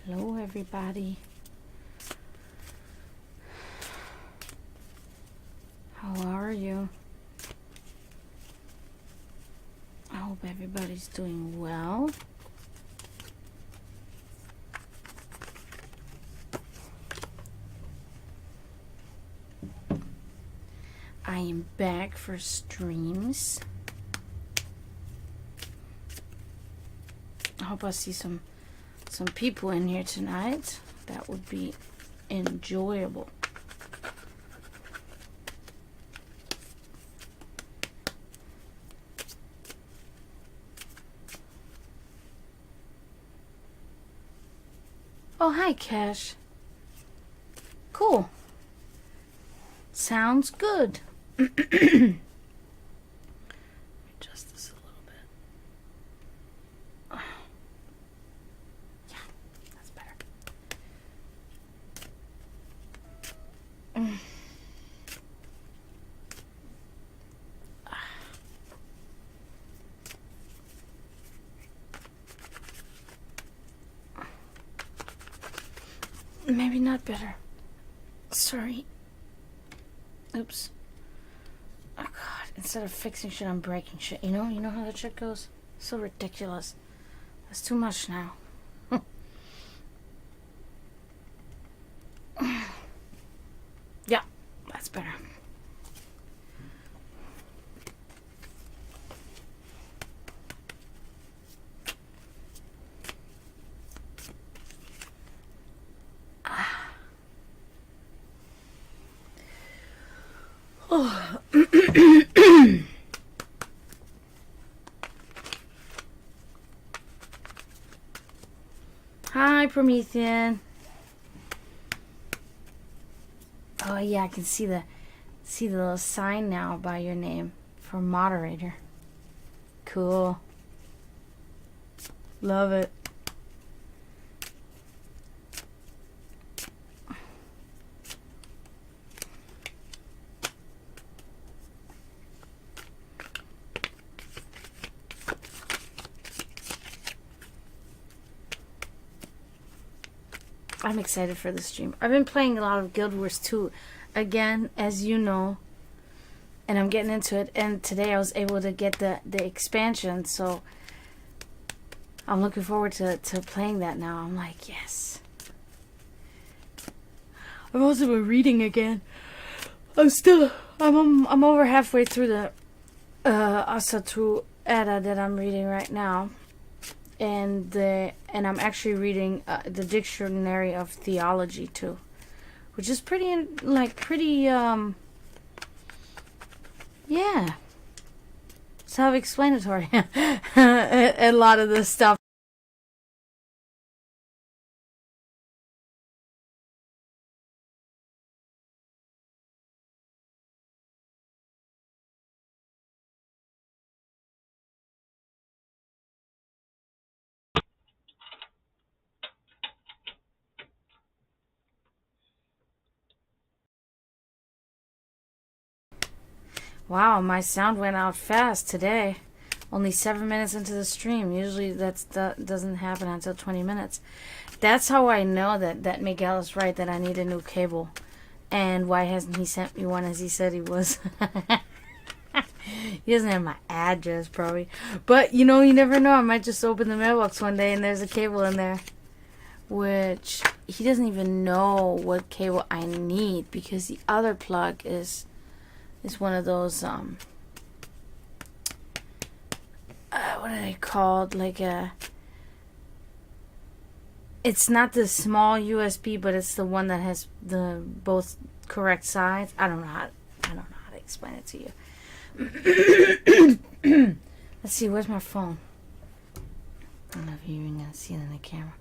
Hello, everybody. How are you? I hope everybody's doing well. I am back for streams. I hope I see some people in here tonight. That would be enjoyable. Oh, hi, Cash. Cool. Sounds good. Adjust this a little bit. Yeah, that's better. Maybe not better. Sorry. Oops. Oh God, instead of fixing shit, I'm breaking shit. You know how that shit goes? So ridiculous. That's too much now. Yeah, that's better. Oh. Hi, Promethean. Oh yeah, I can see the little sign now by your name for moderator. Cool. Love it. I'm excited for the stream. I've been playing a lot of Guild Wars 2 again, as you know, and I'm getting into it. And today I was able to get the expansion, so I'm looking forward to playing that now. I'm like, yes. I've also been reading again. I'm over halfway through the Asatru Edda that I'm reading right now. And I'm actually reading the Dictionary of Theology too, which is pretty yeah, self-explanatory. A lot of this stuff. Wow, my sound went out fast today. Only 7 minutes into the stream. Usually that doesn't happen until 20 minutes. That's how I know that Miguel is right, that I need a new cable. And why hasn't he sent me one as he said he was? He doesn't have my address, probably. But, you never know. I might just open the mailbox one day and there's a cable in there. Which, he doesn't even know what cable I need, because the other plug is one of those, what are they called? It's not the small USB, but it's the one that has the both correct sides. I don't know how to explain it to you. Let's see, where's my phone? I don't know if you're even gonna see it in the camera.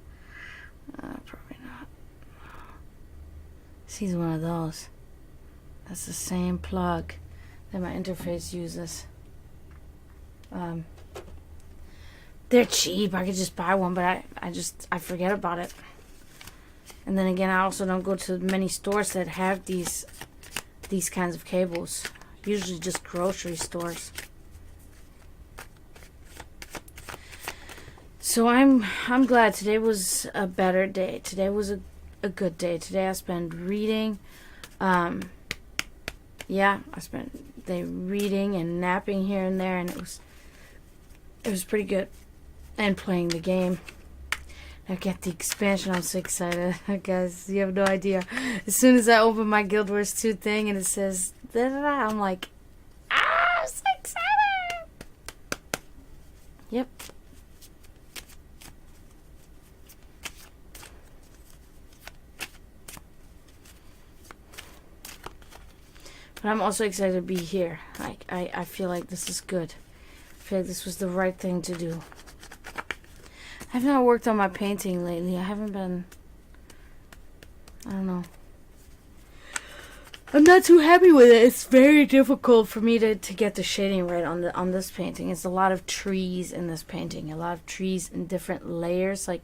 Probably not. See, one of those. That's the same plug that my interface uses. They're cheap. I could just buy one, but I forget about it. And then again, I also don't go to many stores that have these kinds of cables. Usually just grocery stores. So I'm glad today was a better day. Today was a good day. Today I spent reading. Yeah, I spent the day reading and napping here and there, and it was pretty good. And playing the game. I get the expansion. I'm so excited, guys. You have no idea. As soon as I open my Guild Wars 2 thing and it says da da da, I'm like, I'm so excited. Yep. But I'm also excited to be here. Like I feel like this is good. I feel like this was the right thing to do. I've not worked on my painting lately. I haven't been. I don't know. I'm not too happy with it. It's very difficult for me to get the shading right on this painting. It's a lot of trees in this painting. A lot of trees in different layers, like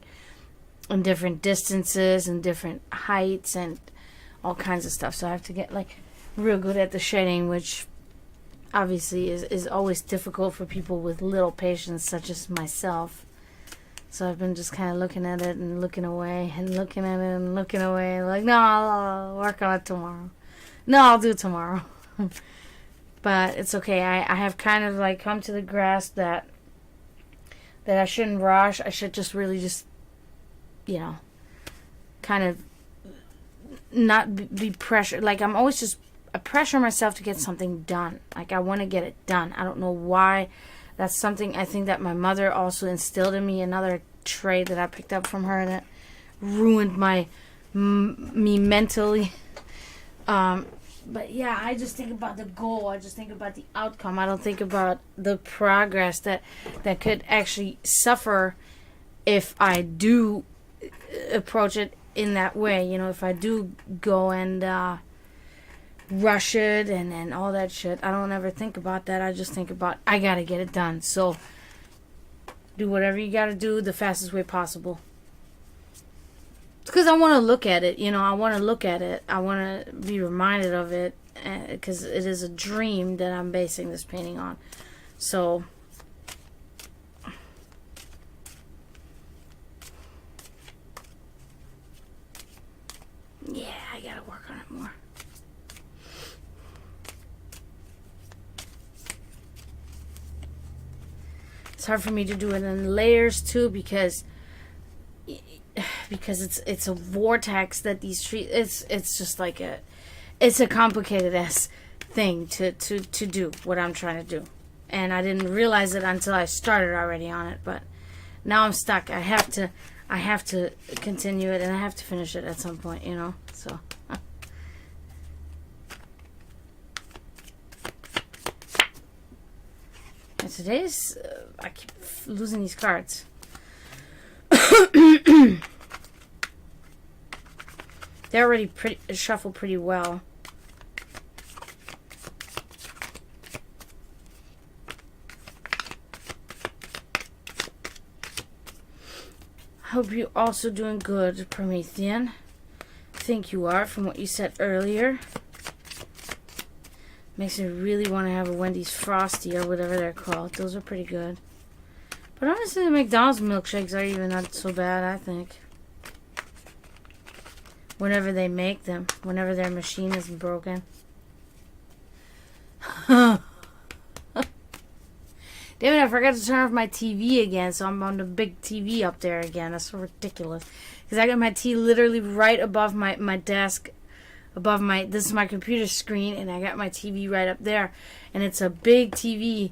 in different distances and different heights and all kinds of stuff. So I have to get like real good at the shading, which obviously is always difficult for people with little patience, such as myself. So I've been just kind of looking at it and looking away and looking at it and looking away. Like, no, I'll work on it tomorrow. No, I'll do it tomorrow. But it's okay. I have kind of like come to the grasp that I shouldn't rush. I should just really just, you know, kind of not be pressured. Like I'm always just, I pressure myself to get something done. Like I want to get it done. I don't know why. That's something I think that my mother also instilled in me. Another trait that I picked up from her that ruined me mentally. But yeah, I just think about the goal. I just think about the outcome. I don't think about the progress that could actually suffer if I do approach it in that way. You know, if I do go and rush it and all that shit. I don't ever think about that. I just think about I gotta get it done. So do whatever you gotta do the fastest way possible. Because I want to look at it, you know. I want to look at it. I want to be reminded of it because it is a dream that I'm basing this painting on. So yeah, I gotta work on it more. It's hard for me to do it in layers too because it's a vortex that these trees. It's just like it's a complicated ass thing to do what I'm trying to do, and I didn't realize it until I started already on it. But now I'm stuck. I have to continue it, and I have to finish it at some point. You know, so. And today's I keep losing these cards. They're already shuffled pretty well. Hope you're also doing good, Promethean. Think you are from what you said earlier. Makes me really want to have a Wendy's Frosty or whatever they're called. Those are pretty good. But honestly, the McDonald's milkshakes are even not so bad, I think. Whenever they make them. Whenever their machine isn't broken. Damn it, I forgot to turn off my TV again, so I'm on the big TV up there again. That's so ridiculous. Because I got my TV literally right above my desk. Above this is my computer screen, and I got my TV right up there. And it's a big TV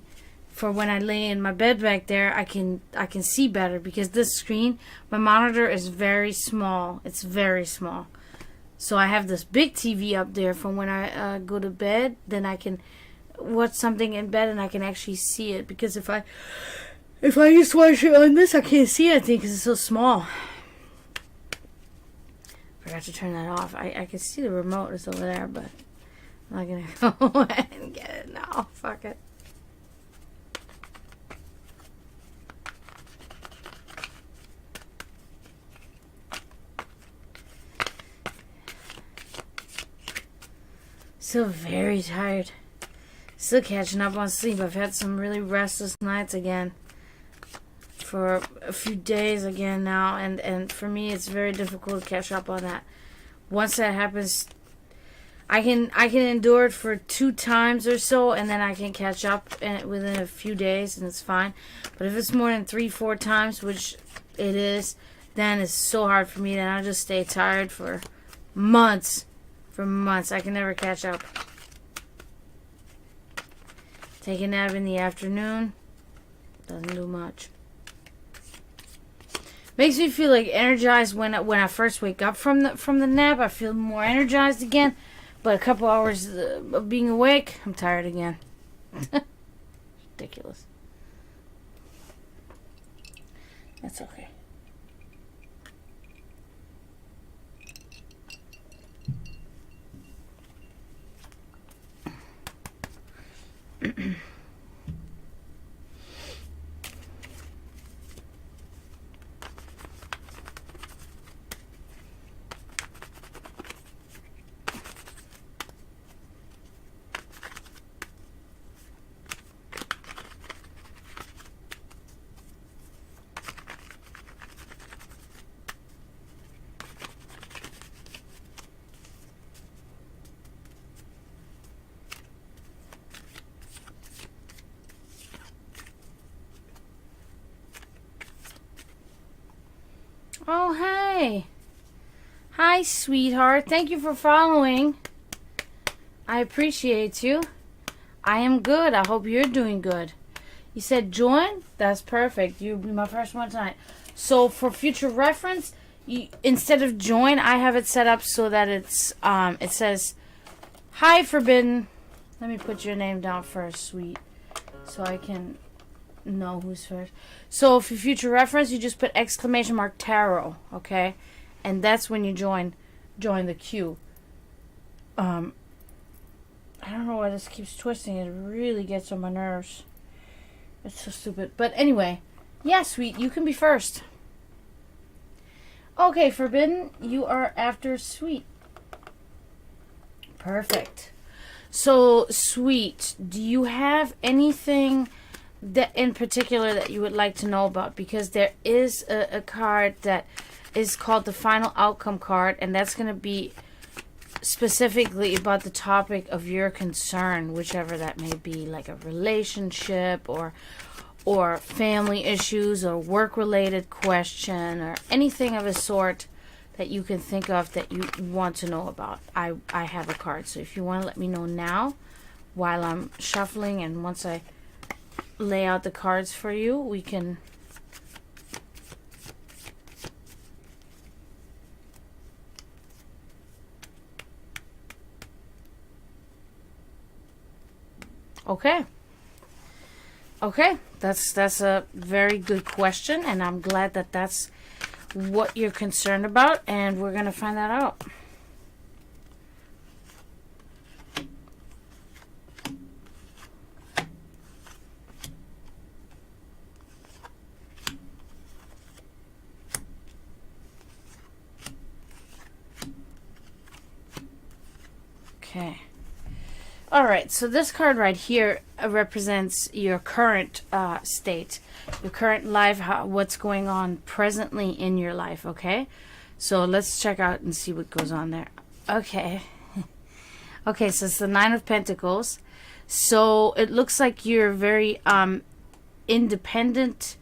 for when I lay in my bed back there. I can see better because this screen, my monitor is very small. It's very small. So I have this big TV up there for when I go to bed. Then I can watch something in bed and I can actually see it. Because if I just watch it on this, I can't see anything because it's so small. Forgot to turn that off. I can see the remote is over there, but I'm not gonna go ahead and get it now. Fuck it. Still very tired. Still catching up on sleep. I've had some really restless nights again. for a few days again now, and for me it's very difficult to catch up on that. Once that happens, I can endure it for 2 times or so, and then I can catch up within a few days, and it's fine. But if it's more than 3-4 times, which it is, then it's so hard for me. Then I'll just stay tired for months. For months, I can never catch up. Take a nap in the afternoon doesn't do much. Makes me feel like energized when I first wake up from the nap. I feel more energized again. But a couple hours of being awake, I'm tired again. Ridiculous. That's okay. Oh, hey. Hi, sweetheart. Thank you for following. I appreciate you. I am good. I hope you're doing good. You said join? That's perfect. You'll be my first one tonight. So for future reference, instead of join, I have it set up so that it's it says, hi, Forbidden. Let me put your name down first, sweet, so I can know who's first. So for future reference, you just put !tarot, okay? And that's when you join the queue. I don't know why this keeps twisting. It really gets on my nerves. It's so stupid. But anyway, yeah, sweet, you can be first. Okay, Forbidden, you are after Sweet. Perfect. So, Sweet, do you have anything that in particular that you would like to know about? Because there is a card that is called the Final Outcome card, and that's going to be specifically about the topic of your concern, whichever that may be, like a relationship or family issues or work-related question or anything of a sort that you can think of that you want to know about. I have a card, so if you want to let me know now while I'm shuffling, and once I lay out the cards for you, we can... Okay, that's a very good question, and I'm glad that that's what you're concerned about, and we're gonna find that out. Okay. All right, so this card right here represents your current state, your current life, what's going on presently in your life, okay? So let's check out and see what goes on there. Okay. Okay, so it's the Nine of Pentacles. So it looks like you're a very independent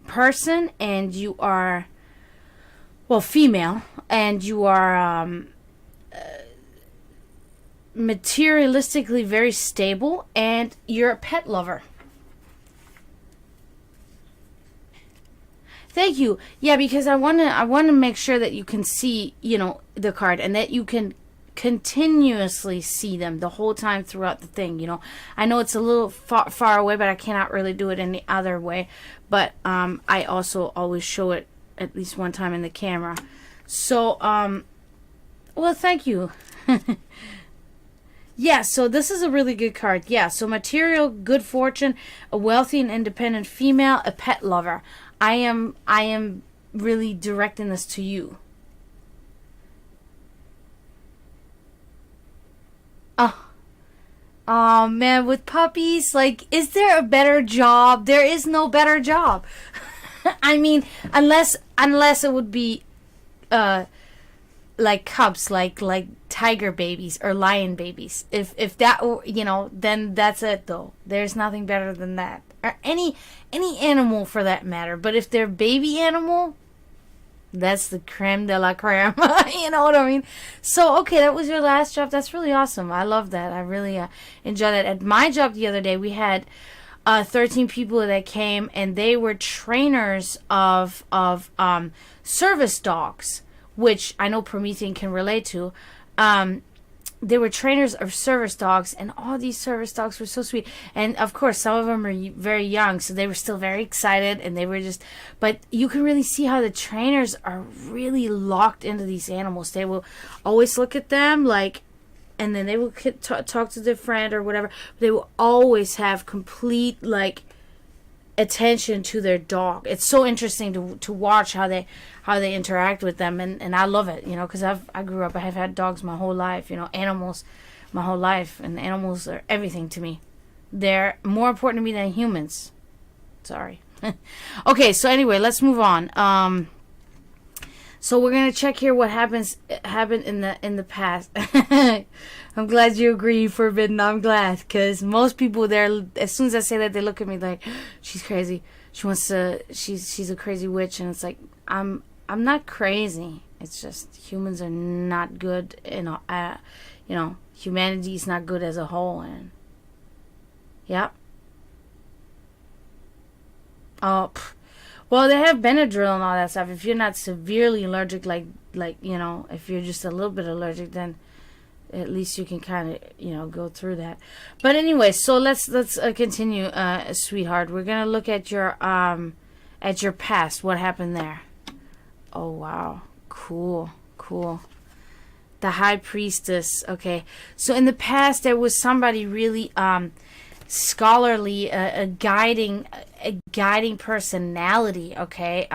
person, and you are, well, female, and you are... materialistically very stable, and you're a pet lover. Thank you. Yeah, because I want to make sure that you can see, you know, the card, and that you can continuously see them the whole time throughout the thing, you know. I know it's a little far away, but I cannot really do it any other way. But I also always show it at least one time in the camera. So well, thank you. Yeah, so this is a really good card. Yeah, so material, good fortune, a wealthy and independent female, a pet lover. I am really directing this to you. Oh, Oh man, with puppies, like, is there a better job? There is no better job. I mean, unless it would be uh like cubs, like tiger babies or lion babies. If that then that's it though. There's nothing better than that. Or any animal for that matter. But if they're baby animal, that's the creme de la creme. You know what I mean? So, okay, that was your last job. That's really awesome. I love that. I really enjoyed that. At my job the other day, we had 13 people that came, and they were trainers of service dogs, which I know Promethean can relate to. They were trainers of service dogs, and all these service dogs were so sweet. And of course, some of them are very young, so they were still very excited, and they were just. But you can really see how the trainers are really locked into these animals. They will always look at them like, and then they will talk to their friend or whatever. They will always have complete like attention to their dog. It's so interesting to watch how they interact with them, and I love it, because I grew up, I have had dogs my whole life, animals my whole life, and animals are everything to me. They're more important to me than humans. Sorry. Okay, so anyway, let's move on. So we're gonna check here what happened in the past. I'm glad you agree, Forbidden. I'm glad, because most people there, as soon as I say that, they look at me like, she's crazy. She's a crazy witch, and it's like I'm not crazy. It's just humans are not good, humanity is not good as a whole, and yeah. Oh. Well, they have Benadryl and all that stuff. If you're not severely allergic, if you're just a little bit allergic, then at least you can kind of, go through that. But anyway, so let's continue, sweetheart. We're gonna look at your past. What happened there? Oh wow, cool. The High Priestess. Okay, so in the past there was somebody really scholarly, a guiding personality, okay,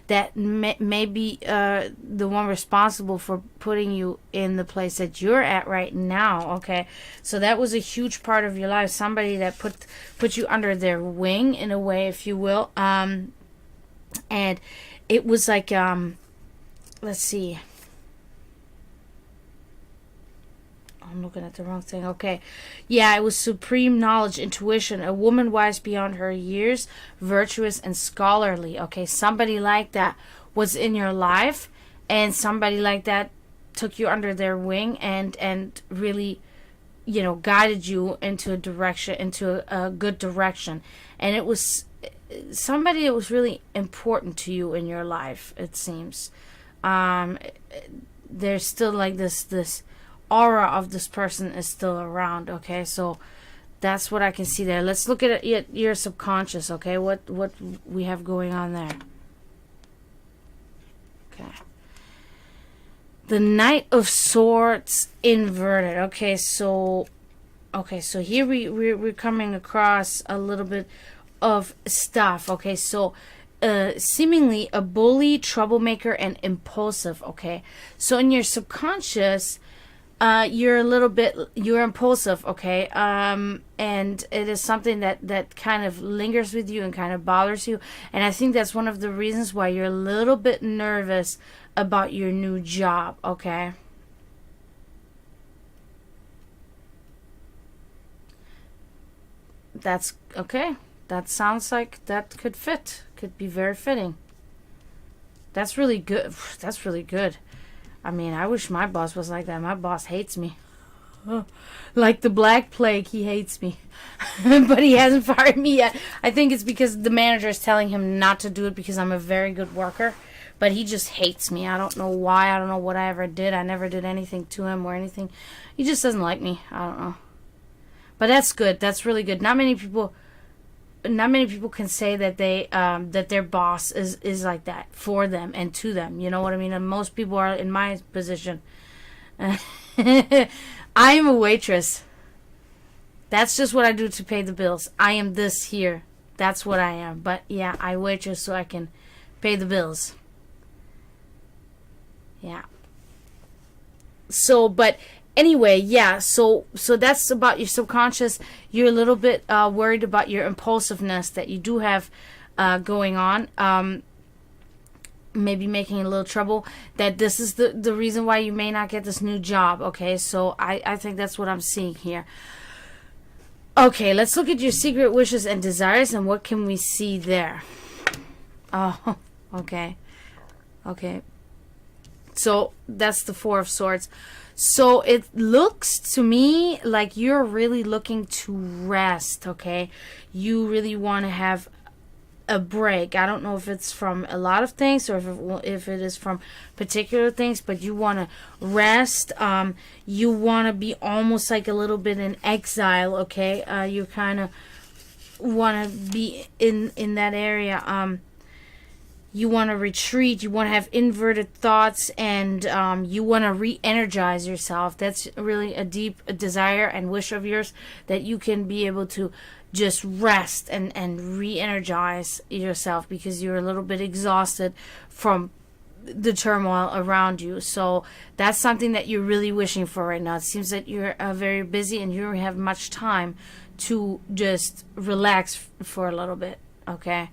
that may be the one responsible for putting you in the place that you're at right now, okay. So that was a huge part of your life, somebody that put you under their wing in a way, if you will, and it was like, let's see, I'm looking at the wrong thing. Okay. Yeah, it was supreme knowledge, intuition, a woman wise beyond her years, virtuous and scholarly. Okay, somebody like that was in your life, and somebody like that took you under their wing and really, guided you into a good direction. And it was somebody that was really important to you in your life, it seems. There's still like this aura of this person is still around, okay? So that's what I can see there. Let's look at your subconscious, okay? What we have going on there. Okay. The Knight of Swords inverted. Okay, so here we're coming across a little bit of stuff, okay? So seemingly a bully, troublemaker, and impulsive, okay? So in your subconscious, you're impulsive, okay, and it is something that kind of lingers with you and kind of bothers you, and I think that's one of the reasons why you're a little bit nervous about your new job, okay. That's okay. That sounds like that could be very fitting. That's really good. That's really good. I mean, I wish my boss was like that. My boss hates me. Like the Black Plague, he hates me. But he hasn't fired me yet. I think it's because the manager is telling him not to do it because I'm a very good worker. But he just hates me. I don't know why. I don't know what I ever did. I never did anything to him or anything. He just doesn't like me. I don't know. But that's good. That's really good. Not many people can say that they that their boss is like that for them and to them. You know what I mean? And most people are in my position. I am a waitress. That's just what I do to pay the bills. I am this here. That's what I am. But yeah, I waitress so I can pay the bills. Yeah. So, but Anyway, yeah, so that's about your subconscious. You're a little bit worried about your impulsiveness that you do have going on. Maybe making a little trouble. That this is the reason why you may not get this new job. Okay, so I think that's what I'm seeing here. Okay, let's look at your secret wishes and desires, and what can we see there? Oh, okay. Okay. So that's the Four of Swords. So it looks to me like you're really looking to rest, okay? You really want to have a break. I don't know if it's from a lot of things or if it is from particular things, but you want to rest. You want to be almost like a little bit in exile, okay? You kind of want to be in that area. You want to retreat, you want to have inverted thoughts, and you want to re-energize yourself. That's really a deep desire and wish of yours, that you can be able to just rest and re-energize yourself, because you're a little bit exhausted from the turmoil around you. So that's something that you're really wishing for right now. It seems that you're very busy and you don't have much time to just relax for a little bit, okay?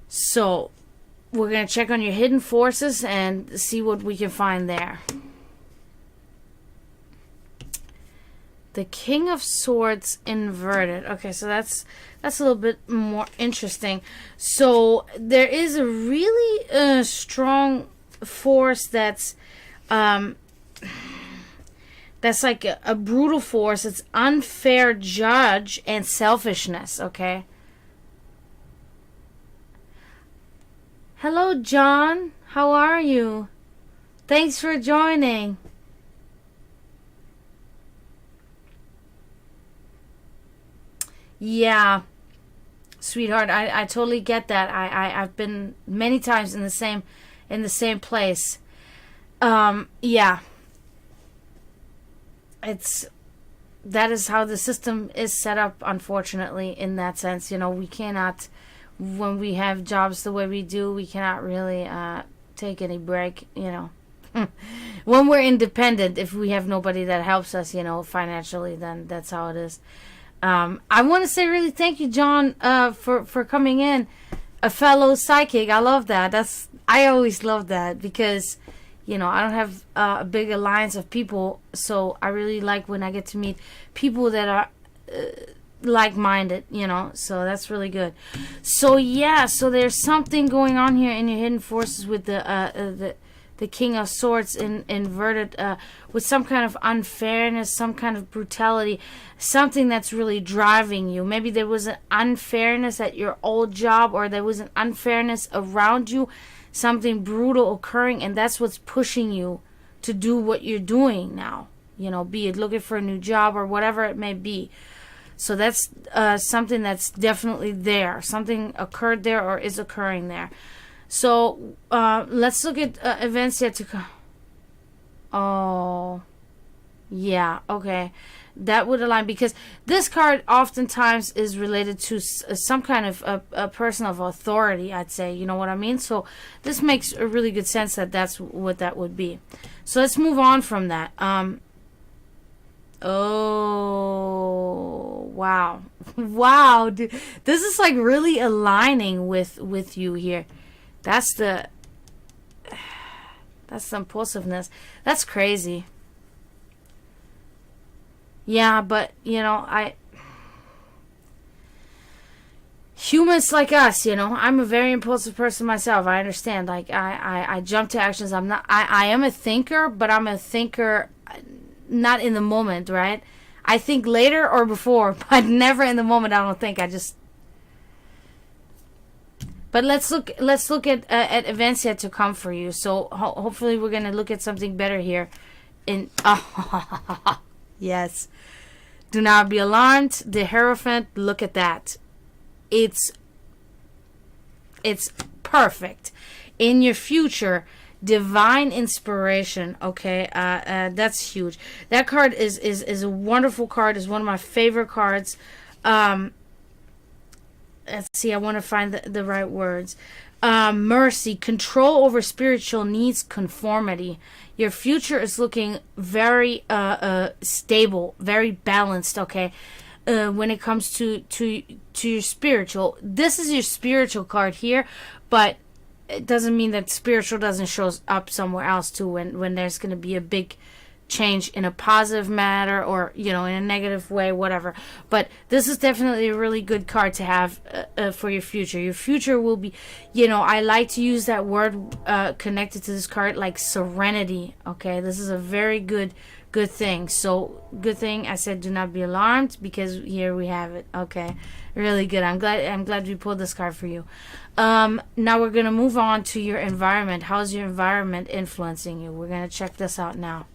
So we're going to check on your hidden forces and see what we can find there. The King of Swords inverted. Okay, so that's a little bit more interesting. So there is a really strong force that's like a brutal force. It's unfair judge and selfishness, okay? Hello, John. How are you? Thanks for joining. Yeah, sweetheart, I totally get that. I've been many times in the same place. Yeah. That is how the system is set up, unfortunately, in that sense. You know, we cannot, when we have jobs the way we do, we cannot really take any break, you know. When we're independent, if we have nobody that helps us, you know, financially, then that's how it is. I want to say really thank you, John, for coming in, a fellow psychic. I love that. I always love that, because, you know, I don't have a big alliance of people, so I really like when I get to meet people that are like-minded, you know, so that's really good. So yeah, so there's something going on here in your hidden forces with the King of Swords inverted, with some kind of unfairness, some kind of brutality, something that's really driving you. Maybe there was an unfairness at your old job, or there was an unfairness around you, something brutal occurring, and that's what's pushing you to do what you're doing now. You know, be it looking for a new job or whatever it may be. So that's something that's definitely there. Something occurred there or is occurring there. So let's look at events yet to come. Oh, yeah, okay. That would align, because this card oftentimes is related to some kind of a person of authority, I'd say. You know what I mean? So this makes a really good sense that that's what that would be. So let's move on from that. Oh, wow. Wow, dude. This is like really aligning with you here. That's the impulsiveness. That's crazy. Yeah, but, you know, humans like us, you know, I'm a very impulsive person myself. I understand. Like, I jump to actions. I am a thinker, but I'm a thinker not in the moment, right? I think later or before, but never in the moment. I don't think. But let's look at events yet to come for you. So hopefully we're gonna look at something better here. Yes. Do not be alarmed. The Hierophant. Look at that. It's perfect. In your future, divine inspiration. Okay, that's huge. That card is a wonderful card. Is one of my favorite cards. Let's see, I want to find the right words. Mercy, control over spiritual needs, conformity. Your future is looking very stable, very balanced, okay? When it comes to your spiritual. This is your spiritual card here, but it doesn't mean that spiritual doesn't show up somewhere else too when there's going to be a big change in a positive matter or in a negative way, whatever. But this is definitely a really good card to have for your future. Your future will be, I like to use that word connected to this card, like serenity. Okay, this is a very good thing. So good thing I said do not be alarmed, because here we have it. Okay, really good. I'm glad we pulled this card for you. Now we're gonna move on to your environment. How's your environment influencing you? We're gonna check this out now.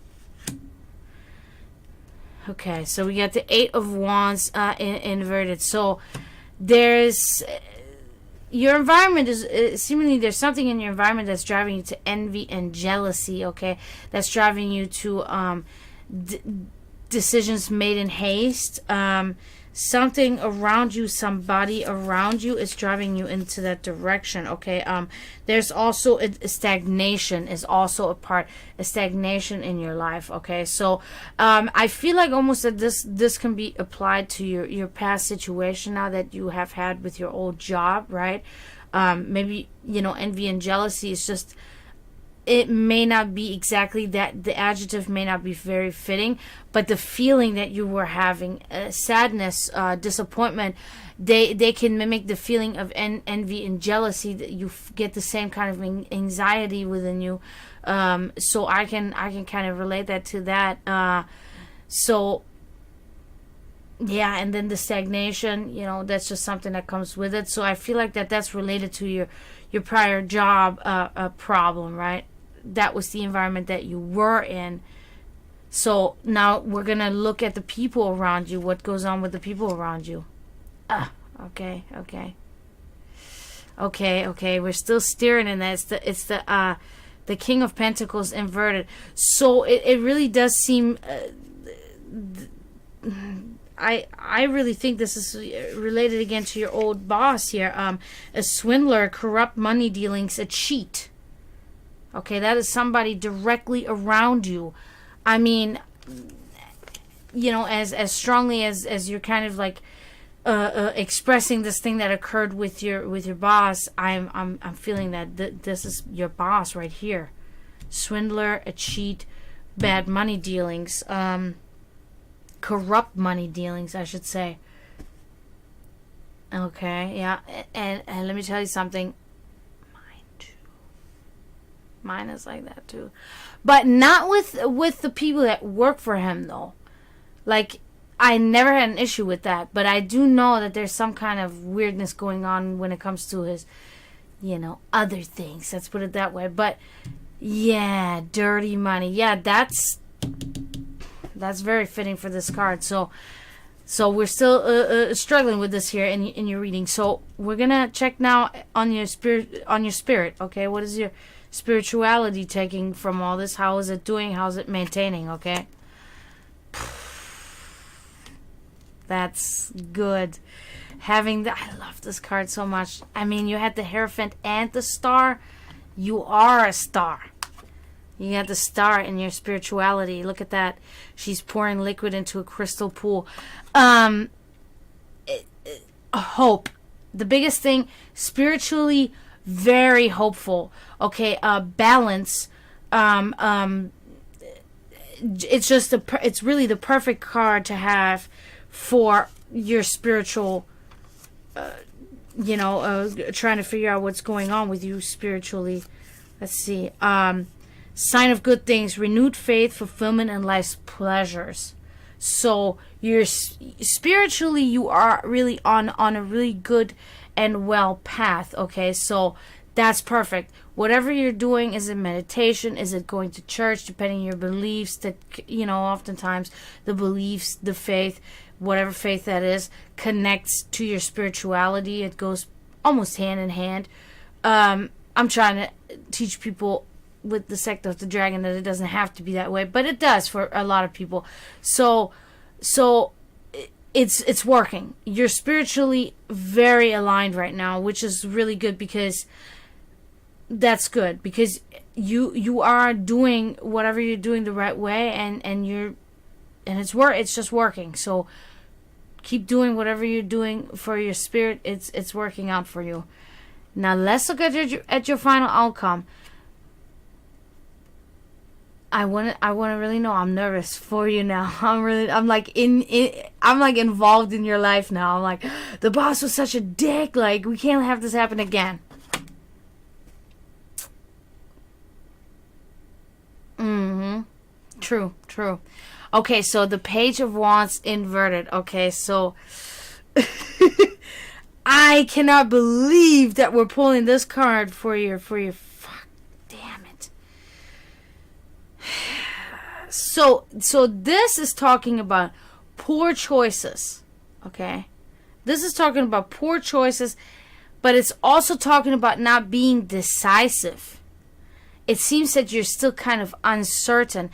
Okay, so we got the 8 of Wands inverted. So there's your environment is seemingly there's something in your environment that's driving you to envy and jealousy. Okay, that's driving you to decisions made in haste. Something around you, somebody around you is driving you into that direction. Okay, there's also a stagnation is also a stagnation in your life. Okay, so I feel like almost that this can be applied to your past situation now that you have had with your old job, right? Maybe envy and jealousy is just, it may not be exactly that, the adjective may not be very fitting, but the feeling that you were having, sadness, disappointment, they can mimic the feeling of envy and jealousy, that you get the same kind of anxiety within you. So I can kind of relate that to that. So yeah, and then the stagnation, that's just something that comes with it. So I feel like that's related to your prior job problem, right? That was the environment that you were in. So now we're going to look at the people around you. What goes on with the people around you? Okay. We're still steering in that. It's the King of Pentacles inverted. So it really does seem... I really think this is related again to your old boss here. A swindler, corrupt money dealings, a cheat. Okay, that is somebody directly around you. I mean, as strongly as you're kind of like expressing this thing that occurred with your boss, I'm feeling that this is your boss right here. Swindler, a cheat, bad money dealings, corrupt money dealings, I should say. Okay, yeah, and let me tell you something. Mine is like that too, but not with the people that work for him though. Like, I never had an issue with that, but I do know that there's some kind of weirdness going on when it comes to his, other things. Let's put it that way. But yeah, dirty money. Yeah, that's very fitting for this card. So we're still struggling with this here in your reading. So we're gonna check now on your spirit. Okay, what is your spirituality taking from all this? How is it doing? How's it maintaining? Okay, that's good. Having I love this card so much. I mean, you had the Hierophant and the Star. You are a star. You got the star in your spirituality. Look at that. She's pouring liquid into a crystal pool. Hope. The biggest thing, spiritually, very hopeful. Okay, balance. It's just it's really the perfect card to have for your spiritual. Trying to figure out what's going on with you spiritually. Let's see. Sign of good things, renewed faith, fulfillment, and life's pleasures. So you're spiritually, you are really on a really good and well path. Okay, so that's perfect. Whatever you're doing, is it meditation? Is it going to church? Depending on your beliefs, that oftentimes the beliefs, the faith, whatever faith that is, connects to your spirituality. It goes almost hand in hand. I'm trying to teach people with the Sect of the Dragon that it doesn't have to be that way, but it does for a lot of people. So it's working. You're spiritually very aligned right now, which is really good, because that's good, because you are doing whatever you're doing the right way, and it's just working. So keep doing whatever you're doing for your spirit. It's working out for you. Now let's look at your final outcome. I want to really know. I'm nervous for you now. I'm like I'm like involved in your life now. I'm like, the boss was such a dick. Like, we can't have this happen again. True. Okay, so the Page of Wands inverted. Okay, so I cannot believe that we're pulling this card for your fuck, damn it. So this is talking about poor choices. Okay? This is talking about poor choices, but it's also talking about not being decisive. It seems that you're still kind of uncertain.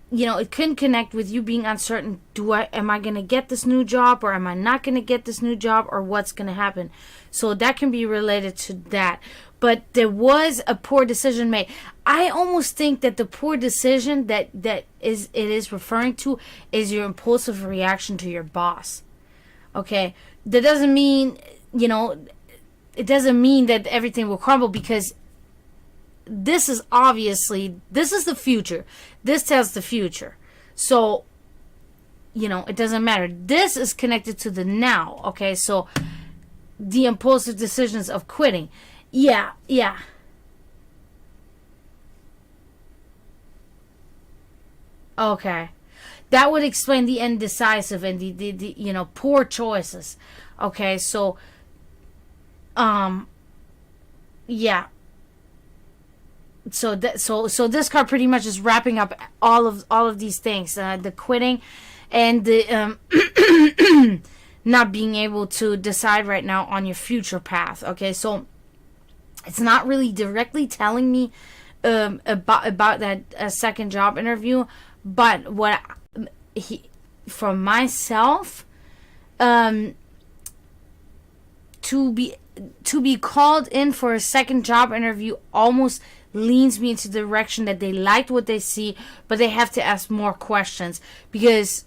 You know, it couldn't connect with you being uncertain. Am I going to get this new job, or am I not going to get this new job, or what's going to happen? So that can be related to that. But there was a poor decision made. I almost think that the poor decision that it is referring to is your impulsive reaction to your boss. Okay? That doesn't mean, it doesn't mean that everything will crumble, because this is the future. This tells the future. So, it doesn't matter. This is connected to the now. Okay, so the impulsive decisions of quitting. Yeah. Okay. That would explain the indecisive and the poor choices. Okay, so yeah. So this card pretty much is wrapping up all of these things, the quitting and the not being able to decide right now on your future path. Okay, so it's not really directly telling me about that second job interview, but for myself, to be called in for a second job interview almost leans me into the direction that they liked what they see, but they have to ask more questions, because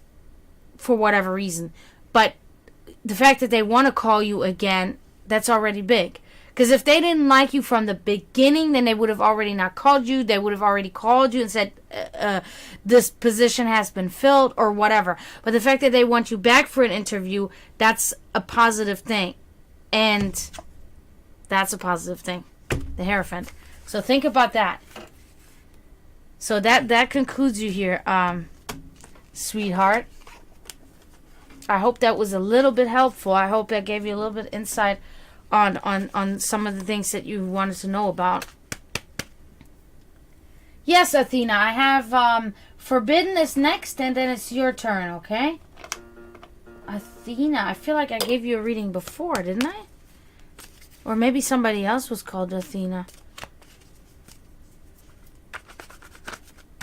for whatever reason. But the fact that they want to call you again, that's already big. Because if they didn't like you from the beginning, then they would have already not called you. They would have already called you and said, this position has been filled, or whatever. But the fact that they want you back for an interview, that's a positive thing. And that's a positive thing. The Hierophant. So think about that. So that concludes you here, sweetheart. I hope that was a little bit helpful. I hope that gave you a little bit of insight on some of the things that you wanted to know about. Yes, Athena, I have Forbidden is next, and then it's your turn, okay? Athena, I feel like I gave you a reading before, didn't I? Or maybe somebody else was called Athena.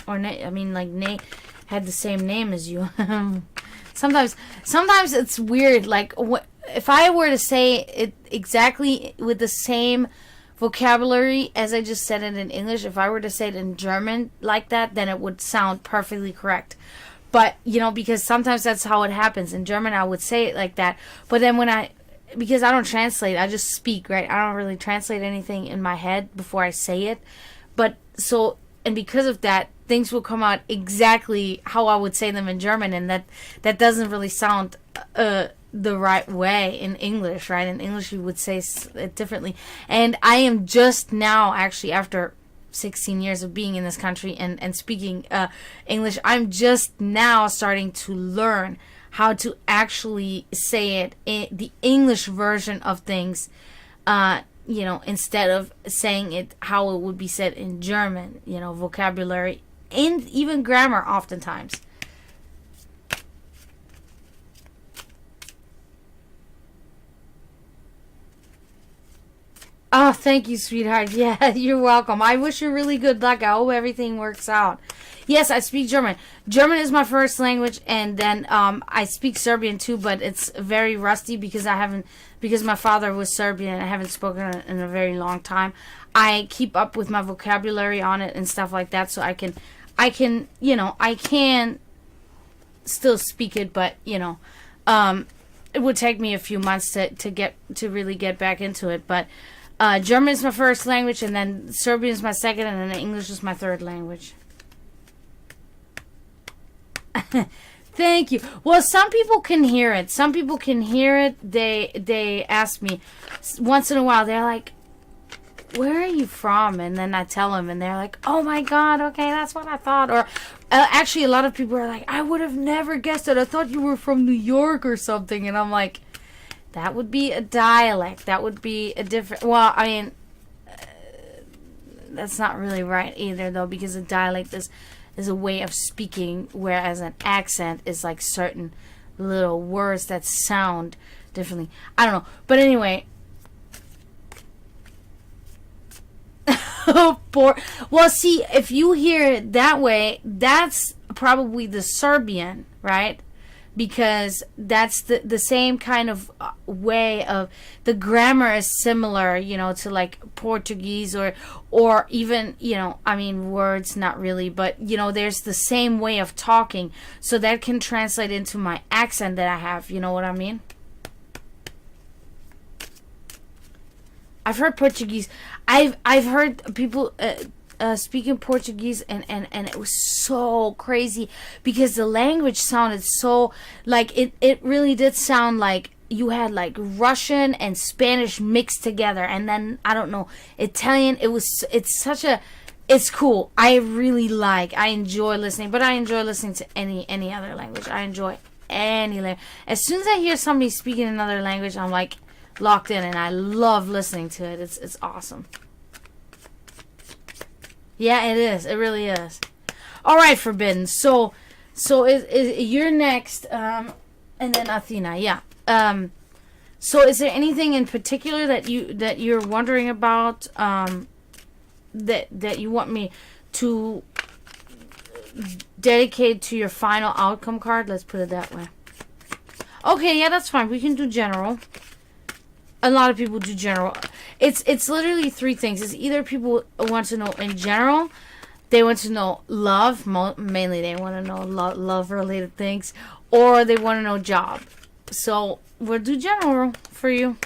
Or Nate had the same name as you. Sometimes it's weird. Like, if I were to say it exactly with the same vocabulary as I just said it in English, if I were to say it in German like that, then it would sound perfectly correct. But, because sometimes that's how it happens. In German, I would say it like that. But then because I don't translate, I just speak, right? I don't really translate anything in my head before I say it. And because of that, things will come out exactly how I would say them in German, and that doesn't really sound the right way in English, right? In English, you would say it differently. And I am just now, actually, after 16 years of being in this country and speaking English, I'm just now starting to learn how to actually say it in the English version of things, instead of saying it how it would be said in German, vocabulary and even grammar oftentimes. Oh, thank you, sweetheart. Yeah, you're welcome. I wish you really good luck. I hope everything works out. Yes, I speak German. German is my first language, and then I speak Serbian too, but it's very rusty because because my father was Serbian and I haven't spoken it in a very long time. I keep up with my vocabulary on it and stuff like that, so I can, I can still speak it, but it would take me a few months to really get back into it. But German is my first language, and then Serbian is my second, and then English is my third language. Thank you. Well, some people can hear it. Some people can hear it. They ask me once in a while. They're like, "Where are you from?" And then I tell them, and they're like, "Oh my God, okay, that's what I thought." Or actually, a lot of people are like, "I would have never guessed it. I thought you were from New York or something." And I'm like, that would be a dialect. That would be a different. Well, I mean, that's not really right either, though, because a dialect is a way of speaking, whereas an accent is like certain little words that sound differently. I don't know. But anyway. Well, see, if you hear it that way, that's probably the Serbian, right? Because that's the same kind of way of the grammar is similar, to like Portuguese or even, I mean, words, not really, but there's the same way of talking, so that can translate into my accent that I have. You know what I mean? I've heard Portuguese. I've heard people speaking Portuguese, and it was so crazy because the language sounded so like it really did sound like you had like Russian and Spanish mixed together, and then I don't know, Italian. It's cool. I enjoy listening, but I enjoy listening to any other language. I enjoy any language. As soon as I hear somebody speaking another language, I'm like locked in, and I love listening to it. It's awesome. Yeah, it is. It really is. All right, Forbidden. So you're next, and then Athena. Yeah. So is there anything in particular that you're wondering about? That you want me to dedicate to your final outcome card? Let's put it that way. Okay, yeah, that's fine. We can do general. A lot of people do general. It's literally three things. It's either people want to know in general, they want to know love, mainly they want to know love related things, or they want to know job. So we'll do general for you.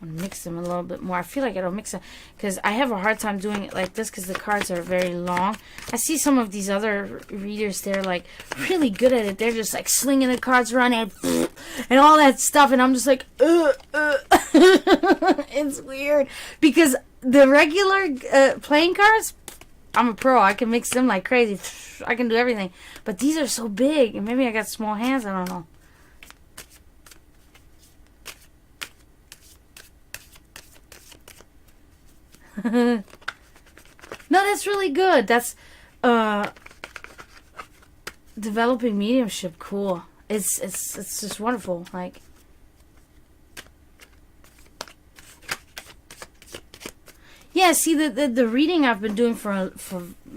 Mix them a little bit more. I feel like I don't mix them because I have a hard time doing it like this because the cards are very long. I see some of these other readers, they're like really good at it. They're just like slinging the cards around and all that stuff, and I'm just like it's weird because the regular playing cards, I'm a pro. I can mix them like crazy. I can do everything, but these are so big, and maybe I got small hands. I don't know. No, that's really good. That's developing mediumship. Cool. It's just wonderful. Like, yeah. See, the reading I've been doing for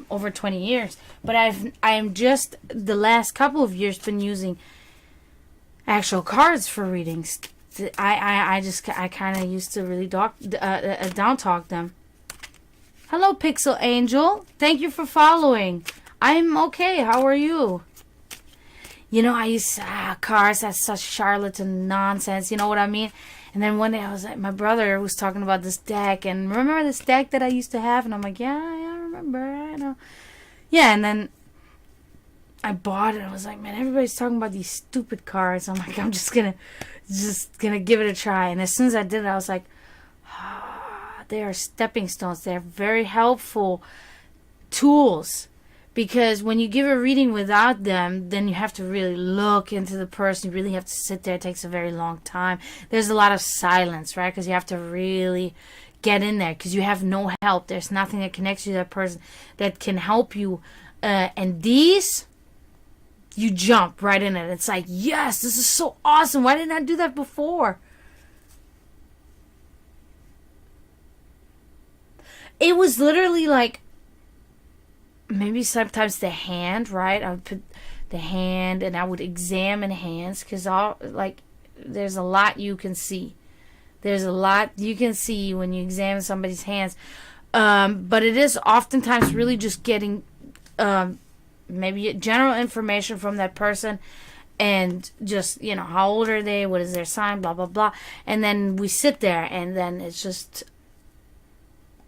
over 20 years, but I'm just the last couple of years been using actual cards for readings. I kind of used to really down talk them. Hello, Pixel Angel. Thank you for following. I'm okay. How are you? I used cards. That's such charlatan nonsense. You know what I mean? And then one day I was like, my brother was talking about this deck, and remember this deck that I used to have? And I'm like, yeah, I remember. I know. Yeah, and then I bought it. I was like, man, everybody's talking about these stupid cards. I'm like, I'm just gonna give it a try. And as soon as I did it, I was like, they are stepping stones. They're very helpful tools, because when you give a reading without them, then you have to really look into the person. You really have to sit there. It takes a very long time. There's a lot of silence, right? Because you have to really get in there, because you have no help. There's nothing that connects you to that person that can help you. And these you jump right in it. It's like, yes, this is so awesome. Why didn't I do that before? It was literally like, maybe sometimes the hand, right? I would put the hand and I would examine hands, because there's a lot you can see. There's a lot you can see when you examine somebody's hands. But it is oftentimes really just getting maybe general information from that person, and just, how old are they? What is their sign? Blah, blah, blah. And then we sit there, and then it's just,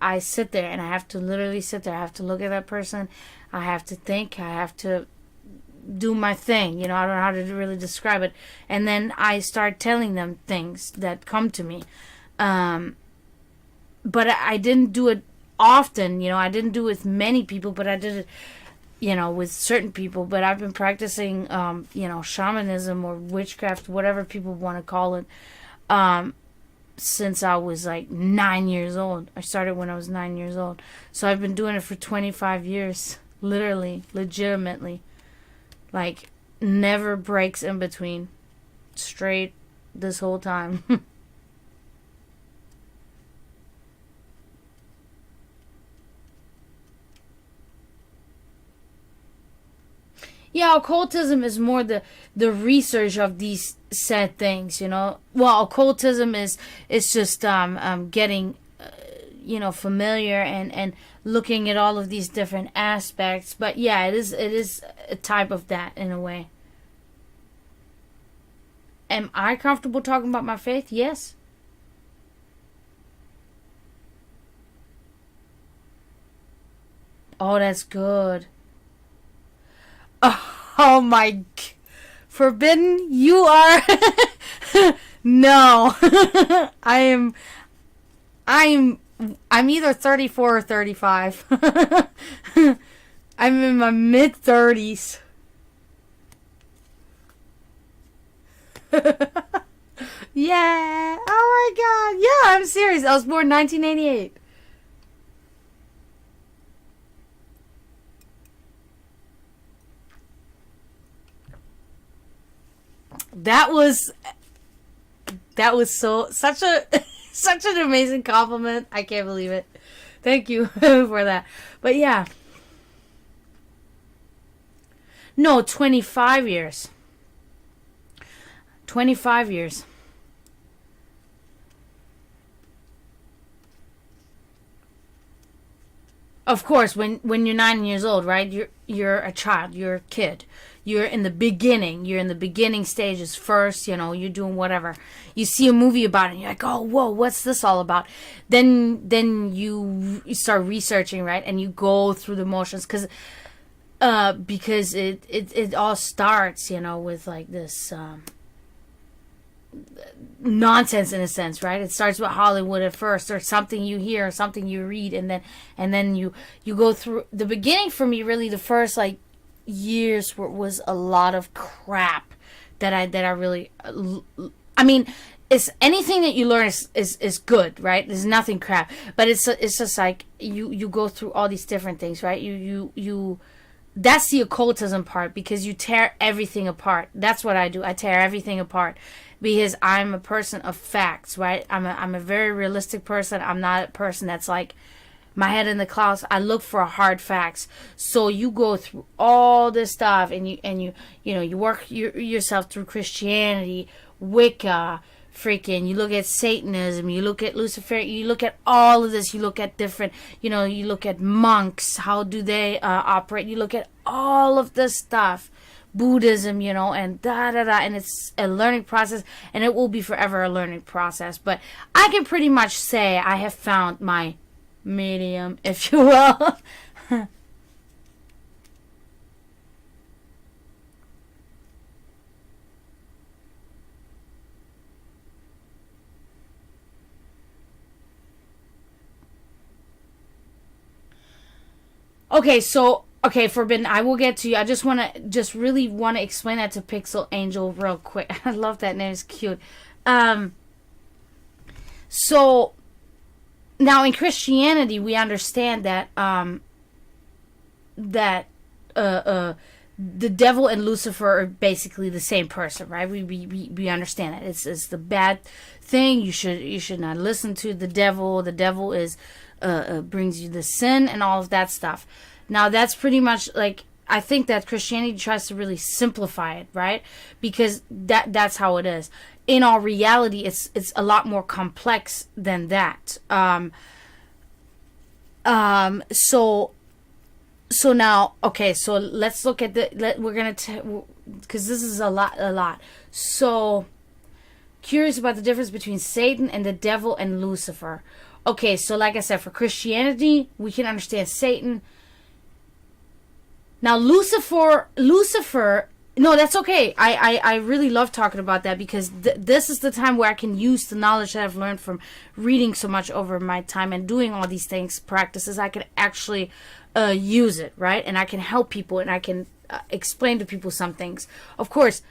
I sit there and I have to literally sit there. I have to look at that person. I have to think. I have to do my thing. I don't know how to really describe it. And then I start telling them things that come to me. But I didn't do it often. I didn't do it with many people, but I did it, with certain people. But I've been practicing, shamanism or witchcraft, whatever people want to call it, since I was like 9 years old. I started when I was 9 years old. So I've been doing it for 25 years. Literally, legitimately. Like, never breaks in between. Straight this whole time. Yeah, occultism is more the research of these said things, Well, occultism is just getting familiar and looking at all of these different aspects. But yeah, it is a type of that in a way. Am I comfortable talking about my faith? Yes. Oh, that's good. Oh my, forbidden, you are. No. I'm either 34 or 35. I'm in my mid 30s. Yeah. Oh my god. Yeah, I'm serious. I was born 1988. That was such a such an amazing compliment. I can't believe it. Thank you for that. But yeah. No, 25 years. 25 years. Of course, when you're 9 years old, right? You're a child. You're a kid. You're in the beginning. You're in the beginning stages first. You're doing whatever. You see a movie about it, and you're like, oh, whoa, what's this all about? Then you start researching, right? And you go through the motions, because it all starts, with like this nonsense in a sense, right? It starts with Hollywood at first, or something you hear, or something you read, and then you go through the beginning. For me, really, the first like years was a lot of crap that I really, I mean, it's anything that you learn is good, right? There's nothing crap, but it's just like you go through all these different things, right? You that's the occultism part, because you tear everything apart. That's what I do. I tear everything apart, because I'm a person of facts, right? I'm a very realistic person. I'm not a person that's like my head in the clouds. I look for hard facts. So you go through all this stuff, and you work yourself through Christianity, Wicca, freaking, you look at Satanism, you look at Lucifer, you look at all of this, you look at different, you look at monks, how do they operate, you look at all of this stuff, Buddhism, and and it's a learning process, and it will be forever a learning process. But I can pretty much say I have found my medium, if you will. Okay, Forbidden, I will get to you. I really want to explain that to Pixel Angel real quick. I love that name. It's cute. So now in Christianity, we understand that that the devil and Lucifer are basically the same person, right? We understand that it's the bad thing. You should not listen to the devil. The devil is brings you the sin and all of that stuff. Now that's pretty much like, I think that Christianity tries to really simplify it, right? Because that's how it is. In all reality, it's a lot more complex than that. So now, okay, so let's look at we're gonna because this is a lot. So curious about the difference between Satan and the devil and Lucifer. Okay, so like I said, for Christianity, we can understand Satan. Now Lucifer, no, that's okay. I really love talking about that, because this is the time where I can use the knowledge that I've learned from reading so much over my time and doing all these things, practices. I can actually use it, right? And I can help people, and I can explain to people some things. Of course,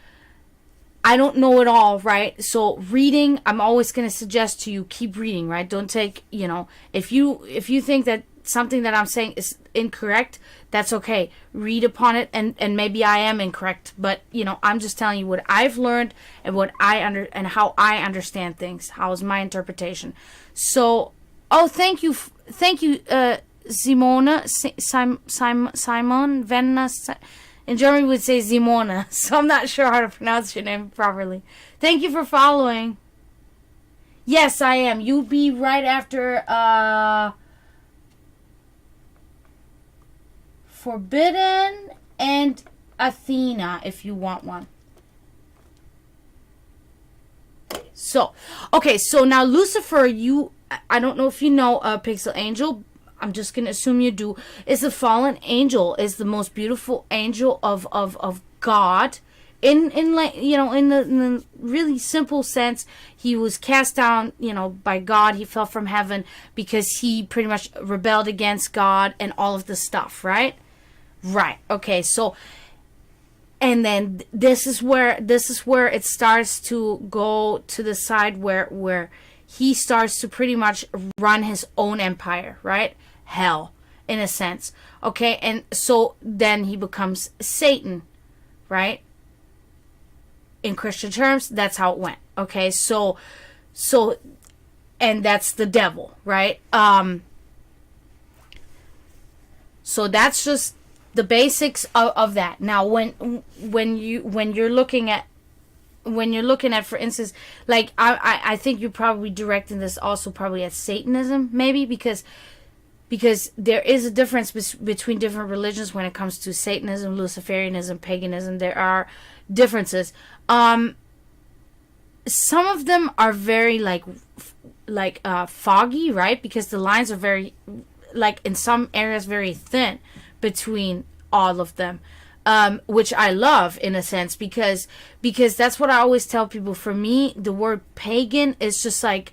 I don't know it all, right? So reading, I'm always going to suggest to you, keep reading, right? Don't take, if you think that something that I'm saying is incorrect, that's okay. Read upon it, and maybe I am incorrect, but I'm just telling you what I've learned and what and how I understand things. How is my interpretation? So, thank you, Simona, Simon, Venna. In German, we would say Simona, so I'm not sure how to pronounce your name properly. Thank you for following. Yes, I am. You'll be right after Forbidden and Athena, if you want one. So, okay, so now Lucifer, I don't know if you know Pixel Angel. I'm just going to assume you do. Is the fallen angel, is the most beautiful angel of God. In the really simple sense, he was cast down, by God. He fell from heaven because he pretty much rebelled against God and all of this stuff, right? Right. Okay. So, and then this is where it starts to go to the side where he starts to pretty much run his own empire, right? Hell, in a sense. Okay. And so then he becomes Satan, right? In Christian terms, that's how it went. Okay. So, and that's the devil, right? So that's just the basics of that. Now, when you're looking at, for instance, like I think you're probably directing this also probably at Satanism, maybe, because there is a difference between different religions when it comes to Satanism, Luciferianism, paganism. There are differences. Some of them are very foggy, right? Because the lines are very, like in some areas, very thin between all of them, which I love in a sense, because that's what I always tell people. For me, the word pagan is just like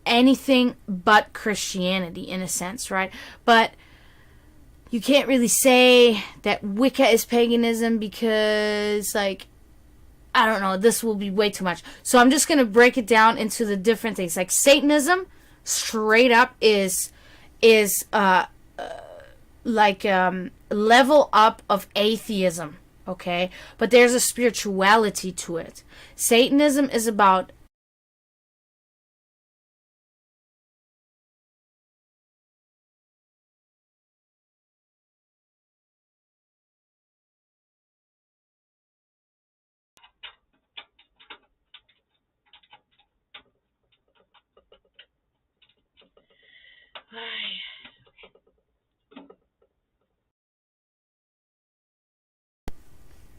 anything but Christianity in a sense, right? But you can't really say that Wicca is paganism, because I don't know, this will be way too much. So I'm just going to break it down into the different things. Like Satanism, straight up is level up of atheism, okay? But there's a spirituality to it. Satanism is about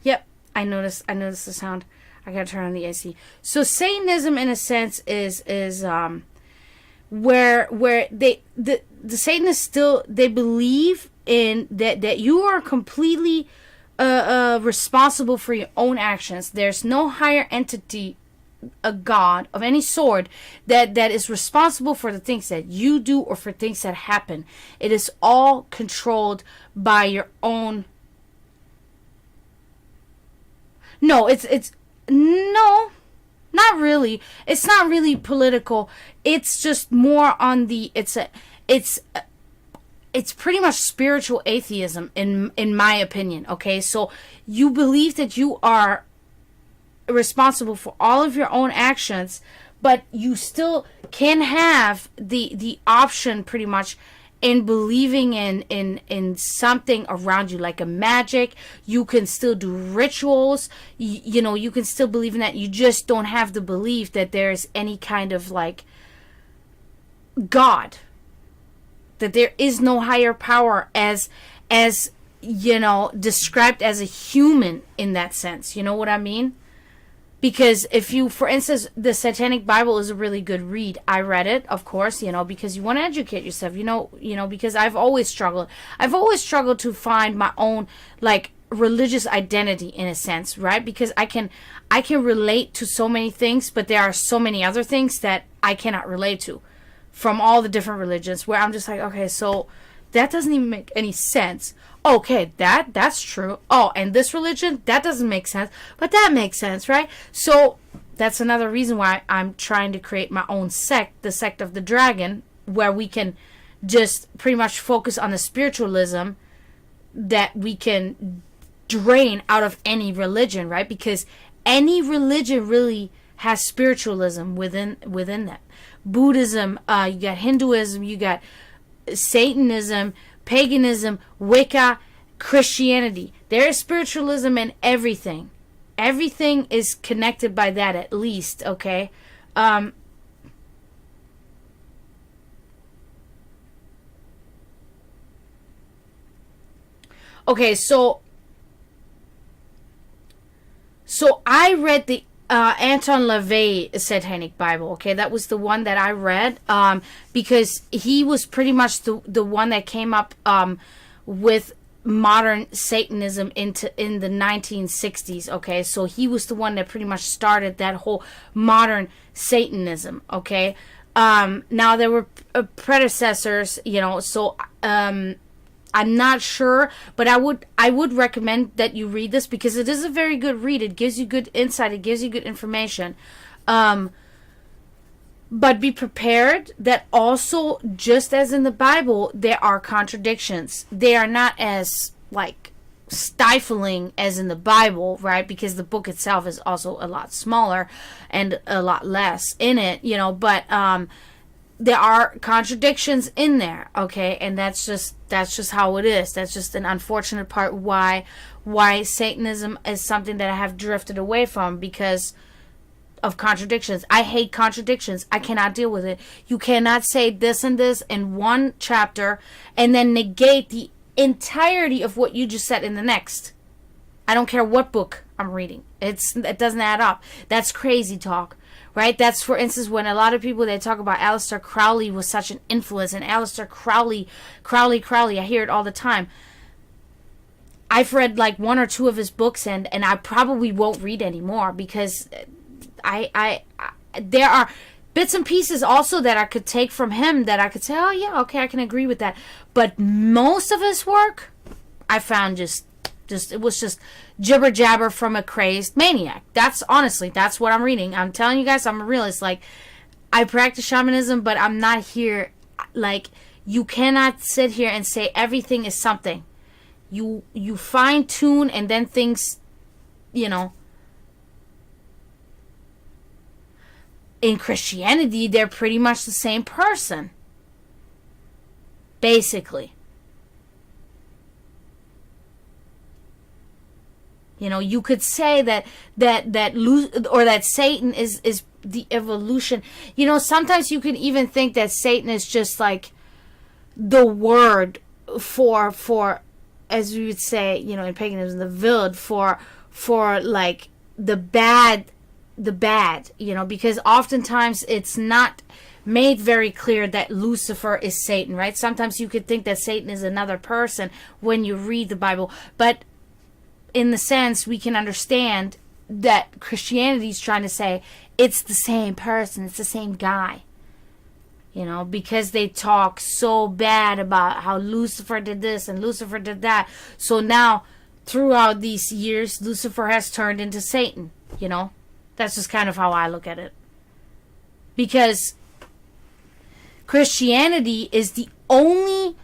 Yep, I noticed the sound. I gotta turn on the AC. So Satanism, in a sense, is where the Satanists still, they believe in that you are completely responsible for your own actions. There's no higher entity, a god of any sort, that is responsible for the things that you do or for things that happen. It is all controlled by your own. No, it's no, not really. It's not really political. It's just more on the it's pretty much spiritual atheism in my opinion. Okay, so you believe that you are responsible for all of your own actions, but you still can have the option pretty much in believing in something around you, like a magic. You can still do rituals. You can still believe in that. You just don't have the belief that there's any kind of like God, that there is no higher power as described as a human in that sense. You know what I mean? Because if you, for instance, the Satanic Bible is a really good read. I read it, of course, because you want to educate yourself, because I've always struggled. I've always struggled to find my own, like, religious identity in a sense, right? Because I can relate to so many things, but there are so many other things that I cannot relate to from all the different religions, where I'm just like, okay, so that doesn't even make any sense. Okay, that's true. Oh, and this religion, that doesn't make sense, but that makes sense, right? So that's another reason why I'm trying to create my own sect, the Sect of the Dragon, where we can just pretty much focus on the spiritualism that we can drain out of any religion, right? Because any religion really has spiritualism within that. Buddhism, you got Hinduism, you got Satanism, paganism, Wicca, Christianity. There is spiritualism in everything. Everything is connected by that, at least, okay? Okay, so I read the Anton LaVey Satanic Bible. Okay, that was the one that I read because he was pretty much the one that came up with modern Satanism in the 1960s. Okay, so he was the one that pretty much started that whole modern Satanism. Okay, now there were predecessors, so I'm not sure, but I would recommend that you read this because it is a very good read. It gives you good insight. It gives you good information. But be prepared that also, just as in the Bible, there are contradictions. They are not as, like, stifling as in the Bible, right? Because the book itself is also a lot smaller and a lot less in it, but there are contradictions in there, okay? And that's just how it is. That's just an unfortunate part why Satanism is something that I have drifted away from, because of contradictions. I hate contradictions. I cannot deal with it. You cannot say this and this in one chapter and then negate the entirety of what you just said in the next. I don't care what book I'm reading. It doesn't add up. That's crazy talk. Right? That's, for instance, when a lot of people, they talk about Aleister Crowley was such an influence, and Aleister Crowley, I hear it all the time. I've read like one or two of his books, and I probably won't read anymore because there are bits and pieces also that I could take from him that I could say, oh yeah, okay, I can agree with that. But most of his work, I found just it was just jibber jabber from a crazed maniac. That's what I'm reading. I'm telling you guys, I'm a realist. Like, I practice shamanism, but I'm not here. Like, you cannot sit here and say everything is something. You fine tune, and then things, in Christianity, they're pretty much the same person, basically. You could say that Satan is the evolution. Sometimes you can even think that Satan is just like the word for as we would say, in paganism, the Vild for like the bad, because oftentimes it's not made very clear that Lucifer is Satan, right? Sometimes you could think that Satan is another person when you read the Bible, but in the sense, we can understand that Christianity is trying to say it's the same person, it's the same guy. Because they talk so bad about how Lucifer did this and Lucifer did that. So now, throughout these years, Lucifer has turned into Satan. That's just kind of how I look at it. Because Christianity is the only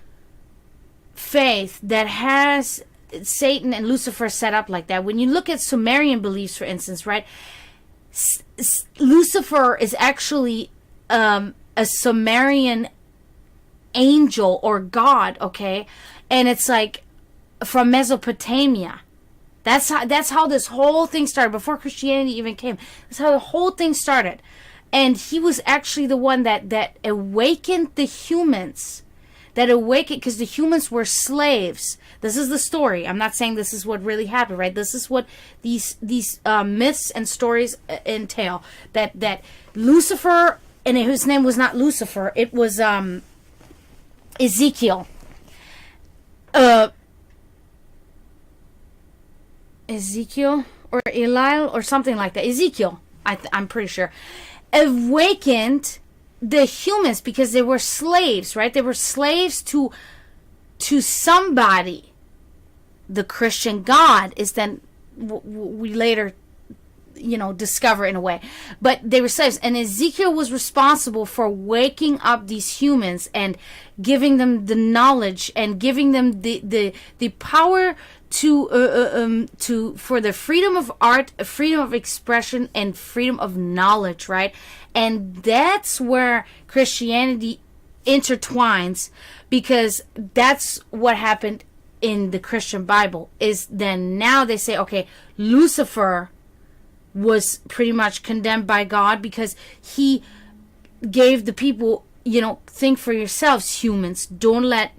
faith that has Satan and Lucifer set up like that. When you look at Sumerian beliefs, for instance, right? Lucifer is actually a Sumerian angel or god, okay? And it's like from Mesopotamia. That's how this whole thing started, before Christianity even came. That's how the whole thing started. And he was actually the one that awakened the humans. That awakened, because the humans were slaves. This is the story. I'm not saying this is what really happened, right? This is what these myths and stories entail. That Lucifer, and his name was not Lucifer, it was Ezekiel. Ezekiel or Elil or something like that. Ezekiel, I'm pretty sure, awakened the humans because they were slaves, right? They were slaves to somebody. The Christian God is then we later, discover in a way, but they were slaves, and Ezekiel was responsible for waking up these humans and giving them the knowledge and giving them the power to for the freedom of art, freedom of expression, and freedom of knowledge, right? And that's where Christianity intertwines, because that's what happened in the Christian Bible. Is then now they say, okay, Lucifer was pretty much condemned by God because he gave the people, think for yourselves, humans. Don't let,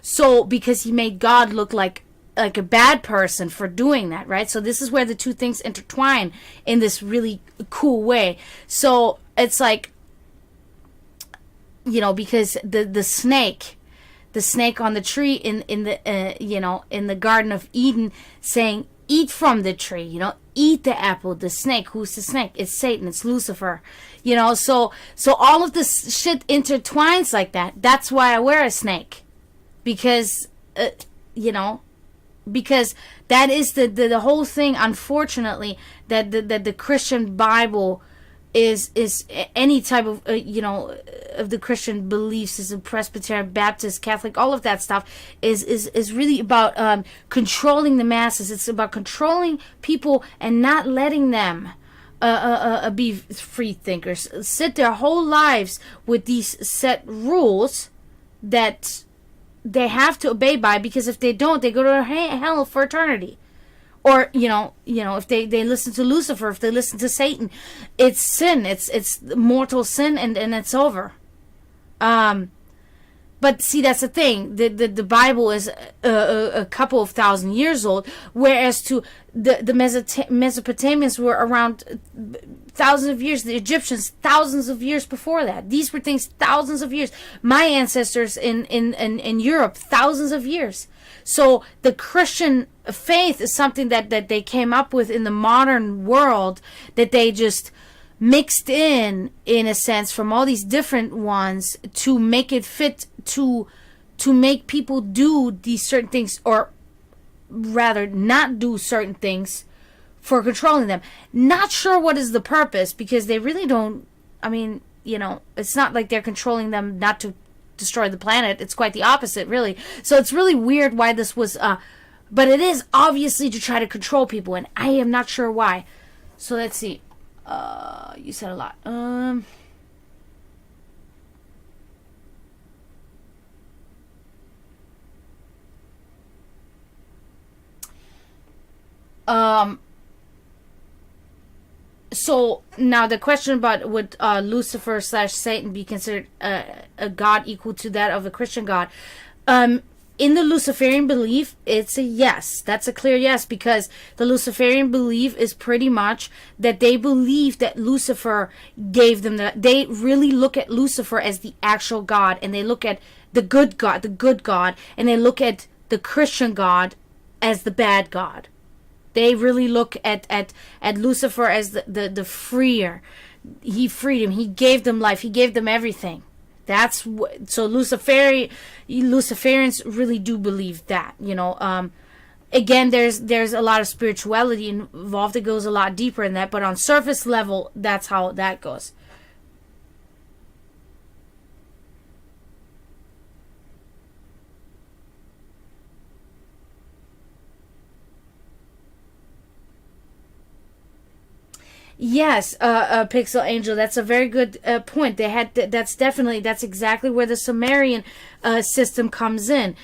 so because he made God look like a bad person for doing that, right? So this is where the two things intertwine in this really cool way. So it's like, because the snake on the tree in the Garden of Eden saying, eat from the tree, eat the apple. The snake, who's the snake? It's Satan, it's Lucifer, so all of this shit intertwines like that. That's why I wear a snake, because because that is the whole thing, unfortunately, that the Christian Bible is any type of of the Christian beliefs, is a Presbyterian, Baptist, Catholic, all of that stuff is really about controlling the masses. It's about controlling people and not letting them be free thinkers, sit their whole lives with these set rules that they have to obey by, because if they don't, they go to hell for eternity. Or if they listen to Lucifer, if they listen to Satan, it's sin. It's mortal sin, and it's over. But see, that's the thing. The Bible is a couple of thousand years old, whereas to the Mesopotamians were around thousands of years. The Egyptians, thousands of years before that. These were things thousands of years. My ancestors in Europe, thousands of years. So the Christian faith is something that they came up with in the modern world, that they just mixed in a sense, from all these different ones to make it fit to make people do these certain things, or rather not do certain things, for controlling them. Not sure what is the purpose, because they really don't, it's not like they're controlling them not to destroy the planet. It's quite the opposite, really. So it's really weird why this was but it is obviously to try to control people, and I am not sure why. So let's see. You said a lot. So now the question about would Lucifer / Satan be considered a god equal to that of a Christian god? In the Luciferian belief, it's a yes. That's a clear yes, because the Luciferian belief is pretty much that they believe that Lucifer gave them they really look at Lucifer as the actual God, and they look at the good God, and they look at the Christian God as the bad God. They really look at Lucifer as the freer. He freed him. He gave them life. He gave them everything. That's so Luciferians really do believe that. Again, there's a lot of spirituality involved. It goes a lot deeper in that, but on surface level, that's how that goes. Yes, Pixel Angel. That's a very good point. They had that's exactly where the Sumerian system comes in,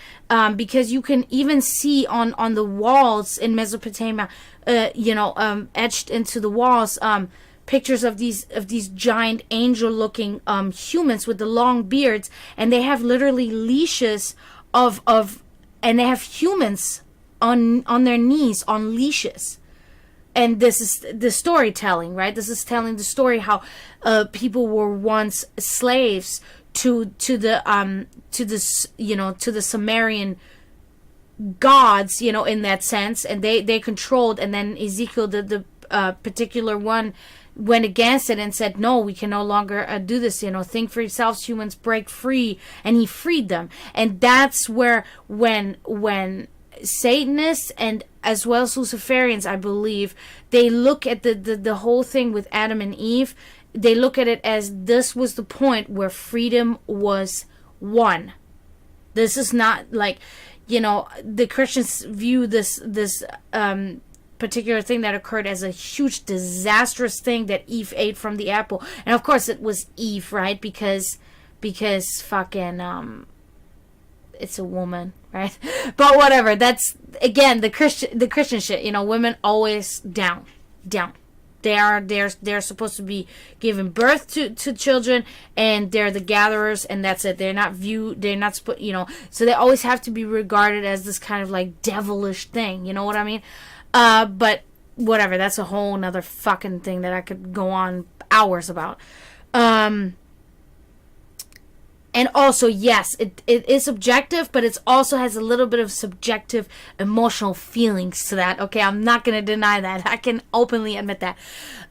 because you can even see on the walls in Mesopotamia, etched into the walls, pictures of these giant angel-looking humans with the long beards, and they have literally leashes and they have humans on their knees on leashes. And this is the storytelling, right? This is telling the story how people were once slaves to the Sumerian gods, in that sense, and they controlled. And then Ezekiel, the particular one, went against it and said, no, we can no longer do this. Think for yourselves, humans, break free. And he freed them. And that's where when Satanists and as well as Luciferians, I believe, they look at the whole thing with Adam and Eve. They look at it as this was the point where freedom was won. This is not like, the Christians view this particular thing that occurred as a huge disastrous thing that Eve ate from the apple. And of course it was Eve, right? Because fucking it's a woman, right? But whatever. That's again the Christian shit. Women always down. They're supposed to be giving birth to children, and they're the gatherers, and that's it. They're not so they always have to be regarded as this kind of like devilish thing. You know what I mean? But whatever. That's a whole nother fucking thing that I could go on hours about. And also, yes, it is objective, but it also has a little bit of subjective emotional feelings to that. Okay, I'm not going to deny that. I can openly admit that.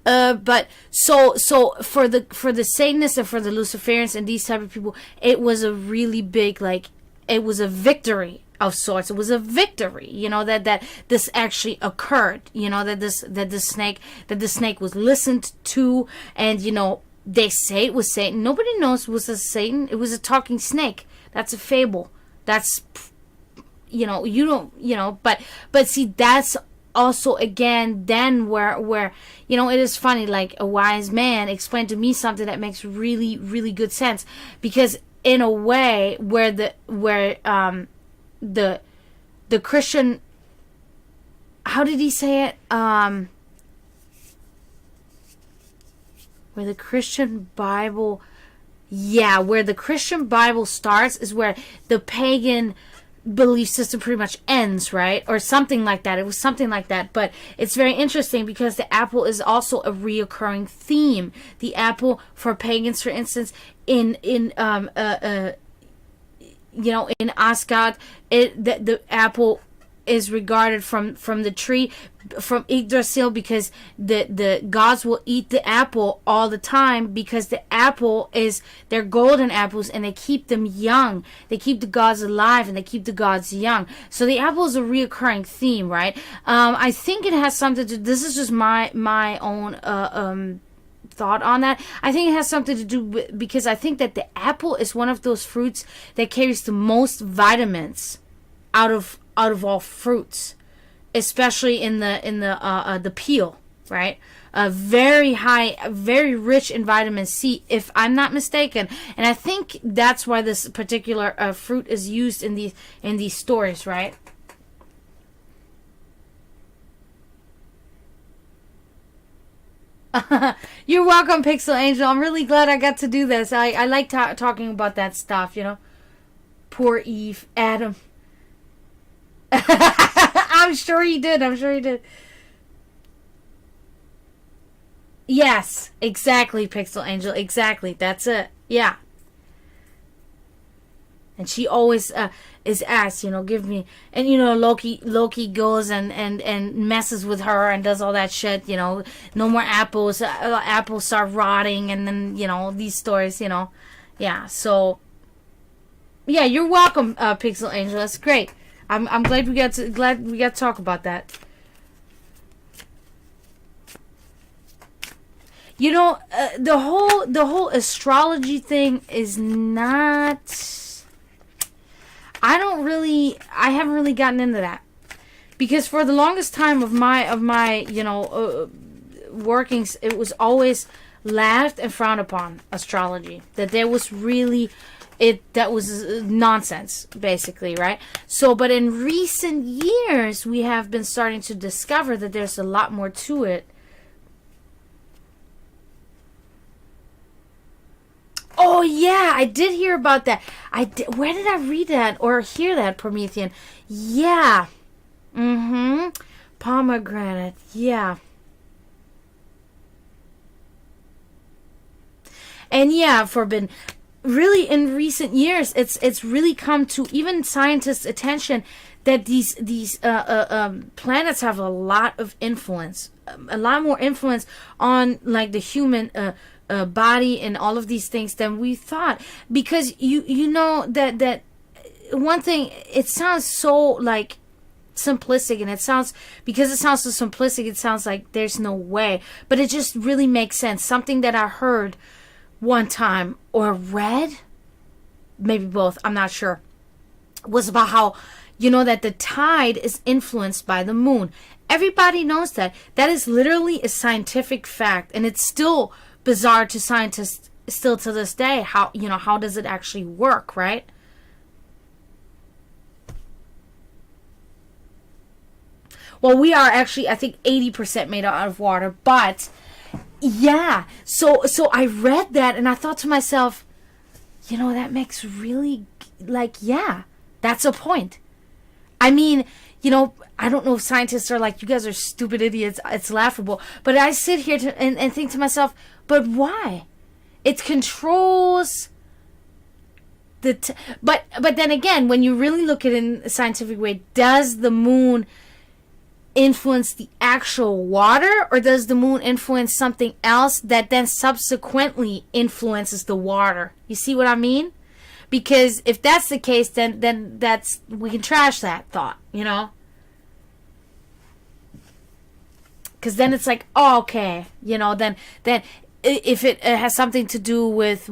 But so for the Satanists and for the Luciferians and these type of people, it was a really big, it was a victory of sorts. It was a victory, that this actually occurred. That the snake was listened to, and they say it was Satan. Nobody knows it was a Satan. It was a talking snake. That's a fable. That's, you don't, but see, that's also, again, then where, it is funny, like a wise man explained to me something that makes really, really good sense. Because in a way where the Christian, how did he say it? Where the Christian Bible starts is where the pagan belief system pretty much ends, right? Or something like that. It was something like that. But it's very interesting because the apple is also a reoccurring theme. The apple for pagans, for instance, in Asgard, the apple is regarded from the tree from Yggdrasil, because the gods will eat the apple all the time, because the apple they're golden apples and they keep them young. They keep the gods alive and they keep the gods young. So the apple is a reoccurring theme, right? I think it has something to, this is just my own thought on that. I think it has something to do with, because I think that the apple is one of those fruits that carries the most vitamins out of all fruits, especially in the peel, right? Very high, very rich in vitamin C, if I'm not mistaken. And I think that's why this particular fruit is used in these stories, right? You're welcome, Pixel Angel. I'm really glad I got to do this. I like talking about that stuff, Poor Eve, Adam. I'm sure he did. Yes, exactly, Pixel Angel. Exactly. That's it. Yeah. And she always is asked, give me, and Loki goes and messes with her and does all that shit, no more apples, apples start rotting, and then these stories, yeah. So yeah, you're welcome, Pixel Angel. That's great. I'm glad we got to talk about that. The whole astrology thing is not. I haven't really gotten into that, because for the longest time of my workings, it was always laughed and frowned upon, astrology. That there was really, that was nonsense, basically, right? So, but in recent years, we have been starting to discover that there's a lot more to it. Oh yeah, I did hear about that. Where did I read that or hear that, Promethean? Yeah. Pomegranate. Yeah. And yeah, Forbidden. Really, in recent years, it's really come to even scientists' attention that these planets have a lot of influence, a lot more influence on like the human body and all of these things than we thought. Because you know that one thing, it sounds so like simplistic, and because it sounds so simplistic, it sounds like there's no way, but it just really makes sense. Something that I heard one time or read, maybe both, I'm not sure, was about how, you know, that the tide is influenced by the moon. Everybody knows that. That is literally a scientific fact, and it's still bizarre to scientists still to this day. How, you know, how does it actually work, right? Well, we are actually, I think, 80% made out of water, but yeah. So I read that and I thought to myself, you know, that makes really, like, yeah, that's a point. I mean, you know, I don't know if scientists are like, you guys are stupid idiots, it's laughable. But I sit here and think to myself, but why? It controls but then again, when you really look at it in a scientific way, does the moon influence the actual water, or does the moon influence something else that then subsequently influences the water? You see what I mean? Because if that's the case, then that's, we can trash that thought, you know? Because then it's like, oh, okay, you know, then if it has something to do with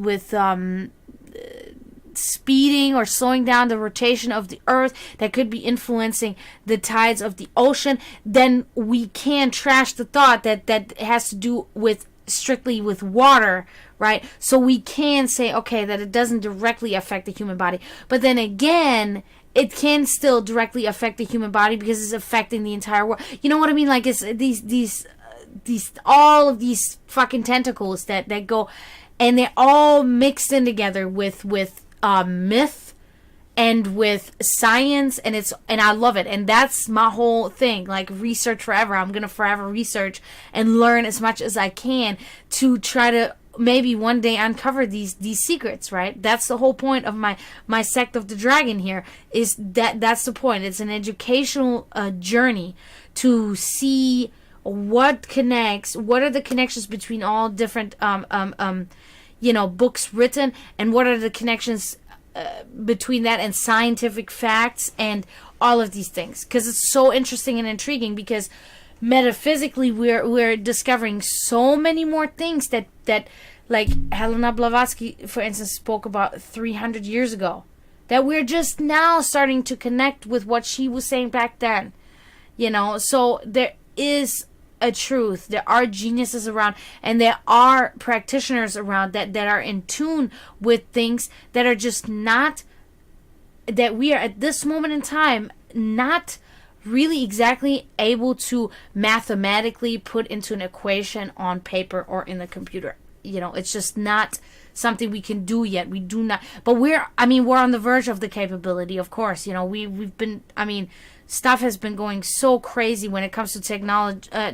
speeding or slowing down the rotation of the earth that could be influencing the tides of the ocean, then we can trash the thought that has to do with strictly with water, right? So we can say, okay, that it doesn't directly affect the human body. But then again, it can still directly affect the human body because it's affecting the entire world. You know what I mean? Like, it's these all of these fucking tentacles that go, and they're all mixed in together with myth and with science, and I love it, and that's my whole thing. Like, research forever. I'm gonna forever research and learn as much as I can to try to maybe one day uncover these secrets, right? That's the whole point of my Sect of the Dragon here, is that's the point. It's an educational journey to see what are the connections between all different books written, and what are the connections between that and scientific facts and all of these things, because it's so interesting and intriguing. Because metaphysically, we're discovering so many more things that like Helena Blavatsky, for instance, spoke about 300 years ago, that we're just now starting to connect with what she was saying back then. You know, so there is a truth. There are geniuses around, and there are practitioners around that are in tune with things that are just not, that we are at this moment in time not really exactly able to mathematically put into an equation on paper or in the computer. You know, it's just not something we can do yet. We do not, but we're on the verge of the capability, of course. You know, we've been, stuff has been going so crazy when it comes to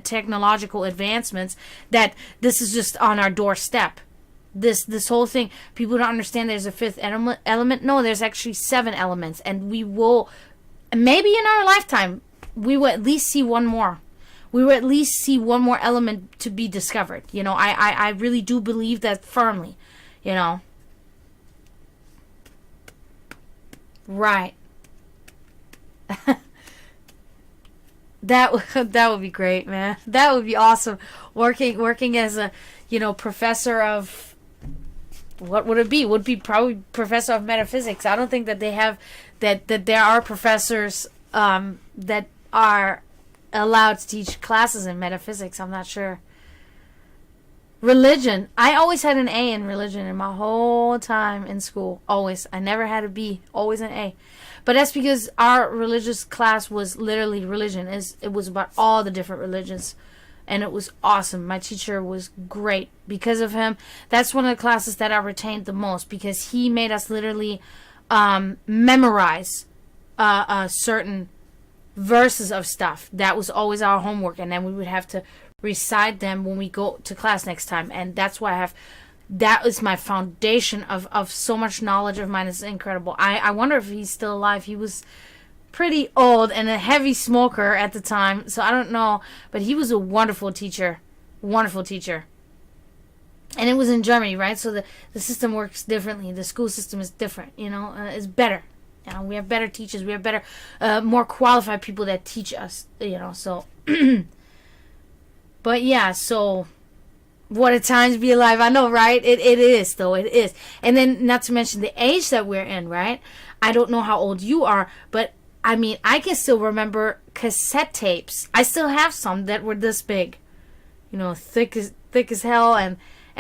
technological advancements, that this is just on our doorstep. This whole thing, people don't understand there's a fifth element. No, there's actually 7 elements, and we will, maybe in our lifetime, we will at least see one more. We will at least see one more element to be discovered. You know, I really do believe that firmly, you know. Right. That would be great, man. That would be awesome. Working as a, professor of, what would it be? Would be probably professor of metaphysics. I don't think that they have that there are professors that are allowed to teach classes in metaphysics. I'm not sure. Religion. I always had an A in religion in my whole time in school. Always. I never had a B. Always an A. But that's because our religious class was literally religion. It was about all the different religions. And it was awesome. My teacher was great. Because of him, that's one of the classes that I retained the most. Because he made us literally memorize certain verses of stuff. That was always our homework. And then we would have to recite them when we go to class next time. And that's why that is my foundation of so much knowledge of mine. It's incredible. I wonder if he's still alive. He was pretty old and a heavy smoker at the time, so I don't know, but he was a wonderful teacher. Wonderful teacher. And it was in Germany, right? So the system works differently. The school system is different, it's better. We have better teachers. We have better, more qualified people that teach us, so... But yeah, so what a time to be alive. I know, right? It is, though. It is. And then, not to mention the age that we're in, right? I don't know how old you are, but I mean, I can still remember cassette tapes. I still have some that were this big, thick as hell and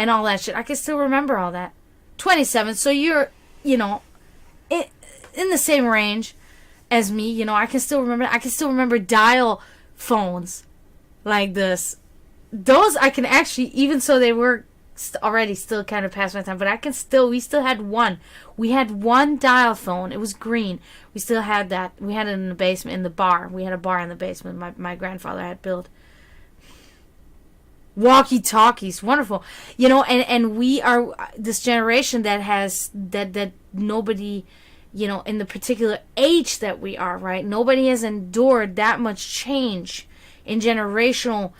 all that shit. I can still remember all that. 27. So you're, in the same range as me. I can still remember. I can still remember dial phones like this. Those I can actually, even so they were already still kind of past my time, but we still had one. We had one dial phone. It was green. We still had that. We had it in the basement, in the bar. We had a bar in the basement my grandfather had built. Walkie-talkies, wonderful. And we are this generation that has, that nobody, in the particular age that we are, right? Nobody has endured that much change in generational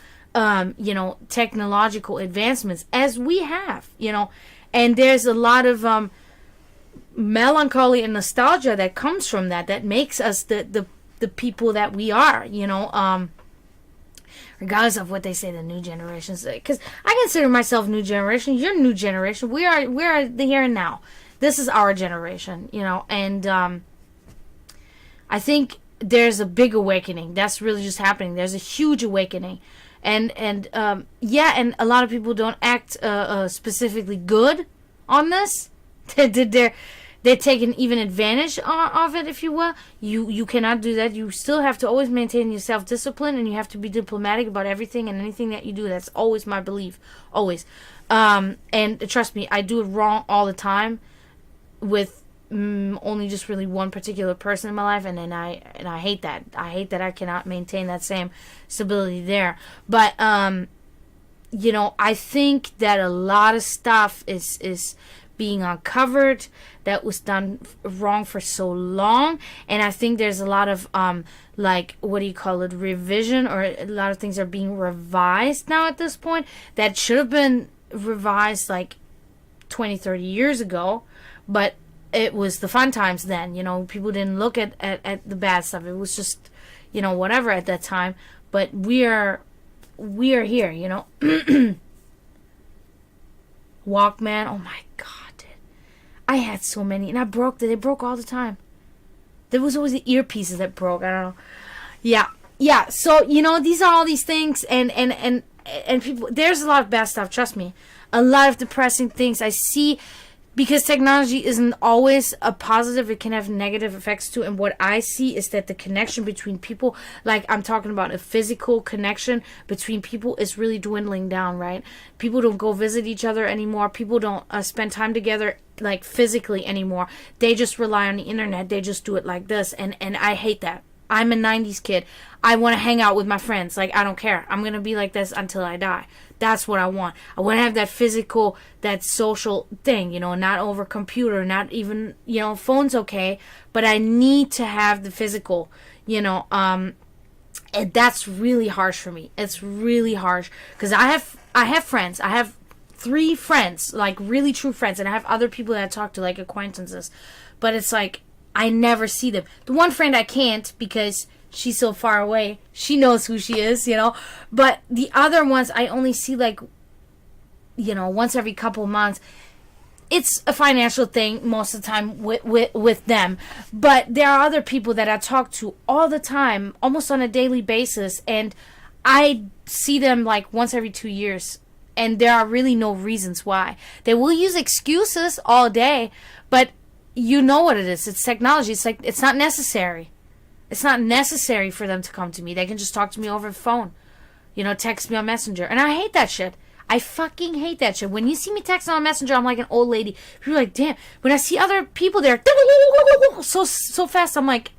technological advancements as we have, and there's a lot of melancholy and nostalgia that comes from that makes us the people that we are, regardless of what they say the new generations, because I consider myself new generation. You're new generation. We are the here and now. This is our generation, and I think there's a big awakening that's really just happening. There's a huge awakening. And a lot of people don't act specifically good on this. They're taking even advantage of it, if you will. You cannot do that. You still have to always maintain your self-discipline, and you have to be diplomatic about everything and anything that you do. That's always my belief, always. And trust me, I do it wrong all the time with only just really one particular person in my life, and I hate that. I hate that I cannot maintain that same stability there. But I think that a lot of stuff is being uncovered that was done wrong for so long, and I think there's a lot of revision, or a lot of things are being revised now at this point that should have been revised like 20-30 years ago, but it was the fun times then. People didn't look at the bad stuff. It was just, whatever at that time. But we are here, Walkman. Oh my God, dude. I had so many, and I broke them. They broke all the time. There was always the earpieces that broke. I don't know. Yeah. So, these are all these things, and people, there's a lot of bad stuff, trust me. A lot of depressing things I see. Because technology isn't always a positive, it can have negative effects too. And what I see is that the connection between people, like I'm talking about a physical connection between people, is really dwindling down, right? People don't go visit each other anymore. People don't spend time together like physically anymore. They just rely on the internet. They just do it like this. And I hate that. I'm a 90s kid. I want to hang out with my friends. Like, I don't care. I'm going to be like this until I die. That's what I want. I want to have that physical, that social thing, not over computer, not even, phone's okay, but I need to have the physical, and that's really harsh for me. It's really harsh because I have friends. I have 3 friends, like really true friends, and I have other people that I talk to, like acquaintances, but it's like, I never see them. The one friend I can't because she's so far away. She knows who she is, But the other ones I only see like, once every couple of months. It's a financial thing most of the time with them. But there are other people that I talk to all the time, almost on a daily basis. And I see them like once every 2 years. and there are really no reasons why. They will use excuses all day, but you know what it is. It's technology. It's like, it's not necessary. It's not necessary for them to come to me. They can just talk to me over the phone. You know, text me on Messenger. And I hate that shit. I fucking hate that shit. When you see me texting on Messenger, I'm like an old lady. People are like, damn. When I see other people there, so fast, I'm like,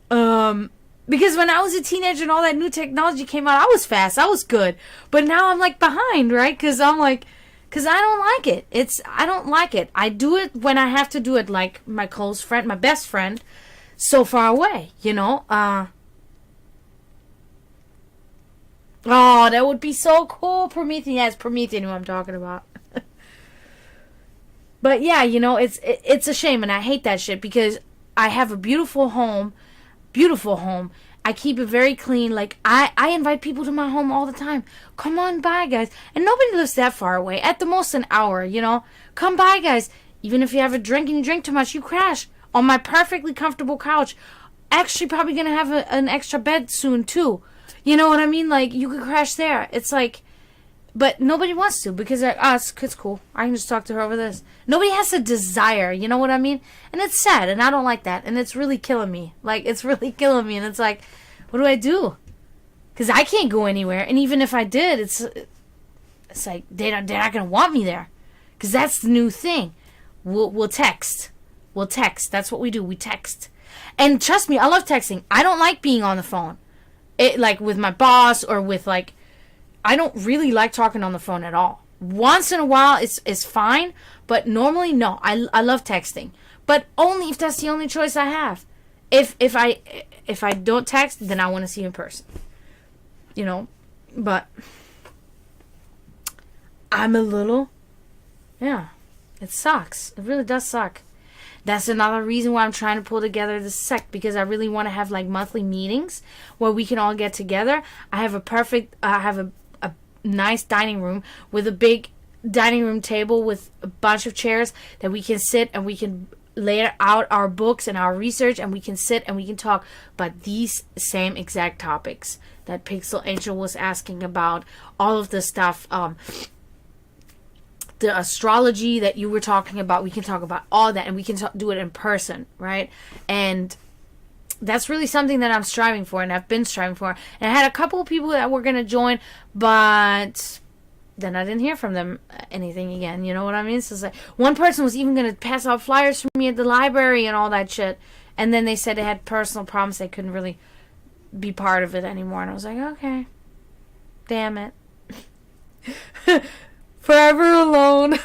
because when I was a teenager and all that new technology came out, I was fast. I was good. But now I'm like behind, right? Because I don't like it. I don't like it. I do it when I have to do it, like my close friend, my best friend, so far away, you know? Oh, that would be so cool. Promethean. Yeah, it's Promethean who I'm talking about. But yeah, you know, it's a shame, and I hate that shit because I have a beautiful home. I keep it very clean. Like, I invite people to my home all the time. Come on by, guys. And nobody lives that far away. At the most an hour, you know. Come by, guys. Even if you have a drink and you drink too much, you crash on my perfectly comfortable couch. Actually, probably going to have an extra bed soon, too. You know what I mean? Like, you could crash there. It's like, but nobody wants to because it's cool. I can just talk to her over this. Nobody has a desire, you know what I mean? And it's sad, and I don't like that. And it's really killing me. Like, it's really killing me. And it's like, what do I do? Because I can't go anywhere. And even if I did, it's like, they're not going to want me there. Because that's the new thing. We'll text. We'll text. That's what we do. We text. And trust me, I love texting. I don't like being on the phone. Like with my boss or with like, I don't really like talking on the phone at all. Once in a while it's fine, but normally no. I love texting, but only if that's the only choice I have. If I don't text, then I want to see you in person. You know, but I'm a little, yeah, it sucks. It really does suck. That's another reason why I'm trying to pull together the sect, because I really want to have like monthly meetings where we can all get together. I have a nice dining room with a big dining room table with a bunch of chairs that we can sit and we can lay out our books and our research, and we can sit and we can talk about these same exact topics that Pixel Angel was asking about, all of the stuff, the astrology that you were talking about. We can talk about all that, and we can do it in person, right? And that's really something that I'm striving for, and I've been striving for. And I had a couple of people that were going to join, but then I didn't hear from them anything again. You know what I mean? So it's like, one person was even going to pass out flyers for me at the library and all that shit. And then they said they had personal problems. They couldn't really be part of it anymore. And I was like, okay, damn it. Forever alone.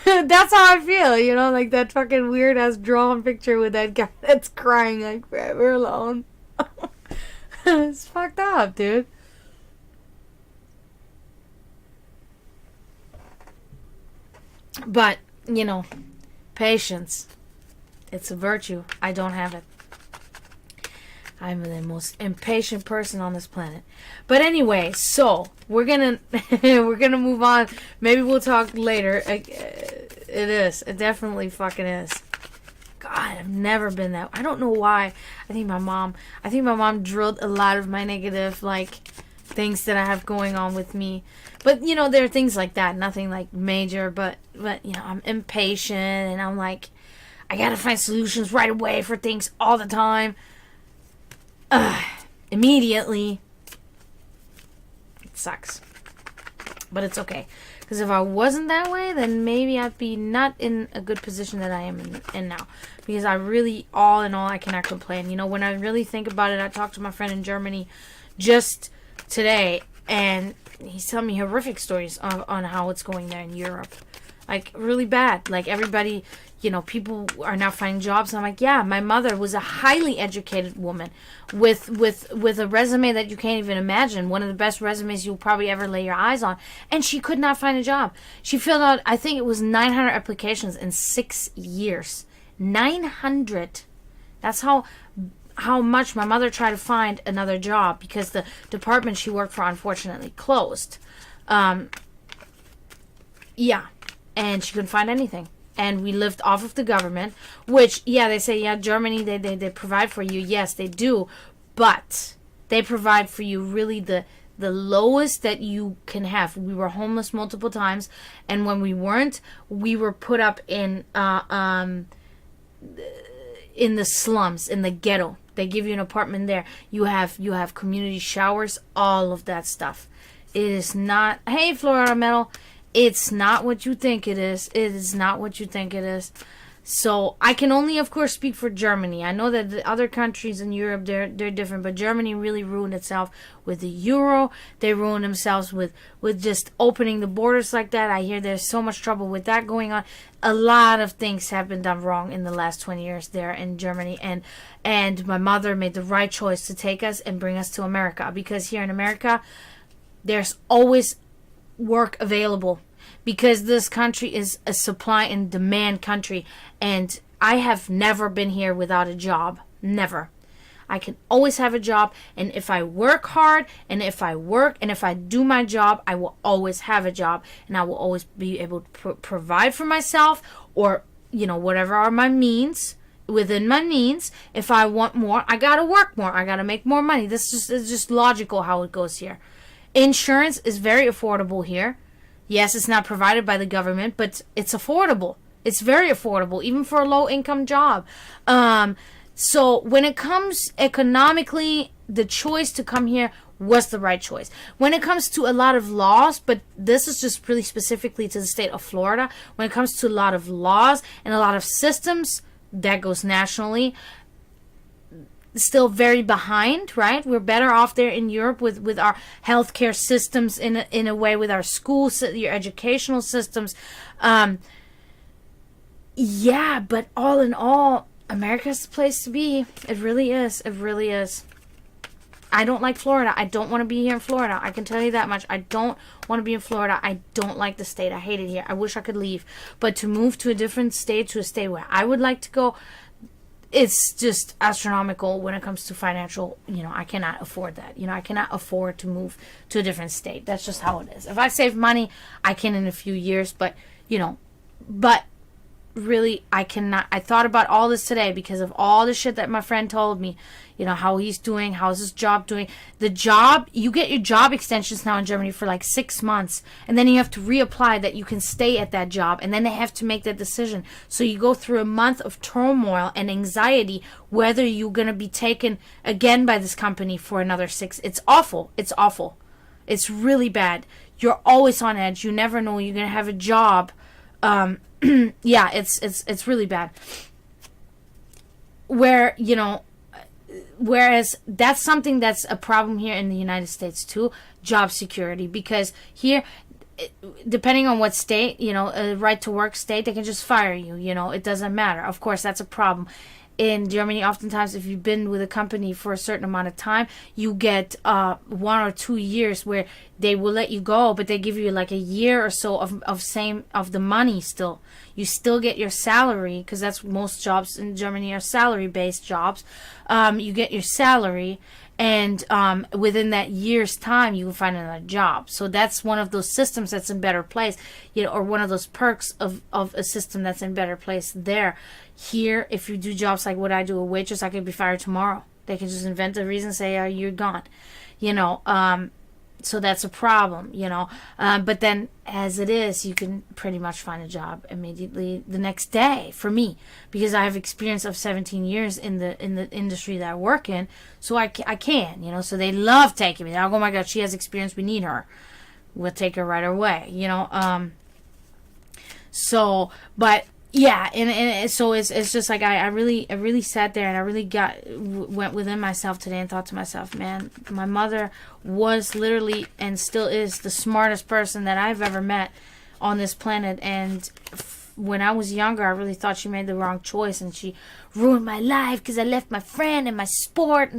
That's how I feel, you know, like that fucking weird ass drawn picture with that guy that's crying like forever alone. It's fucked up, dude. But, you know, patience. It's a virtue. I don't have it. I'm the most impatient person on this planet. But anyway, so we're gonna move on. Maybe we'll talk later. It is. It definitely fucking is. God, I've never been that. I don't know why. I think my mom drilled a lot of my negative like things that I have going on with me. But you know, there are things like that. Nothing like major. But you know, I'm impatient and I'm like, I gotta find solutions right away for things all the time. Immediately. It sucks. But it's okay. Because if I wasn't that way, then maybe I'd be not in a good position that I am in now. Because I really, all in all, I cannot complain. You know, when I really think about it, I talked to my friend in Germany just today, and he's telling me horrific stories on how it's going there in Europe. Like, really bad. Like, everybody, you know, people are now finding jobs. And I'm like, yeah, my mother was a highly educated woman with a resume that you can't even imagine. One of the best resumes you'll probably ever lay your eyes on. And she could not find a job. She filled out, I think it was 900 applications in 6 years. 900. That's how much my mother tried to find another job because the department she worked for unfortunately closed. Yeah. And she couldn't find anything. And we lived off of the government, which, yeah, they say, yeah, Germany, they provide for you. Yes, they do. But they provide for you really the the lowest that you can have. We were homeless multiple times, and when we weren't, we were put up in the slums, in the ghetto. They give you an apartment there. You have community showers, all of that stuff. It is not, hey, Florida Metal, it's not what you think it is. It is not what you think it is. So I can only, of course, speak for Germany. I know that the other countries in Europe, they're different, but Germany really ruined itself with the euro. They ruined themselves with just opening the borders like that. I hear there's so much trouble with that going on. A lot of things have been done wrong in the last 20 years there in Germany, and my mother made the right choice to take us and bring us to America, because here in America, there's always work available. Because this country is a supply and demand country, and I have never been here without a job. Never. I can always have a job, and if I work hard, and if I do my job, I will always have a job, and I will always be able to provide for myself, or, whatever are my means, within my means. If I want more, I gotta work more. I gotta make more money. This is just logical how it goes here. Insurance is very affordable here. Yes, it's not provided by the government, but it's affordable. It's very affordable, even for a low-income job. So when it comes economically, the choice to come here was the right choice. When it comes to a lot of laws, but this is just really specifically to the state of Florida, when it comes to a lot of laws and a lot of systems, that goes nationally, still very behind, right? We're better off there in Europe with our healthcare systems in a way, with our schools, your educational systems. Yeah, but all in all, America's the place to be. It really is. It really is. I don't like Florida. I don't want to be here in Florida. I can tell you that much. I don't want to be in Florida. I don't like the state. I hate it here. I wish I could leave. But to move to a different state, to a state where I would like to go, it's just astronomical when it comes to financial. I cannot afford that. I cannot afford to move to a different state. That's just how it is. If I save money, I can in a few years, but really, I cannot. I thought about all this today because of all the shit that my friend told me. How he's doing, how's his job doing. The job, you get your job extensions now in Germany for like 6 months, and then you have to reapply that you can stay at that job, and then they have to make that decision. So you go through a month of turmoil and anxiety whether you're going to be taken again by this company for another 6. It's awful. It's awful. It's really bad. You're always on edge. You never know you're going to have a job. Yeah, it's really bad. Whereas that's something that's a problem here in the United States too, job security. Because here, depending on what state, a right to work state, they can just fire you. It doesn't matter. Of course, that's a problem. In Germany, oftentimes, if you've been with a company for a certain amount of time, you get 1 or 2 years where they will let you go, but they give you like a year or so of the money still. You still get your salary, because that's most jobs in Germany are salary-based jobs. You get your salary, and within that year's time, you can find another job. So that's one of those systems that's in better place, or one of those perks of a system that's in better place there. Here, if you do jobs like what I do, a waitress, I could be fired tomorrow. They can just invent a reason, say, you're gone. So that's a problem, But then, as it is, you can pretty much find a job immediately the next day, for me, because I have experience of 17 years in the industry that I work in, so I can, So they love taking me. They're like, oh my God, she has experience. We need her. We'll take her right away, But yeah, and so it's just like I really sat there and I really went within myself today and thought to myself, man, my mother was literally and still is the smartest person that I've ever met on this planet. And when I was younger, I really thought she made the wrong choice and she ruined my life because I left my friend and my sport,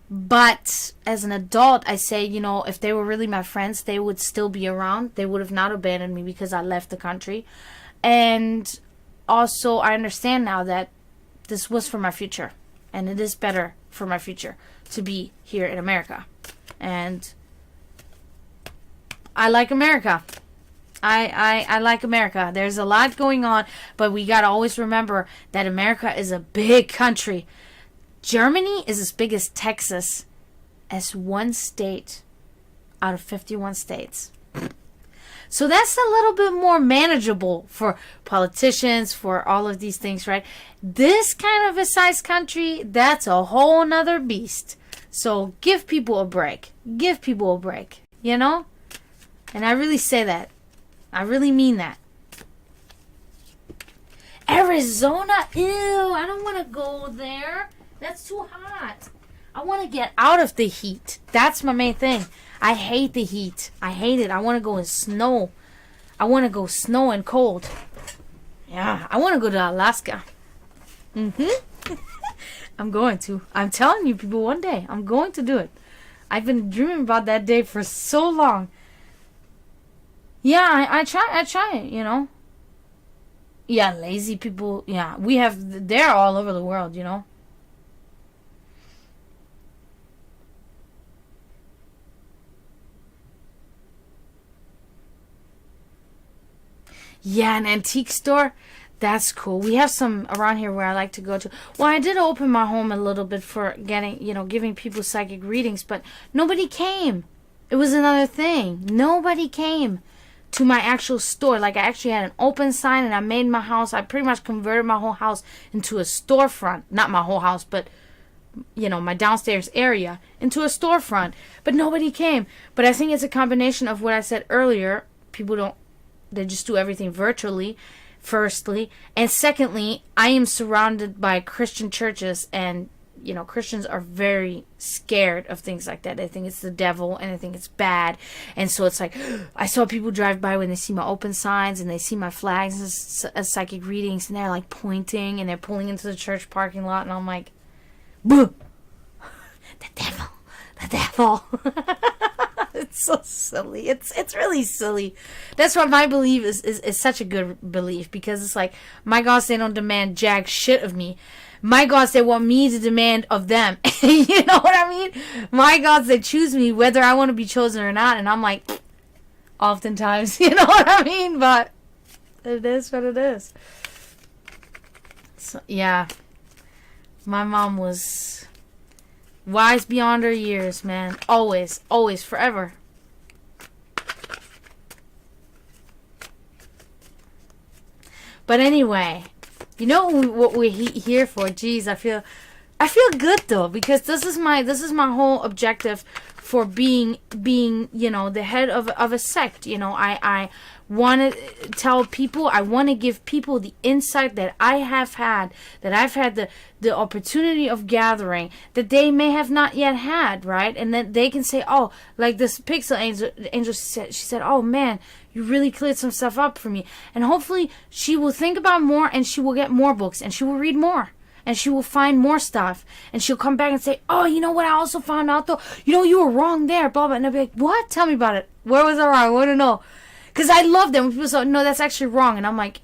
But as an adult, I say, if they were really my friends, they would still be around. They would have not abandoned me because I left the country. And also, I understand now that this was for my future. And it is better for my future to be here in America. And I like America. I like America. There's a lot going on, but we got to always remember that America is a big country. Germany is as big as Texas, as one state. out of 51 states. So that's a little bit more manageable for politicians, for all of these things, right? This kind of a size country, that's a whole nother beast. So give people a break. Give people a break, you know? And I really say that. I really mean that. Arizona? Ew, I don't want to go there. That's too hot. I want to get out of the heat. That's my main thing. I hate the heat. I hate it. I want to go in snow. I want to go snow and cold. Yeah, I want to go to Alaska. I'm going to. I'm telling you people, one day I'm going to do it. I've been dreaming about that day for so long. Yeah, I try it, you know. Yeah, lazy people. Yeah, they're all over the world, you know. Yeah, an antique store. That's cool. We have some around here where I like to go to. Well, I did open my home a little bit for giving people psychic readings, but nobody came. It was another thing. Nobody came to my actual store. Like, I actually had an open sign, and I made my house. I pretty much converted my whole house into a storefront. Not my whole house, but, my downstairs area into a storefront. But nobody came. But I think it's a combination of what I said earlier. They just do everything virtually, firstly. And secondly, I am surrounded by Christian churches, and, Christians are very scared of things like that. They think it's the devil, and they think it's bad. And so it's like, I saw people drive by when they see my open signs, and they see my flags as psychic readings, and they're like pointing, and they're pulling into the church parking lot, and I'm like, boo! The devil. It's so silly. It's really silly. That's why my belief is such a good belief, because it's like, my gods, they don't demand jack shit of me. My gods, they want me to demand of them. You know what I mean? My gods, they choose me whether I want to be chosen or not. And I'm like, oftentimes, you know what I mean? But it is what it is. So, yeah. My mom was wise beyond her years, man. Always, always, forever. But anyway, you know what we're here for? Jeez, I feel good though, because this is my whole objective for being the head of a sect. I want to tell people, I want to give people the insight that I've had the opportunity of gathering that they may have not yet had, right? And then they can say, oh, like this Pixel Angel said, she said, oh man, you really cleared some stuff up for me. And hopefully she will think about more, and she will get more books, and she will read more, and she will find more stuff, and she'll come back and say, oh, you know what I also found out though? You were wrong there, blah, blah. And I'll be like, what? Tell me about it. Where was I wrong? I want to know. Because I love them when people say, no, that's actually wrong. And I'm like,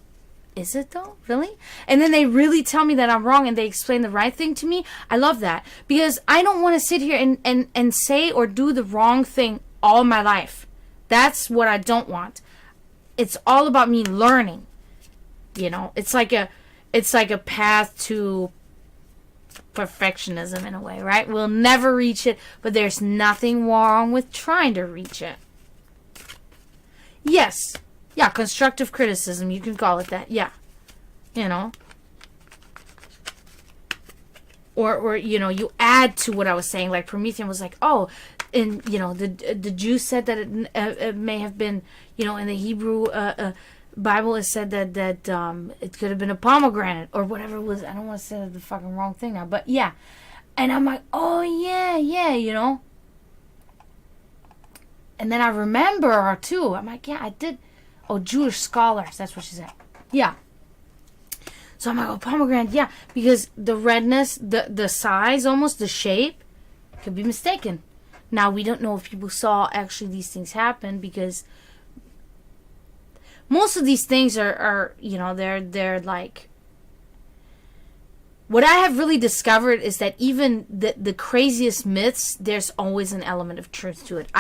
is it though? Really? And then they really tell me that I'm wrong, and they explain the right thing to me. I love that. Because I don't want to sit here and say or do the wrong thing all my life. That's what I don't want. It's all about me learning. It's like a path to perfectionism in a way, right? We'll never reach it, but there's nothing wrong with trying to reach it. Yes. Yeah, constructive criticism, you can call it that. Yeah. Or you add to what I was saying. Like Promethean was like, oh, and the Jews said that it may have been, in the Hebrew Bible it said that it could have been a pomegranate or whatever it was. I don't want to say the fucking wrong thing now, but yeah. And I'm like, oh yeah. And then I remember her too. I'm like, yeah, I did. Oh, Jewish scholars. That's what she said. Yeah. So I'm like, oh, pomegranate. Yeah, because the redness, the size, almost the shape, could be mistaken. Now, we don't know if people saw actually these things happen, because most of these things are they're like, what I have really discovered is that even the craziest myths, there's always an element of truth to it.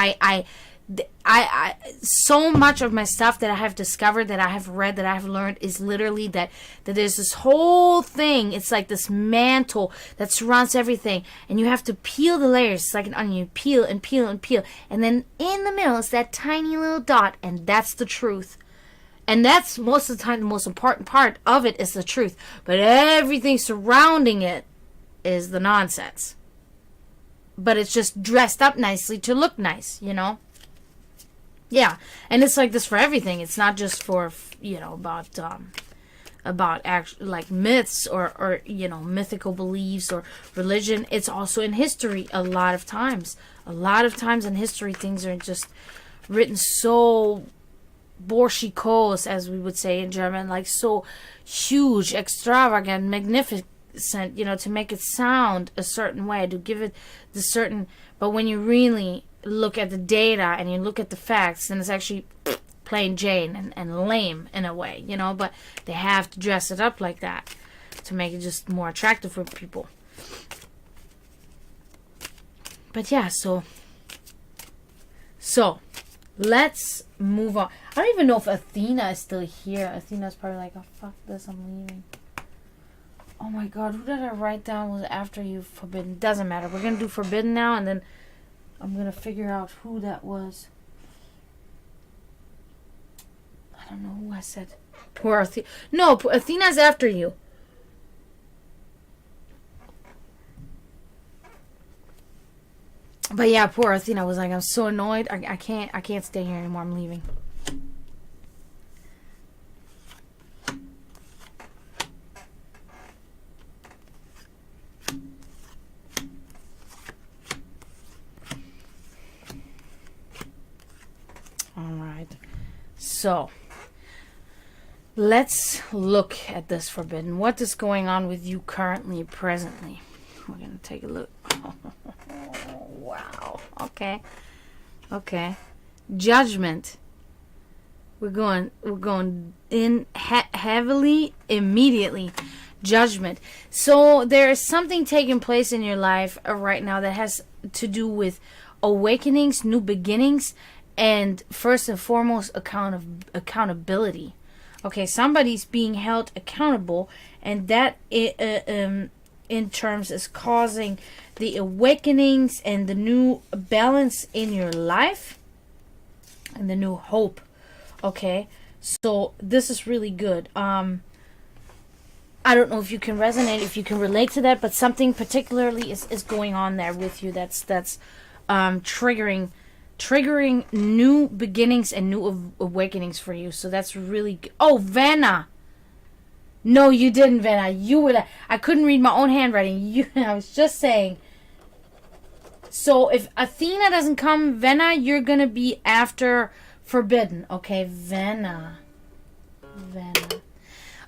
So much of my stuff that I have discovered, that I have read, that I have learned is literally that there's this whole thing. It's like this mantle that surrounds everything, and you have to peel the layers. It's like an onion. You peel and peel and peel, and then in the middle is that tiny little dot, and that's the truth. And that's most of the time the most important part of it is the truth. But everything surrounding it is the nonsense. But it's just dressed up nicely to look nice, you know? Yeah, and it's like this for everything. It's not just for, you know, about like myths or you know, mythical beliefs or religion. It's also in history a lot of times. A lot of times in history, things are just written so borschikos, as we would say in German, like so huge, extravagant, magnificent, you know, to make it sound a certain way, to give it the certain. But when you really look at the data and you look at the facts, then it's actually plain Jane and lame in a way, you know. But they have to dress it up like that to make it just more attractive for people. But yeah, so let's move on. I don't even know if Athena is still here. Athena's probably like, oh fuck this, I'm leaving. Oh my god, who did I write down was after you? Forbidden. Doesn't matter. We're gonna do Forbidden now, and then I'm gonna figure out who that was. I don't know who I said. Poor Athena. No, Athena's after you. But yeah, poor Athena was like, I'm so annoyed. I can't stay here anymore. I'm leaving. Alright. So, let's look at this Forbidden. What is going on with you currently, presently? We're going to take a look. Oh, wow. Okay. Okay. Judgment. We're going in heavily, immediately. Judgment. So there is something taking place in your life right now that has to do with awakenings, new beginnings, and first and foremost, accountability. Okay, somebody's being held accountable, and that in terms is causing the awakenings and the new balance in your life and the new hope. Okay, so this is really good. I don't know if you can resonate, if you can relate to that, but something particularly is going on there with you that's triggering new beginnings and new awakenings for you. So that's really good. Oh, Vanna. No, you didn't, Vanna. You would. I couldn't read my own handwriting. I was just saying. So if Athena doesn't come, Vanna, you're gonna be after Forbidden. Okay, Vanna.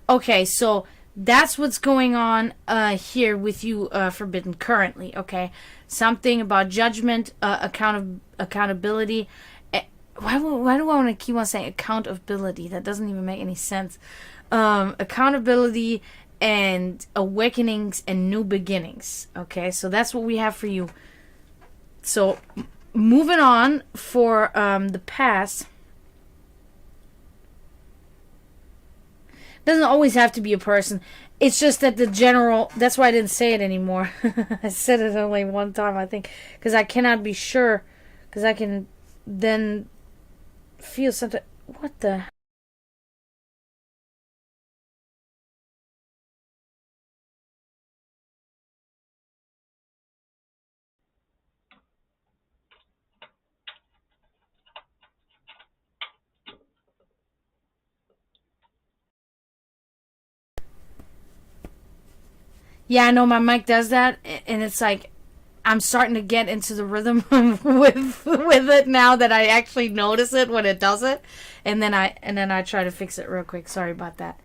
Okay, so that's what's going on here with you, Forbidden, currently. Okay, something about judgment, accountability. Why do I want to keep on saying accountability? That doesn't even make any sense. Accountability and awakenings and new beginnings. Okay, so that's what we have for you. So moving on for the past. Doesn't always have to be a person. It's just that the general. That's why I didn't say it anymore. I said it only one time, I think, because I cannot be sure, because I can then feel something. What the? Yeah, I know my mic does that, and it's like I'm starting to get into the rhythm with it now that I actually notice it when it does it, and then I try to fix it real quick. Sorry about that.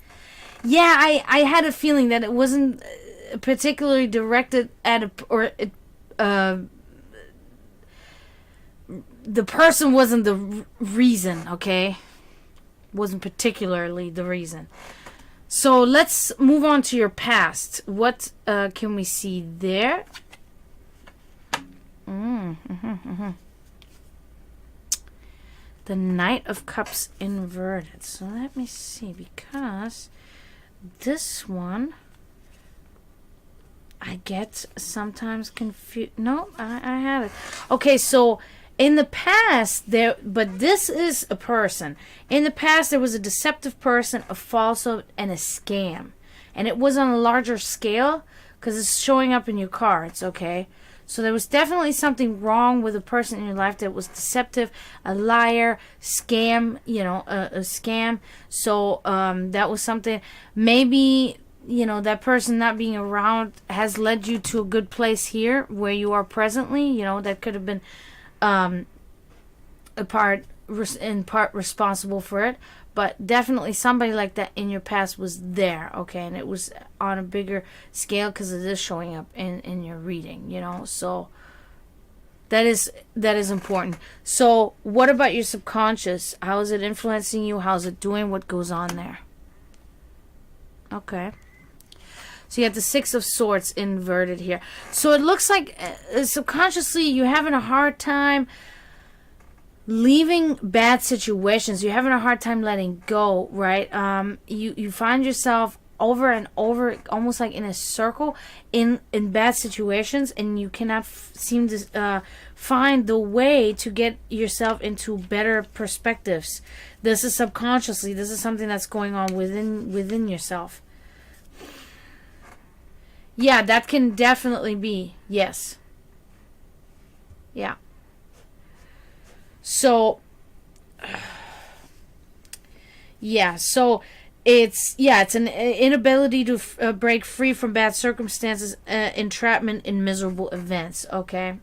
Yeah, I had a feeling that it wasn't particularly directed at the person wasn't the reason. Okay, wasn't particularly the reason. So let's move on to your past. What can we see there? The Knight of Cups inverted. So let me see, because this one I get sometimes confused. No, I have it. Okay, so in the past but this is a person. In the past there was a deceptive person, a falsehood, and a scam. And it was on a larger scale because it's showing up in your cards, okay? So there was definitely something wrong with a person in your life that was deceptive, a liar, scam, a scam. So that was something. Maybe, that person not being around has led you to a good place here where you are presently. That could have been in part responsible for it. But definitely somebody like that in your past was there, okay? And it was on a bigger scale because it is showing up in your reading, So that is important. So what about your subconscious? How is it influencing you? How's it doing? What goes on there? Okay. So you have the Six of Swords inverted here. So it looks like subconsciously you're having a hard time leaving bad situations. You're having a hard time letting go, right? You find yourself over and over, almost like in a circle, in bad situations, and you cannot seem to find the way to get yourself into better perspectives. This is subconsciously. This is something that's going on within yourself. Yeah, that can definitely be. Yes. Yeah. So, so it's an inability to break free from bad circumstances, entrapment in miserable events, okay?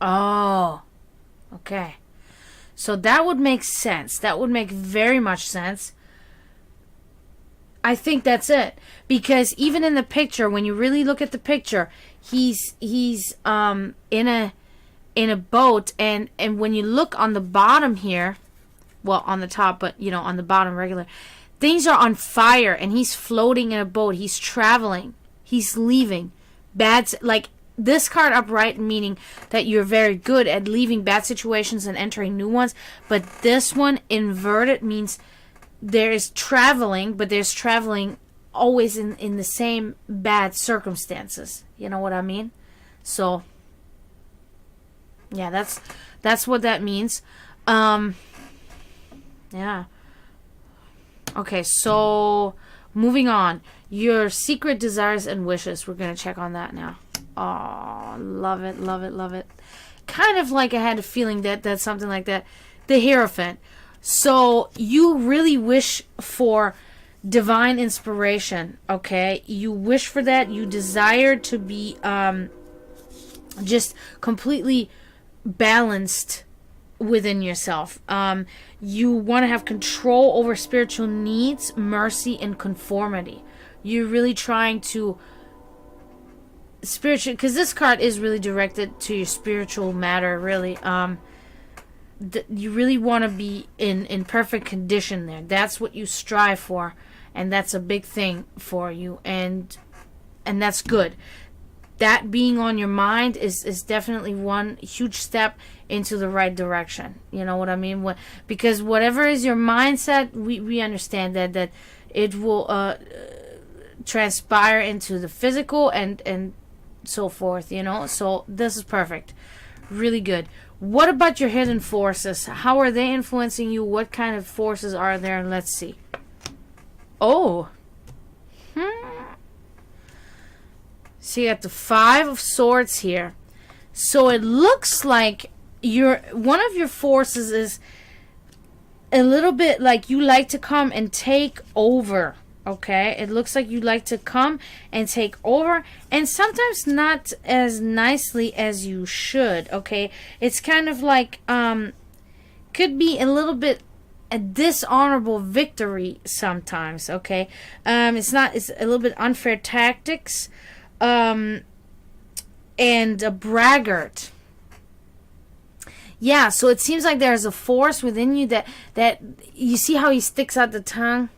Oh, okay. So that would make sense. That would make very much sense. I think that's it. Because even in the picture, when you really look at the picture, he's in a boat, and when you look on the bottom here, well, on the top, but on the bottom regular, things are on fire, and he's floating in a boat. He's traveling. He's leaving. Like this card upright, meaning that you're very good at leaving bad situations and entering new ones, but this one inverted means there is traveling, but there's traveling always in the same bad circumstances. You know what I mean? So yeah, that's what that means. Yeah. Okay, so moving on. Your secret desires and wishes. We're going to check on that now. Oh, love it, love it, love it. Kind of like I had a feeling that's something like that. The Hierophant. So you really wish for divine inspiration, okay? You wish for that. You desire to be just completely balanced within yourself. You want to have control over spiritual needs, mercy, and conformity. You're really trying to spiritual, because this card is really directed to your spiritual matter, really. You really want to be in perfect condition there. That's what you strive for, and that's a big thing for you, and that's good. That being on your mind is definitely one huge step into the right direction. You know what I mean? Because whatever is your mindset, we understand that it will transpire into the physical and so forth, So this is perfect. Really good. What about your hidden forces? How are they influencing you? What kind of forces are there? Let's see. Oh. So you got the Five of Swords here. So it looks like one of your forces is a little bit like you like to come and take over. Okay, it looks like you like to come and take over, and sometimes not as nicely as you should. Okay, it's kind of like could be a little bit a dishonorable victory sometimes. Okay, it's a little bit unfair tactics, and a braggart. Yeah, so it seems like there's a force within you that you see how he sticks out the tongue.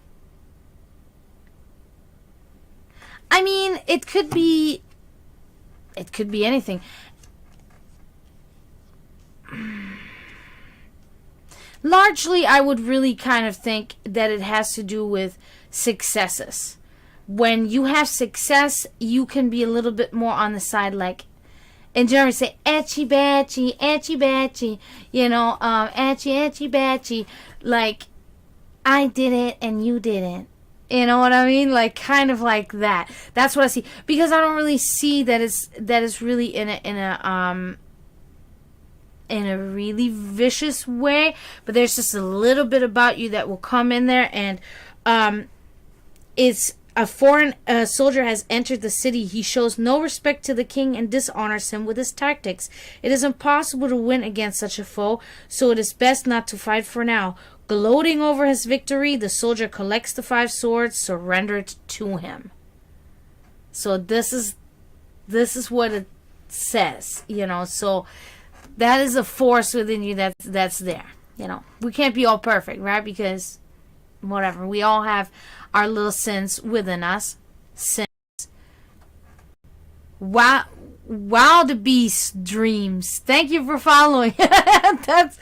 I mean, it could be anything. Largely, I would really kind of think that it has to do with successes. When you have success, you can be a little bit more on the side, like, in German say, etchy batchy, you know, etchy batchy, like, I did it and you didn't. You know what I mean? Like, kind of like that. That's what I see. Because I don't really see that it's really in a really vicious way, but there's just a little bit about you that will come in there, and it's a foreign soldier has entered the city. He shows no respect to the king and dishonors him with his tactics. It is impossible to win against such a foe, so it is best not to fight for now. Gloating over his victory, the soldier collects the 5 swords surrendered to him. So this is what it says, you know. So that is a force within you that's there. You know, we can't be all perfect, right? Because whatever, we all have our little sins within us. Sins. Wild Beast Dreams. Thank you for following. That's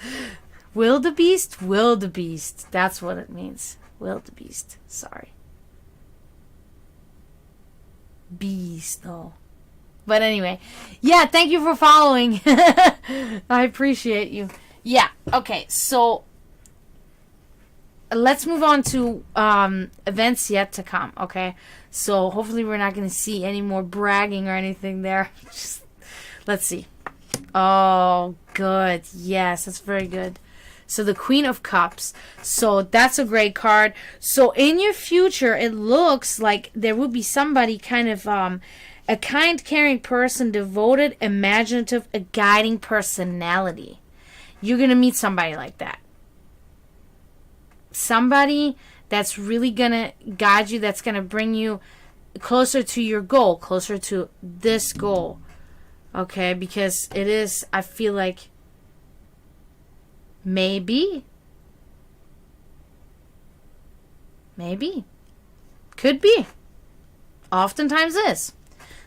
Wildebeest? Wildebeest. That's what it means. Wildebeest. Sorry. Beast, though. But anyway. Yeah, thank you for following. I appreciate you. Yeah, okay. So, let's move on to events yet to come, okay? So, hopefully we're not going to see any more bragging or anything there. Just, let's see. Oh, good. Yes, that's very good. So the Queen of Cups. So that's a great card. So in your future, it looks like there will be somebody kind of a kind, caring person, devoted, imaginative, a guiding personality. You're going to meet somebody like that. Somebody that's really going to guide you, that's going to bring you closer to your goal, closer to this goal. Okay, because it is, I feel like, maybe. Could be. Oftentimes is.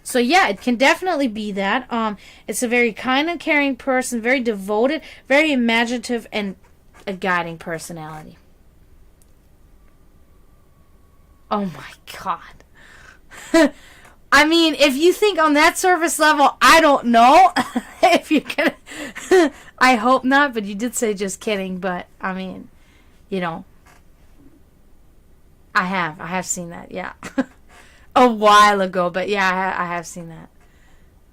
So yeah, it can definitely be that. It's a very kind and caring person, very devoted, very imaginative, and a guiding personality. Oh my God. I mean, if you think on that surface level, I don't know if you can. I hope not, but you did say just kidding. But I mean, you know, I have seen that, yeah, a while ago. But yeah, I have seen that.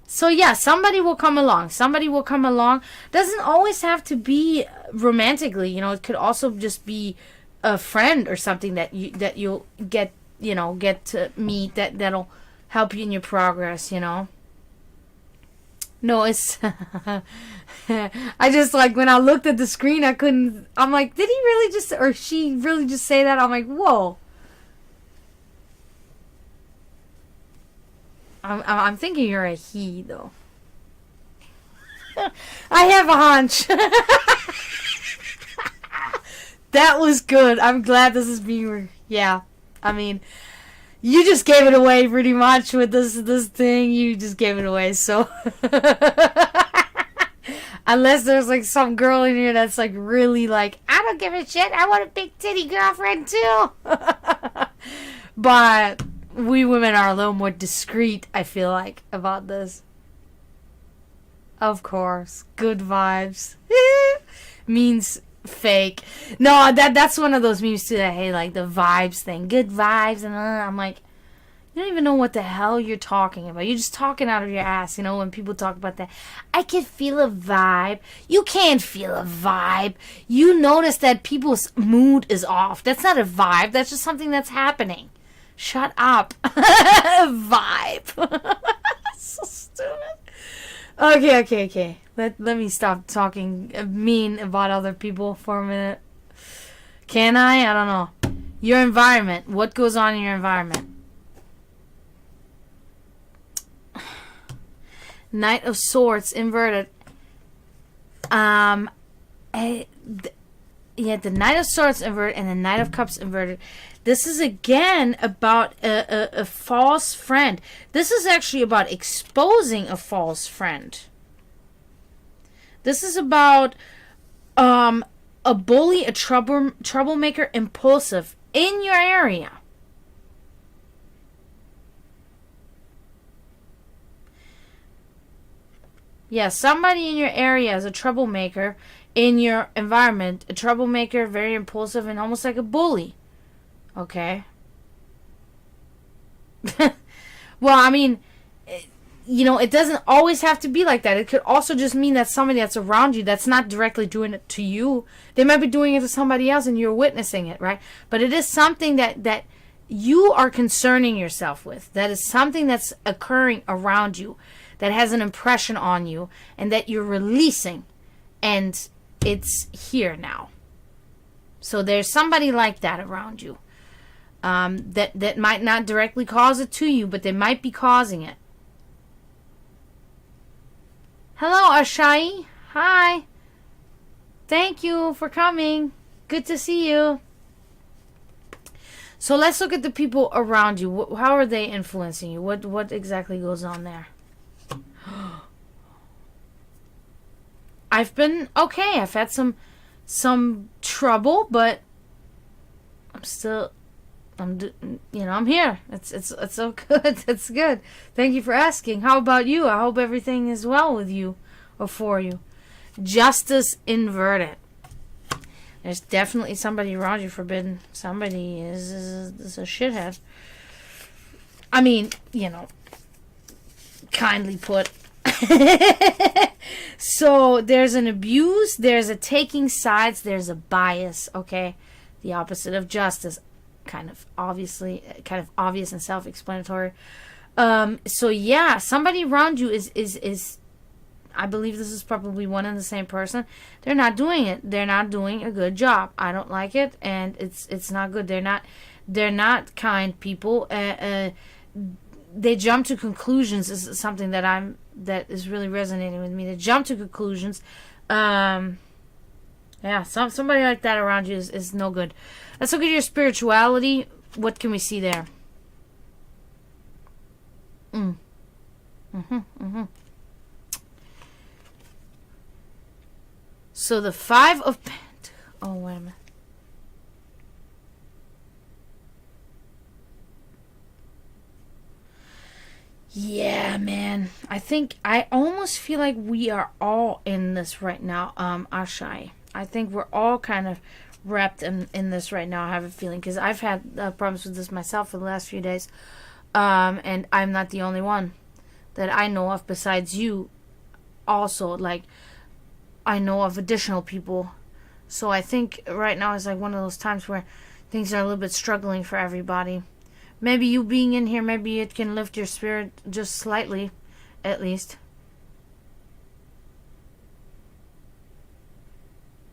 So yeah, somebody will come along. Somebody will come along. Doesn't always have to be romantically. You know, it could also just be a friend or something that you'll get to meet that'll help you in your progress, you know. No, it's I just, like, when I looked at the screen, I'm like, did he really just, or she really just say that? I'm like, whoa. I'm thinking you're a he, though. I have a hunch. That was good. I'm glad this is being, yeah. I mean, you just gave it away pretty much with this thing. You just gave it away. So unless there's like some girl in here that's like really like, I don't give a shit, I want a big titty girlfriend too. But we women are a little more discreet, I feel like, about this. Of course, good vibes means fake. No, that's one of those memes too that I hate, like the vibes thing. Good vibes, and I'm like, you don't even know what the hell you're talking about. You're just talking out of your ass, you know, when people talk about that. I can feel a vibe. You can't feel a vibe. You notice that people's mood is off. That's not a vibe. That's just something that's happening. Shut up. Vibe. So stupid. Okay. Let me stop talking mean about other people for a minute. Can I? I don't know. Your environment. What goes on in your environment? Knight of Swords inverted. The Knight of Swords inverted and the Knight of Cups inverted. This is again about a false friend. This is actually about exposing a false friend. This is about a a bully, a troublemaker, impulsive in your area. Yeah, somebody in your area is a troublemaker in your environment. A troublemaker, very impulsive, and almost like a bully. Okay? Well, I mean, it doesn't always have to be like that. It could also just mean that somebody that's around you that's not directly doing it to you. They might be doing it to somebody else and you're witnessing it, right? But it is something that you are concerning yourself with. That is something that's occurring around you, that has an impression on you, and that you're releasing, and it's here now. So there's somebody like that around you, that might not directly cause it to you, but they might be causing it. Hello, Ashai. Hi. Thank you for coming. Good to see you. So let's look at the people around you. How are they influencing you? What exactly goes on there? I've been okay. I've had some trouble, but I'm here. It's so good. It's good. Thank you for asking. How about you? I hope everything is well with you or for you. Justice inverted. There's definitely somebody around you forbidden. Somebody is a shithead. I mean, kindly put. So there's an abuse, there's a taking sides, there's a bias, okay? The opposite of justice. Kind of obvious and self-explanatory. So yeah, somebody around you is I believe this is probably one and the same person. They're not doing it. They're not doing a good job. I don't like it, and it's not good. They're not kind people. They jump to conclusions is something that is really resonating with me. They jump to conclusions. Yeah, somebody like that around you is no good. Let's look at your spirituality. What can we see there? So the 5 of Pentacles. Oh, wait a minute. Yeah, man. I almost feel like we are all in this right now, Ashai. I think we're all kind of wrapped in this right now. I have a feeling, because I've had problems with this myself for the last few days. And I'm not the only one that I know of besides you. Also, like, I know of additional people. So I think right now is like one of those times where things are a little bit struggling for everybody. Maybe you being in here, maybe it can lift your spirit just slightly, at least.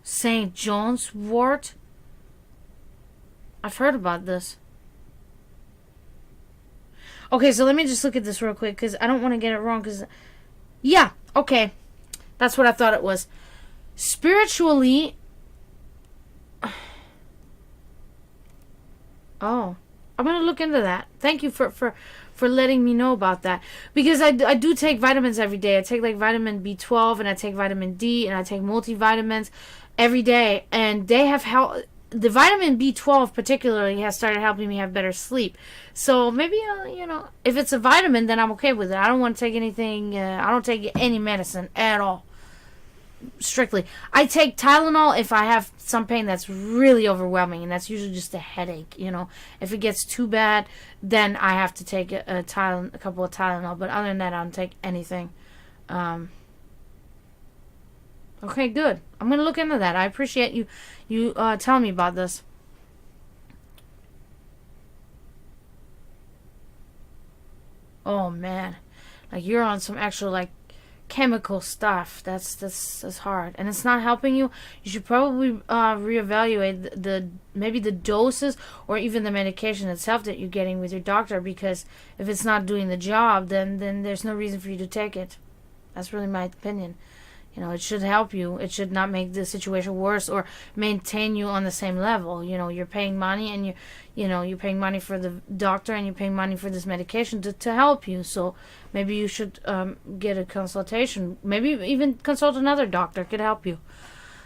St. John's wort? I've heard about this. Okay, so let me just look at this real quick, because I don't want to get it wrong, because... Yeah, okay. That's what I thought it was. Spiritually... Oh. I'm going to look into that. Thank you for letting me know about that. Because I do take vitamins every day. I take like vitamin B12 and I take vitamin D and I take multivitamins every day. And they have helped. The vitamin B12 particularly has started helping me have better sleep. So maybe, if it's a vitamin, then I'm okay with it. I don't want to take anything. I don't take any medicine at all. Strictly. I take Tylenol if I have some pain that's really overwhelming, and that's usually just a headache, If it gets too bad, then I have to take a couple of Tylenol, but other than that, I don't take anything. Okay, good. I'm going to look into that. I appreciate you telling me about this. Oh, man. Like, you're on some actual, like, chemical stuff. That's hard, and it's not helping you. You should probably reevaluate maybe the doses or even the medication itself that you're getting with your doctor, because if it's not doing the job, then there's no reason for you to take it. That's really my opinion. It should help you. It should not make the situation worse or maintain you on the same level. You're paying money, and you're paying money for the doctor, and you're paying money for this medication to help you. So maybe you should get a consultation. Maybe even consult another doctor. Could help you.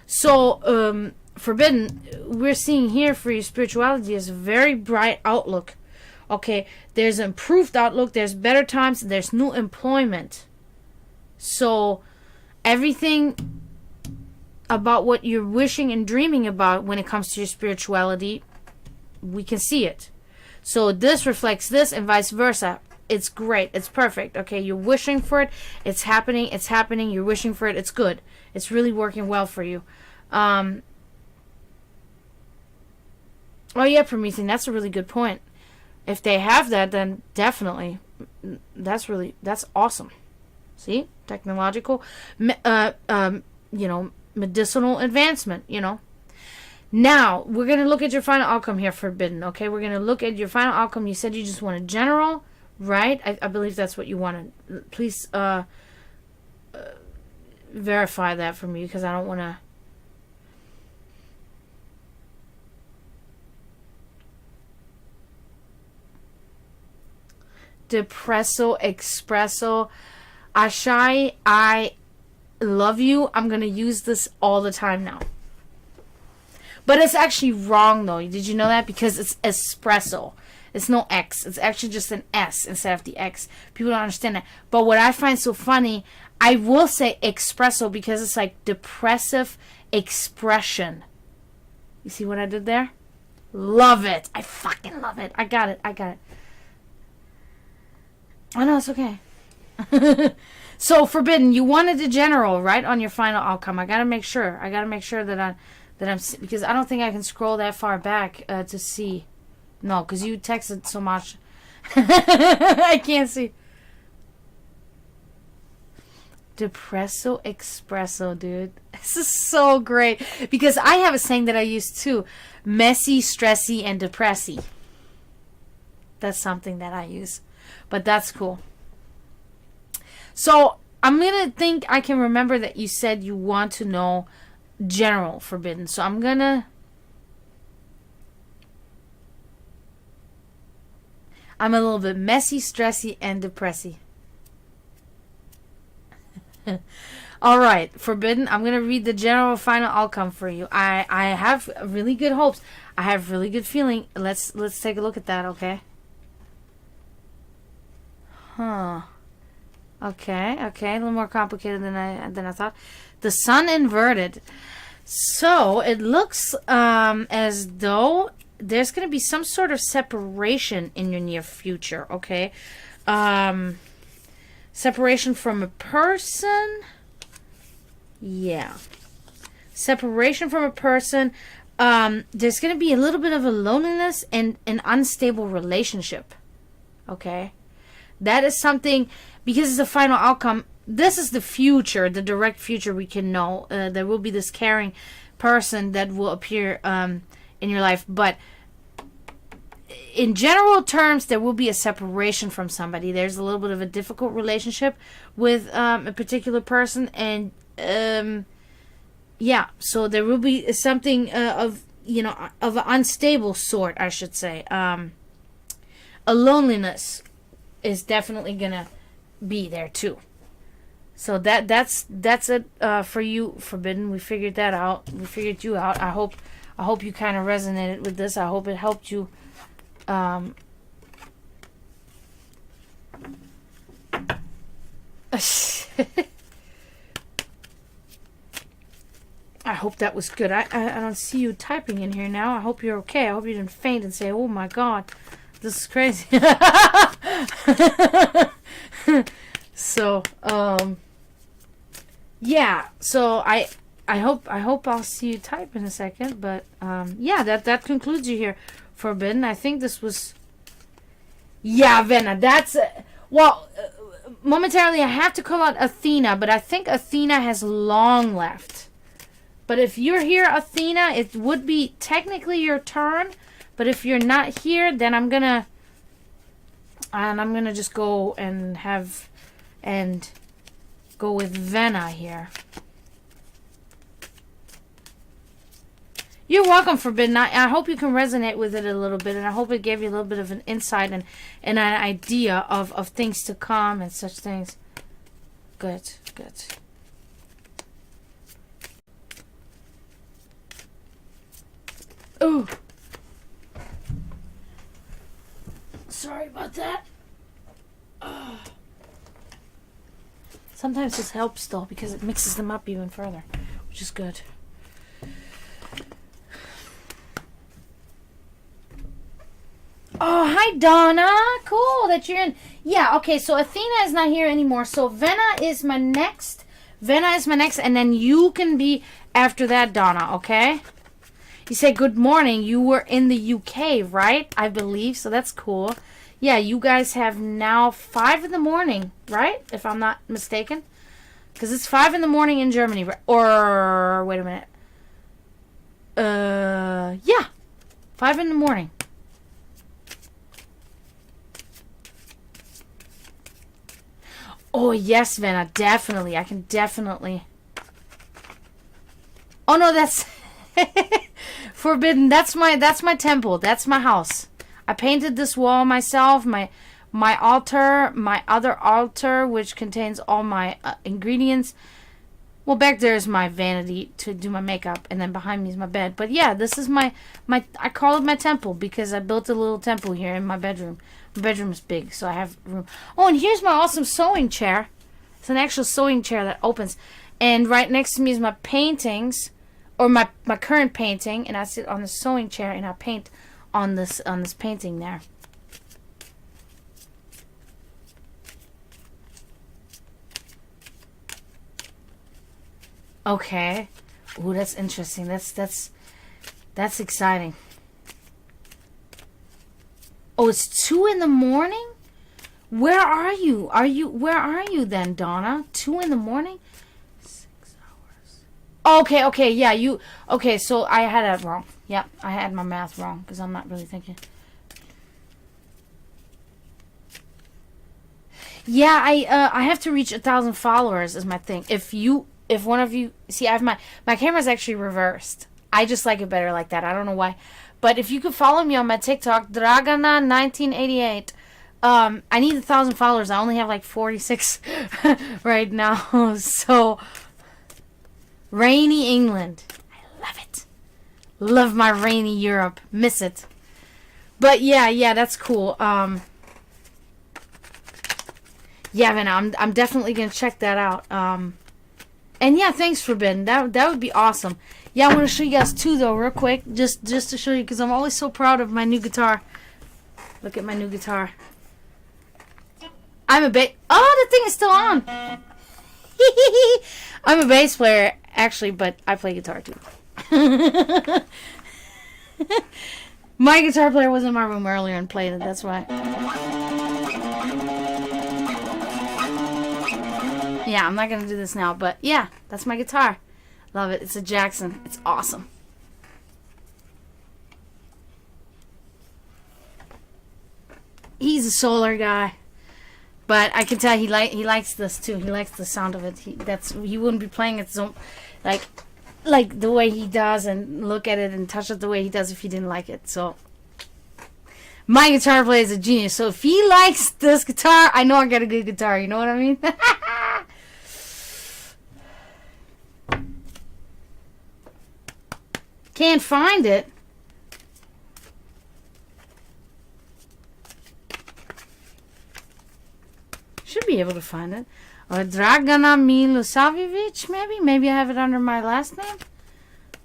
So Forbidden, we're seeing here for your spirituality is a very bright outlook. Okay, there's improved outlook, there's better times, there's new employment. So everything about what you're wishing and dreaming about when it comes to your spirituality, we can see it. So this reflects this and vice versa. It's great. It's perfect. Okay, you're wishing for it. It's happening. It's happening. You're wishing for it. It's good. It's really working well for you. Oh yeah, Promethean, that's a really good point. If they have that, then definitely. That's awesome. See? Technological, medicinal advancement, Now, we're going to look at your final outcome here, Forbidden, okay? We're going to look at your final outcome. You said you just want a general, right? I believe that's what you wanted. Please verify that for me, because I don't want to... Depresso, Espresso. Ashai, I love you. I'm going to use this all the time now. But it's actually wrong, though. Did you know that? Because it's espresso. It's no X. It's actually just an S instead of the X. People don't understand that. But what I find so funny, I will say espresso because it's like depressive expression. You see what I did there? Love it. I fucking love it. I got it. Oh, no, it's okay. So, Forbidden, you wanted the general, right, on your final outcome. I gotta make sure that I'm, because I don't think I can scroll that far back to see. No, because you texted so much. I can't see. Depresso Espresso, dude. This is so great. Because I have a saying that I use too. Messy, stressy, and depressy. That's something that I use. But that's cool. So, I'm going to think I can remember that you said you want to know general Forbidden. So, I'm going to... I'm a little bit messy, stressy, and depressy. Alright, Forbidden, I'm going to read the general final outcome for you. I have really good hopes. I have really good feeling. Let's take a look at that, okay? Huh. Okay, a little more complicated than I thought. The sun inverted. So, it looks as though there's going to be some sort of separation in your near future, okay? Separation from a person. Yeah. Separation from a person. There's going to be a little bit of a loneliness and an unstable relationship, okay? That is something, because it's the final outcome, this is the future, the direct future we can know. There will be this caring person that will appear in your life. But in general terms, there will be a separation from somebody. There's a little bit of a difficult relationship with a particular person. And, yeah, so there will be something of an unstable sort, I should say. A loneliness is definitely gonna be there too. So that's it for you, Forbidden. We figured that out. We figured you out. I hope you kind of resonated with this. I hope it helped you. I hope that was good. I don't see you typing in here now. I hope you're okay. I hope you didn't faint and say, "Oh my God, this is crazy." So, yeah. So I hope I'll see you type in a second. But yeah, that concludes you here, Forbidden. I think this was. Yeah, Venna. That's momentarily I have to call out Athena, but I think Athena has long left. But if you're here, Athena, it would be technically your turn. But if you're not here, then I'm gonna just go and go with Venna here. You're welcome, Forbidden. I hope you can resonate with it a little bit, and I hope it gave you a little bit of an insight and an idea of things to come and such things. Good. Oh. Sorry about that. Sometimes this helps though because it mixes them up even further, which is good. Oh, hi Donna. Cool that you're in. Yeah, okay, so Athena is not here anymore. So Venna is my next. And then you can be after that, Donna, okay? You say good morning. You were in the UK, right? I believe, so that's cool. Yeah, you guys have now 5 in the morning, right? If I'm not mistaken. Because it's 5 in the morning in Germany. Or, wait a minute. Yeah. 5 in the morning. Oh, yes, Venna, definitely. I can definitely. Oh, no, that's forbidden. That's my temple. That's my house. I painted this wall myself. My altar, my other altar, which contains all my ingredients. Well, back there is my vanity to do my makeup, and then behind me is my bed. But yeah, this is my I call it my temple because I built a little temple here in my bedroom. My bedroom is big, so I have room. Oh, and here's my awesome sewing chair. It's an actual sewing chair that opens. And right next to me is my paintings, or my current painting, and I sit on the sewing chair and I paint on this painting there. Okay. Ooh, that's interesting. That's exciting. Oh, it's 2 in the morning? Where are you? Where are you then, Donna? 2 in the morning? 6 hours. Okay, yeah, okay, so I had that wrong. Yeah, I had my math wrong because I'm not really thinking. Yeah, I have to reach 1,000 followers is my thing. If one of you see, I have my camera's actually reversed. I just like it better like that. I don't know why. But if you could follow me on my TikTok, Dragana1988, I need 1,000 followers. I only have like 46 right now. So, rainy England. I love it. Love my rainy Europe. Miss it. But yeah, that's cool. Yeah, man, I'm definitely gonna check that out. And yeah, thanks Forbidden. That would be awesome. Yeah, I want to show you guys too, though, real quick, just to show you, because I'm always so proud of my new guitar. Look at my new guitar. I'm a bass. Oh, the thing is still on. I'm a bass player, actually, but I play guitar too. My guitar player was in my room earlier and played it. That's why. Yeah, I'm not gonna do this now, but yeah, that's my guitar. Love it. It's a Jackson. It's awesome. He's a solar guy, but I can tell he likes this too. He likes the sound of it. He wouldn't be playing it so like the way he does and look at it and touch it the way he does if he didn't like it. So my guitar player is a genius. So if he likes this guitar, I know I got a good guitar. You know what I mean? Can't find it. Should be able to find it. Or Dragana Milosavljevic, maybe? Maybe I have it under my last name?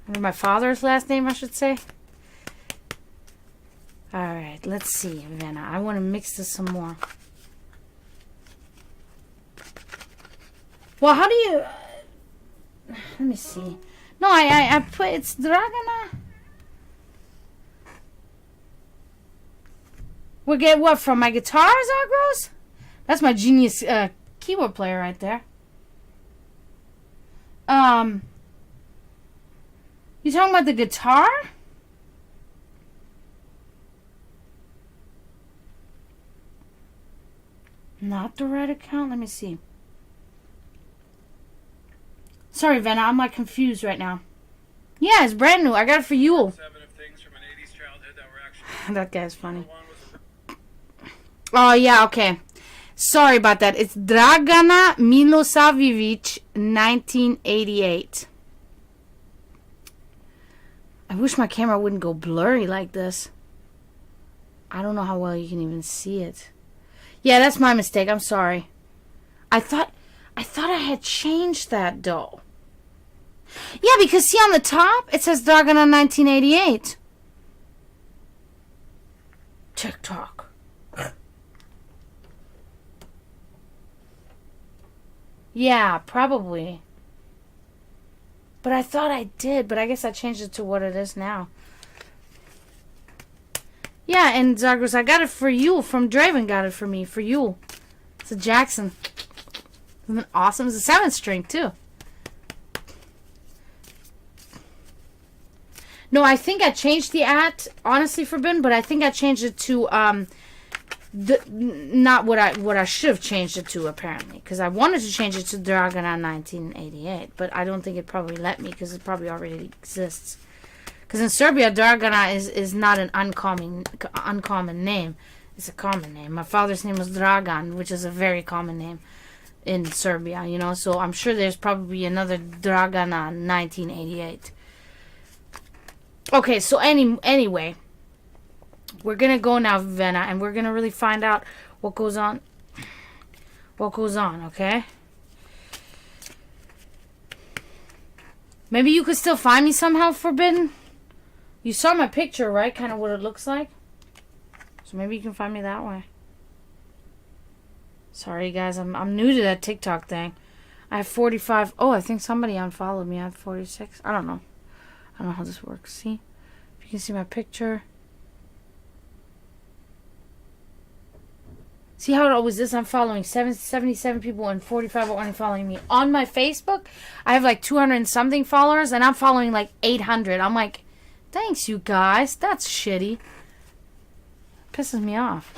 Under my father's last name, I should say. Alright, let's see, Venna. I want to mix this some more. Well, how do you... let me see. No, I put... It's Dragana. We get what from my guitar, Zagros? That's my genius keyboard player right there. You talking about the guitar? Not the right account? Let me see. Sorry, Venna, I'm like confused right now. Yeah, it's brand new. I got it for you. That guy's funny. Oh, yeah, okay. Sorry about that. It's Dragana Milosavljevic, 1988. I wish my camera wouldn't go blurry like this. I don't know how well you can even see it. Yeah, that's my mistake. I'm sorry. I thought I had changed that though. Yeah, because see on the top, it says Dragon 1988. TikTok. Yeah, probably. But I thought I did, but I guess I changed it to what it is now. Yeah, and Zagros, I got it for you. From Draven got it for me. For you. It's a Jackson. Isn't it awesome? It's a 7-string, too. No, I think I changed the honestly, Forbidden, but I think I changed it to, not what I should have changed it to, apparently. Because I wanted to change it to Dragon 1988, but I don't think it probably let me, because it probably already exists. Because in Serbia, Dragana is not an uncommon name. It's a common name. My father's name was Dragan, which is a very common name in Serbia, you know. So I'm sure there's probably another Dragana 1988. Okay, so anyway, we're going to go now, Vena, and we're going to really find out what goes on. What goes on, okay? Maybe you could still find me somehow, Forbidden? You saw my picture, right? Kind of what it looks like. So maybe you can find me that way. Sorry, guys. I'm new to that TikTok thing. I have 45. Oh, I think somebody unfollowed me. I have 46. I don't know. I don't know how this works. See? If you can see my picture. See how it always is? I'm following 77 people and 45 are only following me. On my Facebook, I have like 200 and something followers and I'm following like 800. I'm like, thanks, you guys. That's shitty. Pisses me off.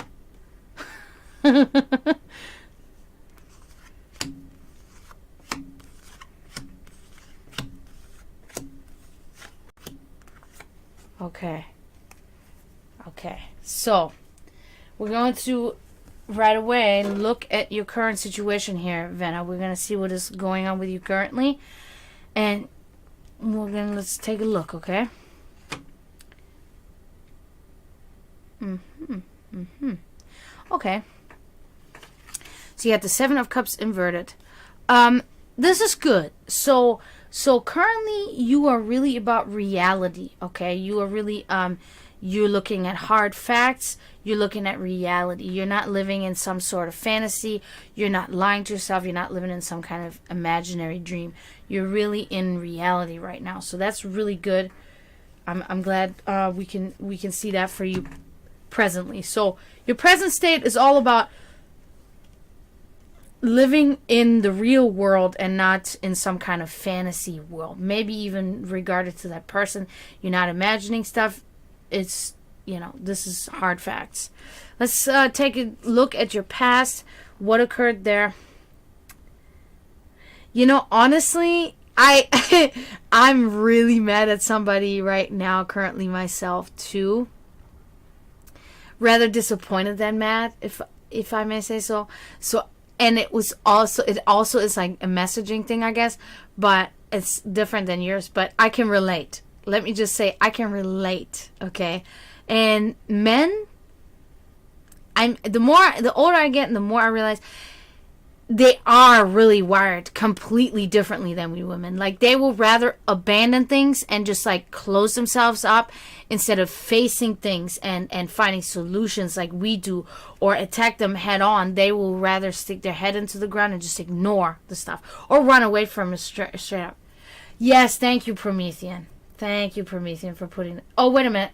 Okay. So, we're going to right away look at your current situation here, Vena. We're going to see what is going on with you currently. And let's take a look, okay? Okay. So you got the 7 of Cups inverted. This is good. So currently you are really about reality, okay? You are really you're looking at hard facts. You're looking at reality. You're not living in some sort of fantasy. You're not lying to yourself. You're not living in some kind of imaginary dream. You're really in reality right now. So that's really good. I'm glad we can see that for you presently. So your present state is all about living in the real world and not in some kind of fantasy world. Maybe even regarded to that person. You're not imagining stuff. It's, you know, this is hard facts. Let's take a look at your past. What occurred there? You know, honestly, I'm really mad at somebody right now, currently myself too. Rather disappointed than mad, if I may say so. And it also is like a messaging thing, I guess, but it's different than yours. But I can relate. Let me just say, I can relate, okay? And men, the older I get and the more I realize they are really wired completely differently than we women. Like, they will rather abandon things and just like close themselves up instead of facing things and finding solutions like we do, or attack them head on. They will rather stick their head into the ground and just ignore the stuff or run away from it straight up. Yes, thank you, Promethean. Thank you, Promethean, for putting... Oh, wait a minute.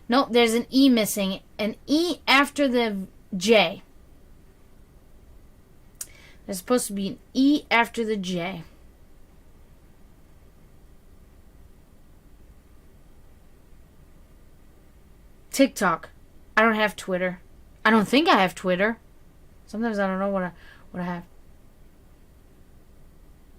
Nope, there's an E missing. An E after the J. There's supposed to be an E after the J. TikTok. I don't have Twitter. I don't think I have Twitter. Sometimes I don't know what I have.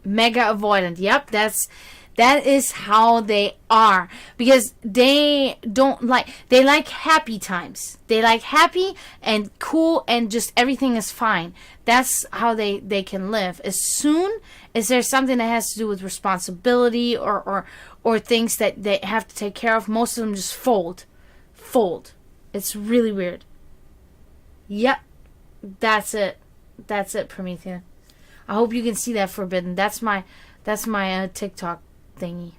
Mega avoidant. Yep, that is how they are, because they like happy times. They like happy and cool and just everything is fine. That's how they can live. As soon as there's something that has to do with responsibility or or things that they have to take care of, most of them just fold. It's really weird. Yep, that's it, Prometheus. I hope you can see that, Forbidden. That's my TikTok thingy.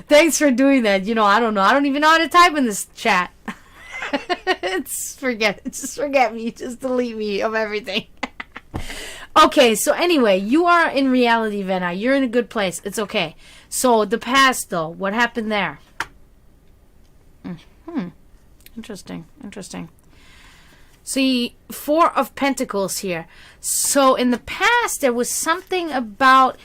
Thanks for doing that. I don't know. I don't even know how to type in this chat. Just forget me. Just delete me of everything. Okay, so anyway, you are in reality, Vena. You're in a good place. It's okay. So the past, though, what happened there? Interesting. See, 4 of Pentacles here. So in the past, there was something about...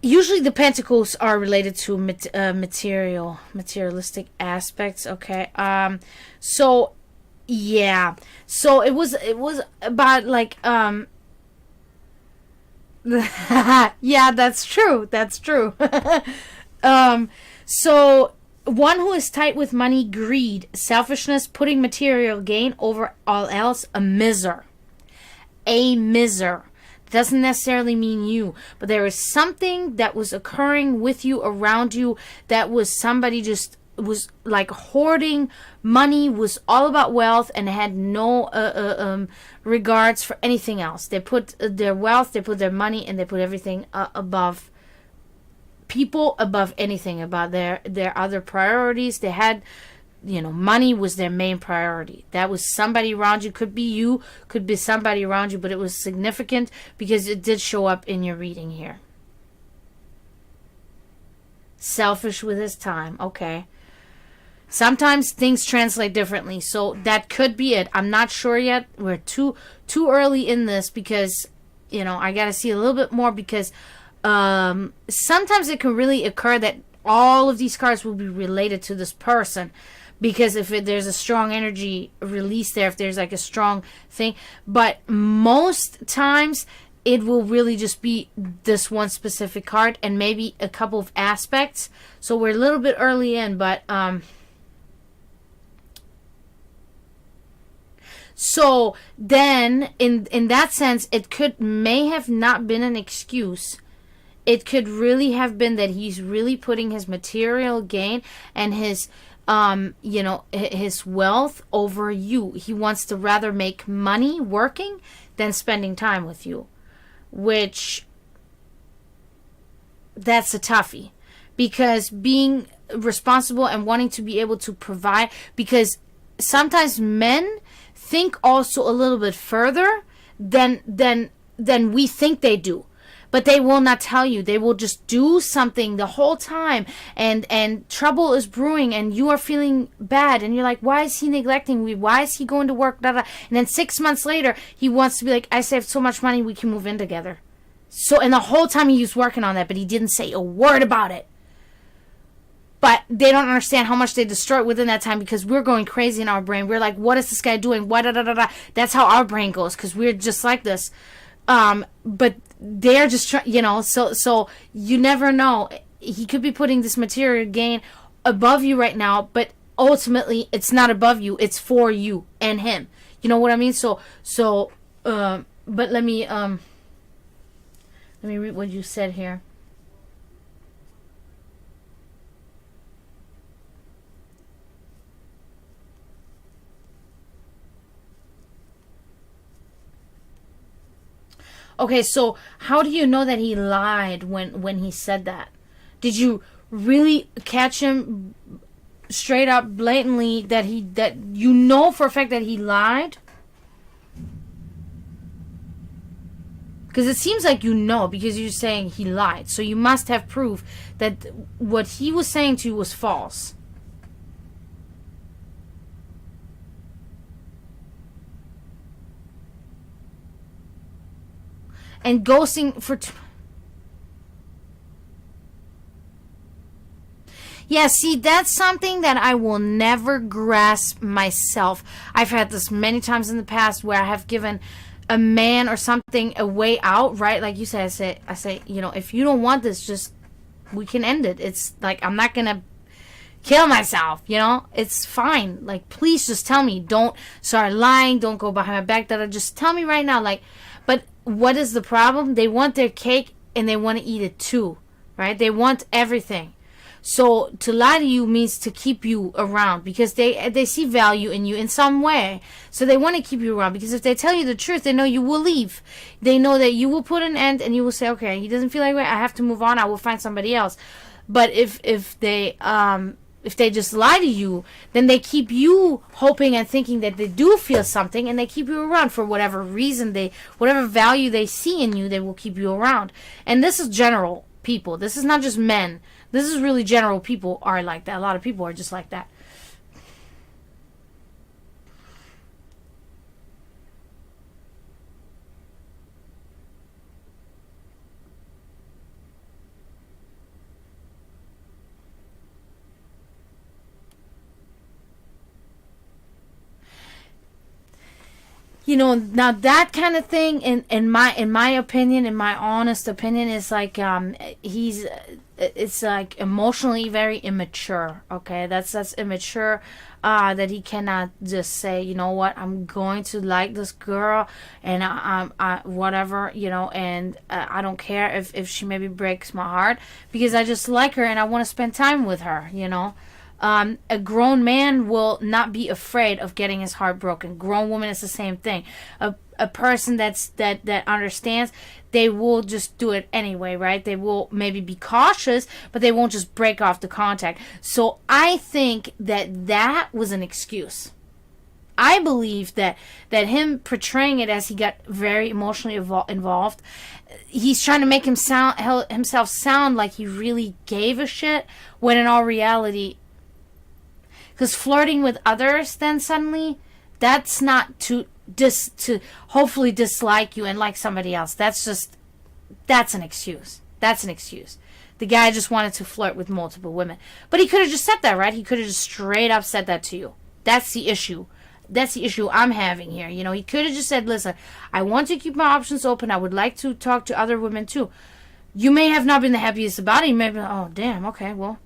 Usually the Pentacles are related to materialistic aspects, okay? So, yeah. So it was about, like, yeah, that's true. So... One who is tight with money, greed, selfishness, putting material gain over all else, a miser. A miser. Doesn't necessarily mean you, but there is something that was occurring with you, around you, that was somebody just was like hoarding money, was all about wealth, and had no regards for anything else. They put their wealth, they put their money, and they put everything above people, above anything, about their other priorities. They had, money was their main priority. That was somebody around you. Could be you, could be somebody around you, but it was significant because it did show up in your reading here. Selfish with his time. Okay. Sometimes things translate differently, so that could be it. I'm not sure yet. We're too early in this because, I got to see a little bit more, because sometimes it can really occur that all of these cards will be related to this person, because if there's a strong energy release there, if there's like a strong thing, but most times it will really just be this one specific card and maybe a couple of aspects. So we're a little bit early in, but so then in that sense, it may have not been an excuse. It could really have been that he's really putting his material gain and his, his wealth over you. He wants to rather make money working than spending time with you, which that's a toughie, because being responsible and wanting to be able to provide, because sometimes men think also a little bit further than we think they do. But they will not tell you. They will just do something the whole time, and trouble is brewing, and you are feeling bad, and you're like, why is he neglecting me? Why is he going to work? Blah, blah. And then 6 months later, he wants to be like, I saved so much money, we can move in together. So, and the whole time he was working on that, but he didn't say a word about it. But they don't understand how much they destroyed within that time, because we're going crazy in our brain. We're like, what is this guy doing? Why, da, da, da, da. That's how our brain goes, because we're just like this. But they're just trying, so you never know. He could be putting this material gain above you right now, but ultimately it's not above you. It's for you and him. You know what I mean? So, but let me read what you said here. Okay, so how do you know that he lied when he said that? Did you really catch him straight up, blatantly, that you know for a fact that he lied? Because it seems like because you're saying he lied. So you must have proof that what he was saying to you was false. And ghosting for... Yeah, see, that's something that I will never grasp myself. I've had this many times in the past where I have given a man or something a way out, right? Like you said, I say, if you don't want this, just, we can end it. It's like, I'm not going to kill myself, It's fine. Like, please just tell me. Don't start lying. Don't go behind my back. Just tell me right now, like... But what is the problem? They want their cake and they want to eat it too, right? They want everything. So to lie to you means to keep you around because they see value in you in some way. So they want to keep you around because if they tell you the truth, they know you will leave. They know that you will put an end and you will say, okay, he doesn't feel like it, I have to move on. I will find somebody else. But if they just lie to you, then they keep you hoping and thinking that they do feel something, and they keep you around for whatever reason, whatever value they see in you, they will keep you around. And this is general people. This is not just men. This is really general. People are like that. A lot of people are just like that. Now that kind of thing, in my opinion, in my honest opinion, is like it's like emotionally very immature. Okay, that's immature. That he cannot just say, you know what, I'm going to like this girl, and I whatever, and I don't care if she maybe breaks my heart because I just like her and I want to spend time with her. A grown man will not be afraid of getting his heart broken. Grown woman is the same thing. A person that understands, they will just do it anyway, right? They will maybe be cautious, but they won't just break off the contact. So I think that was an excuse. I believe that him portraying it as he got very emotionally involved, he's trying to make himself sound like he really gave a shit, when in all reality, because flirting with others, then suddenly, that's not to hopefully dislike you and like somebody else. That's an excuse. That's an excuse. The guy just wanted to flirt with multiple women. But he could have just said that, right? He could have just straight up said that to you. That's the issue. That's the issue I'm having here. He could have just said, listen, I want to keep my options open. I would like to talk to other women too. You may have not been the happiest about it. You may have been, oh, damn, okay, well,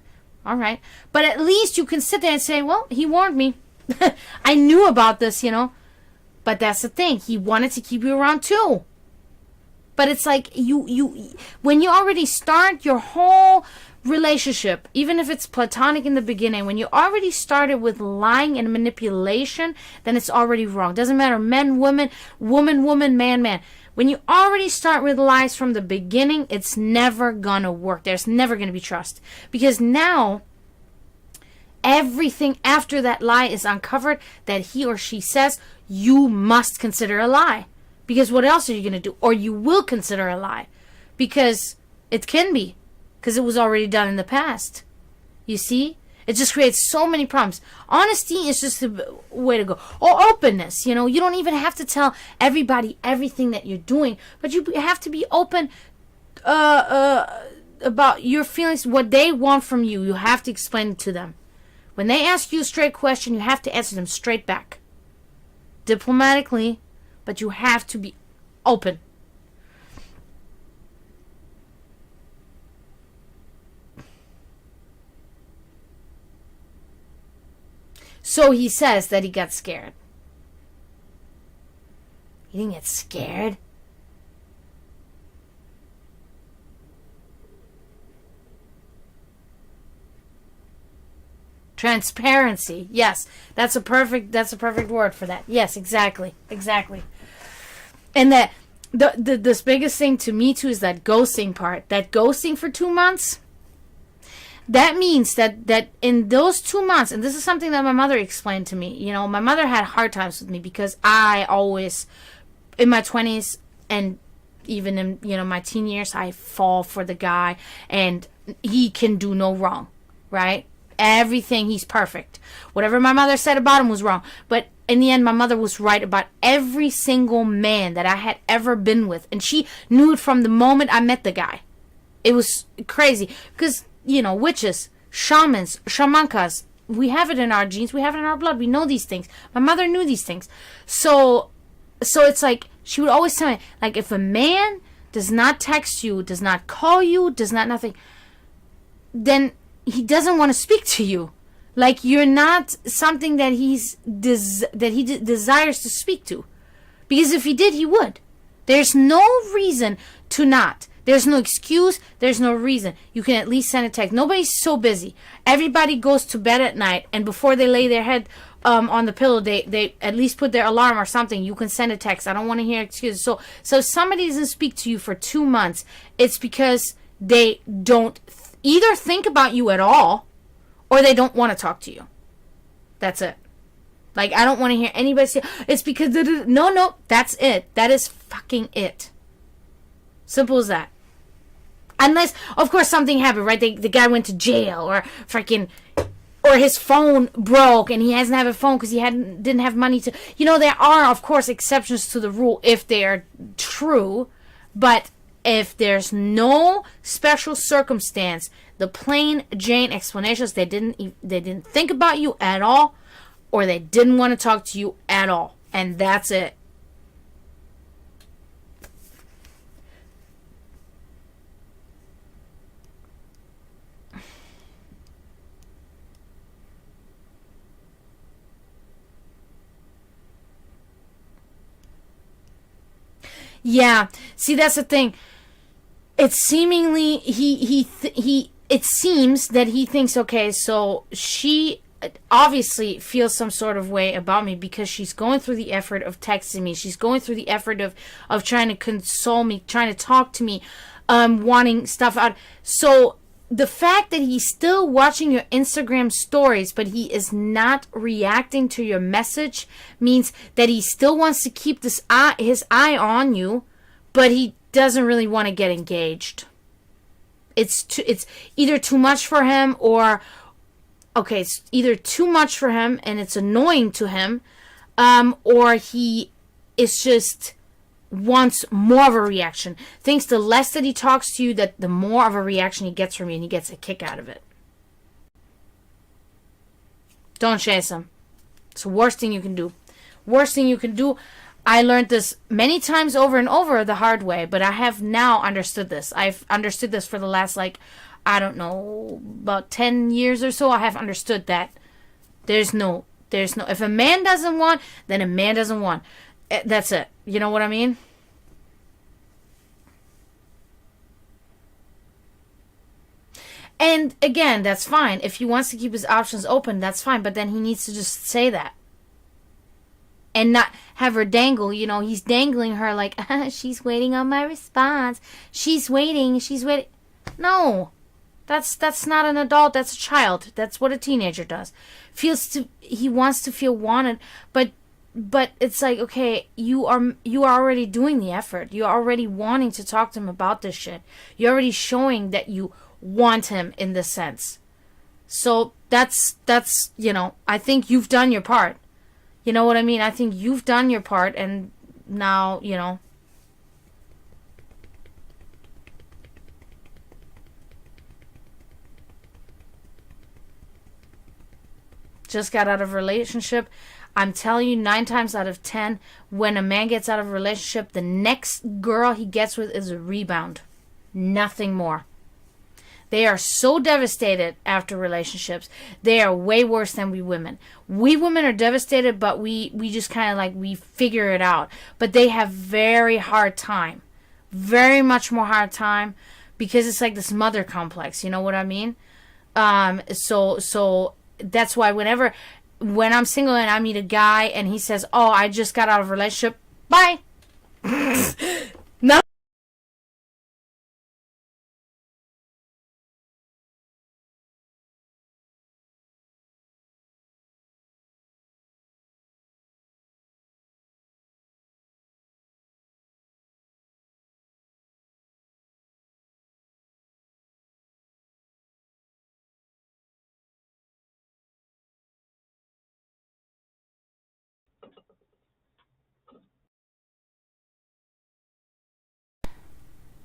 all right. But at least you can sit there and say, well, he warned me. I knew about this, But that's the thing. He wanted to keep you around too. But it's like when you already start your whole relationship, even if it's platonic in the beginning, when you already started with lying and manipulation, then it's already wrong. Doesn't matter, men, woman, woman, man. When you already start with lies from the beginning, it's never gonna work. There's never gonna be trust. Because now, everything after that lie is uncovered that he or she says, you must consider a lie. Because what else are you gonna do? Or you will consider a lie. Because it can be. Because it was already done in the past. You see? It just creates so many problems. Honesty is just the way to go. Or openness, You don't even have to tell everybody everything that you're doing. But you have to be open about your feelings, what they want from you. You have to explain it to them. When they ask you a straight question, you have to answer them straight back. Diplomatically, but you have to be open. So he says that he got scared. He didn't get scared. Transparency. Yes, that's a perfect word for that. Yes, exactly. And that this biggest thing to me too is that ghosting part. That ghosting for 2 months. That means that in those 2 months, and this is something that my mother explained to me. My mother had hard times with me because I always, in my 20s and even in my teen years, I fall for the guy and he can do no wrong, right? Everything, he's perfect. Whatever my mother said about him was wrong. But in the end, my mother was right about every single man that I had ever been with. And she knew it from the moment I met the guy. It was crazy. Because, witches, shamans, shamankas, we have it in our genes. We have it in our blood. We know these things. My mother knew these things. So it's like, she would always tell me, like, if a man does not text you, does not call you, does not nothing, then he doesn't want to speak to you. Like, you're not something that he desires to speak to. Because if he did, he would. There's no reason to not. There's no excuse. There's no reason. You can at least send a text. Nobody's so busy. Everybody goes to bed at night, and before they lay their head on the pillow, they at least put their alarm or something. You can send a text. I don't want to hear excuses. So if somebody doesn't speak to you for 2 months, it's because they don't either think about you at all, or they don't want to talk to you. That's it. Like, I don't want to hear anybody say, it's because... No, that's it. That is fucking it. Simple as that. Unless, of course, something happened, right? The guy went to jail, or freaking... Or his phone broke, and he hasn't have a phone because he didn't have money to... there are, of course, exceptions to the rule if they are true. But if there's no special circumstance, the plain Jane explanations, they didn't think about you at all, or they didn't want to talk to you at all. And that's it. Yeah. See, that's the thing. It's seemingly it seems that he thinks, okay, so she obviously feels some sort of way about me because she's going through the effort of texting me. She's going through the effort of trying to console me, trying to talk to me, wanting stuff out. So the fact that he's still watching your Instagram stories, but he is not reacting to your message, means that he still wants to keep his eye on you, but he doesn't really want to get engaged. It's either too much for him, or it's either too much for him and it's annoying to him, or he is just wants more of a reaction. Thinks the less that he talks to you, that the more of a reaction he gets from you, and he gets a kick out of it. Don't chase him. It's the worst thing you can do. Worst thing you can do. I learned this many times over and over the hard way, but I have now understood this. I've understood this for the last, about 10 years or so. I have understood that there's no, if a man doesn't want, then a man doesn't want. That's it. You know what I mean? And again, that's fine. If he wants to keep his options open, that's fine. But then he needs to just say that. And not have her dangle. He's dangling her like, she's waiting on my response. She's waiting. No. That's not an adult. That's a child. That's what a teenager does. He wants to feel wanted. But it's like, okay, you are already doing the effort. You're already wanting to talk to him about this shit. You're already showing that you want him in this sense. So that's I think you've done your part. You know what I mean? I think you've done your part, and now, just got out of a relationship. I'm telling you, 9 times out of 10, when a man gets out of a relationship, the next girl he gets with is a rebound. Nothing more. They are so devastated after relationships. They are way worse than we women. We women are devastated, but we just kind of we figure it out. But they have very hard time. Very much more hard time, because it's like this mother complex. You know what I mean? So that's why when I'm single and I meet a guy and he says, oh, I just got out of a relationship, bye. No.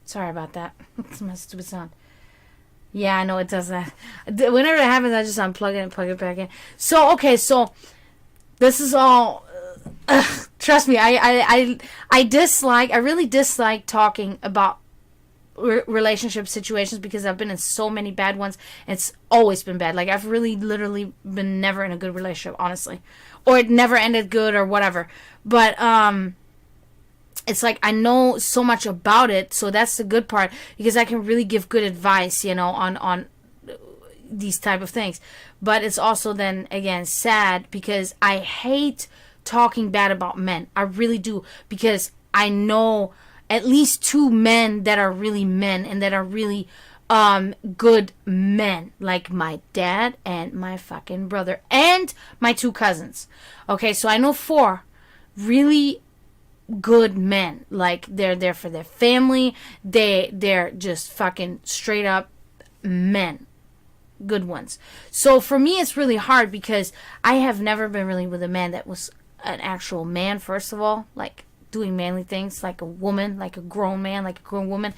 Sorry about that. It's my stupid sound. Yeah, I know it does that. Whenever it happens, I just unplug it and plug it back in. So, okay, so this is all... trust me, I really dislike talking about relationship situations, because I've been in so many bad ones. It's always been bad. I've really literally been never in a good relationship, honestly. Or it never ended good or whatever. But, it's like I know so much about it, so that's the good part, because I can really give good advice, on these type of things. But it's also then again sad, because I hate talking bad about men. I really do, because I know at least two men that are really men and that are really good men, like my dad and my fucking brother and my two cousins. Okay, so I know four really good men. Like, they're there for their family. They're just fucking straight up men, good ones. So for me it's really hard, because I have never been really with a man that was an actual man, first of all, like doing manly things, like a woman, like a grown man, like a grown woman.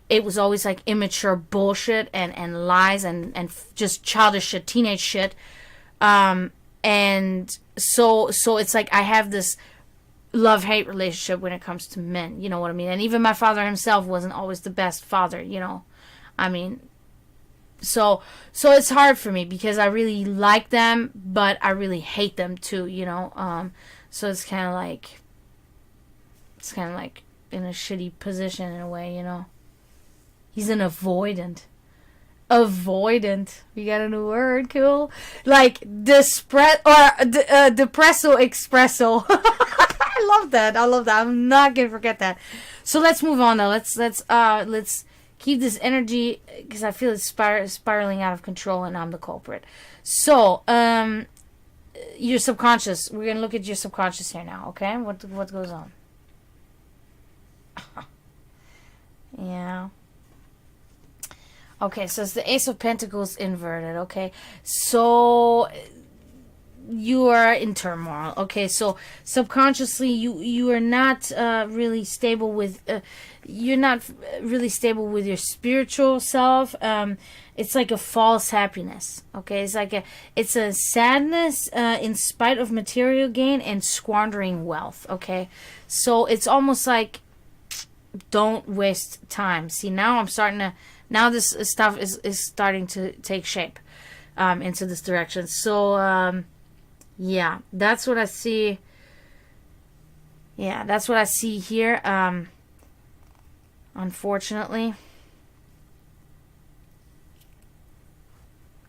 It was always like immature bullshit and lies and just childish shit, teenage shit. And so it's like I have this love-hate relationship when it comes to men, you know what I mean? And even my father himself wasn't always the best father, I mean, so it's hard for me, because I really like them, but I really hate them too, so it's kind of like in a shitty position in a way, He's an avoidant. Avoidant. We got a new word, cool. Like depresso espresso. I love that. I'm not gonna forget that. So let's move on though. Let's keep this energy, because I feel it's spiraling out of control and I'm the culprit. So, your subconscious. We're gonna look at your subconscious here now, okay? What goes on? Yeah. Okay, so it's the Ace of Pentacles inverted, okay? So you are in turmoil, okay? So subconsciously you are not really stable with you're not really stable with your spiritual self. It's like a false happiness, okay? It's a sadness in spite of material gain and squandering wealth, okay? So it's almost like, don't waste time. See, now this stuff is starting to take shape into this direction. So, yeah, that's what I see. Yeah, that's what I see here, unfortunately.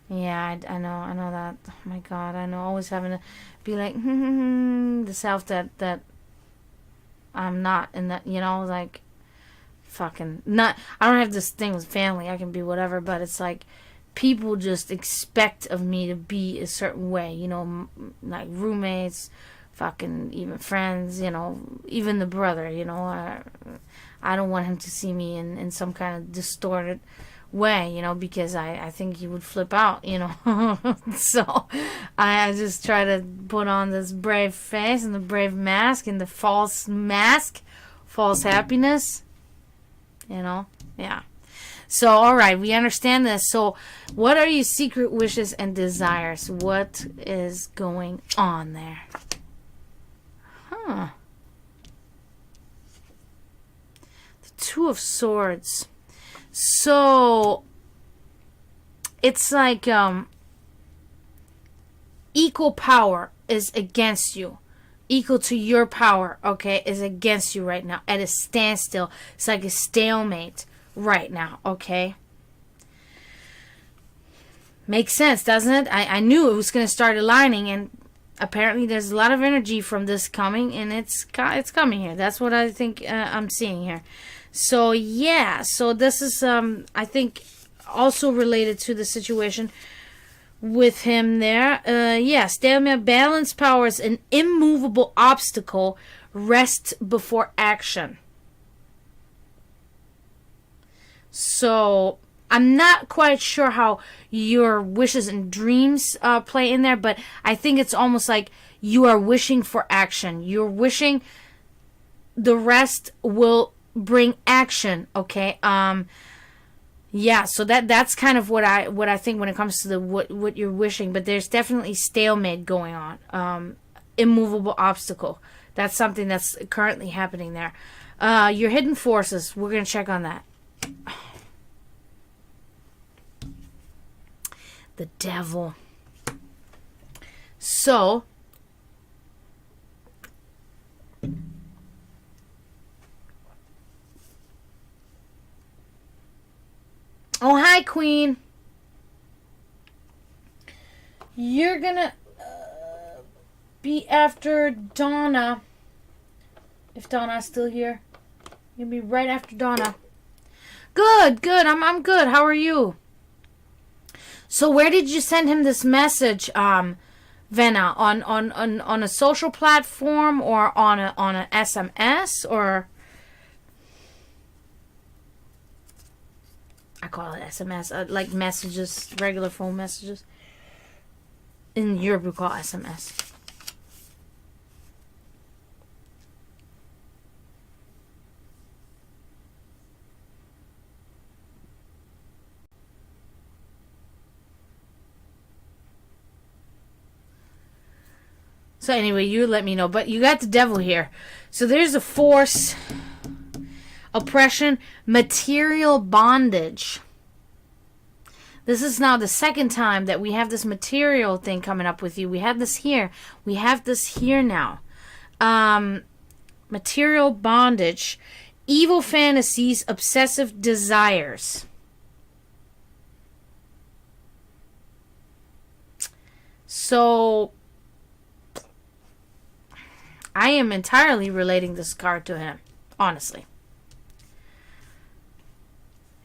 Yeah, I know that. Oh my God, I know. Always having to be like, the self that I'm not, and that, like, fucking not. I don't have this thing with family. I can be whatever, but it's like people just expect of me to be a certain way, like roommates, fucking even friends, even the brother, I don't want him to see me in some kind of distorted way, because I think he would flip out, so I just try to put on this brave face and the brave mask and the false mask, false happiness. Yeah. So, all right, we understand this. So, what are your secret wishes and desires? What is going on there? The Two of Swords. So, it's like equal power is against you. Equal to your power, okay, is against you right now, at a standstill. It's like a stalemate right now, okay? Makes sense, doesn't it? I knew it was going to start aligning, and apparently there's a lot of energy from this coming, and it's coming here. That's what I think I'm seeing here. So, yeah, so this is, I think, also related to the situation with him there. Stalemate, balance power is an immovable obstacle. Rest before action. So I'm not quite sure how your wishes and dreams play in there, but I think it's almost like you are wishing for action. You're wishing the rest will bring action, okay? Yeah, so that's kind of what I think when it comes to what you're wishing, but there's definitely stalemate going on. Immovable obstacle. That's something that's currently happening there. Your hidden forces, we're going to check on that. The Devil. So queen. You're gonna be after Donna. If Donna's still here. You'll be right after Donna. Good, good. I'm good. How are you? So where did you send him this message, Venna? On a social platform or on an SMS or? I call it SMS, like messages, regular phone messages. In Europe, we call SMS. So anyway, you let me know. But you got the devil here. So there's a force, oppression, material bondage. This is now the second time that we have this material thing coming up with you. We had this here. We have this here now. Material bondage, evil fantasies, obsessive desires. So I am entirely relating this card to him, honestly.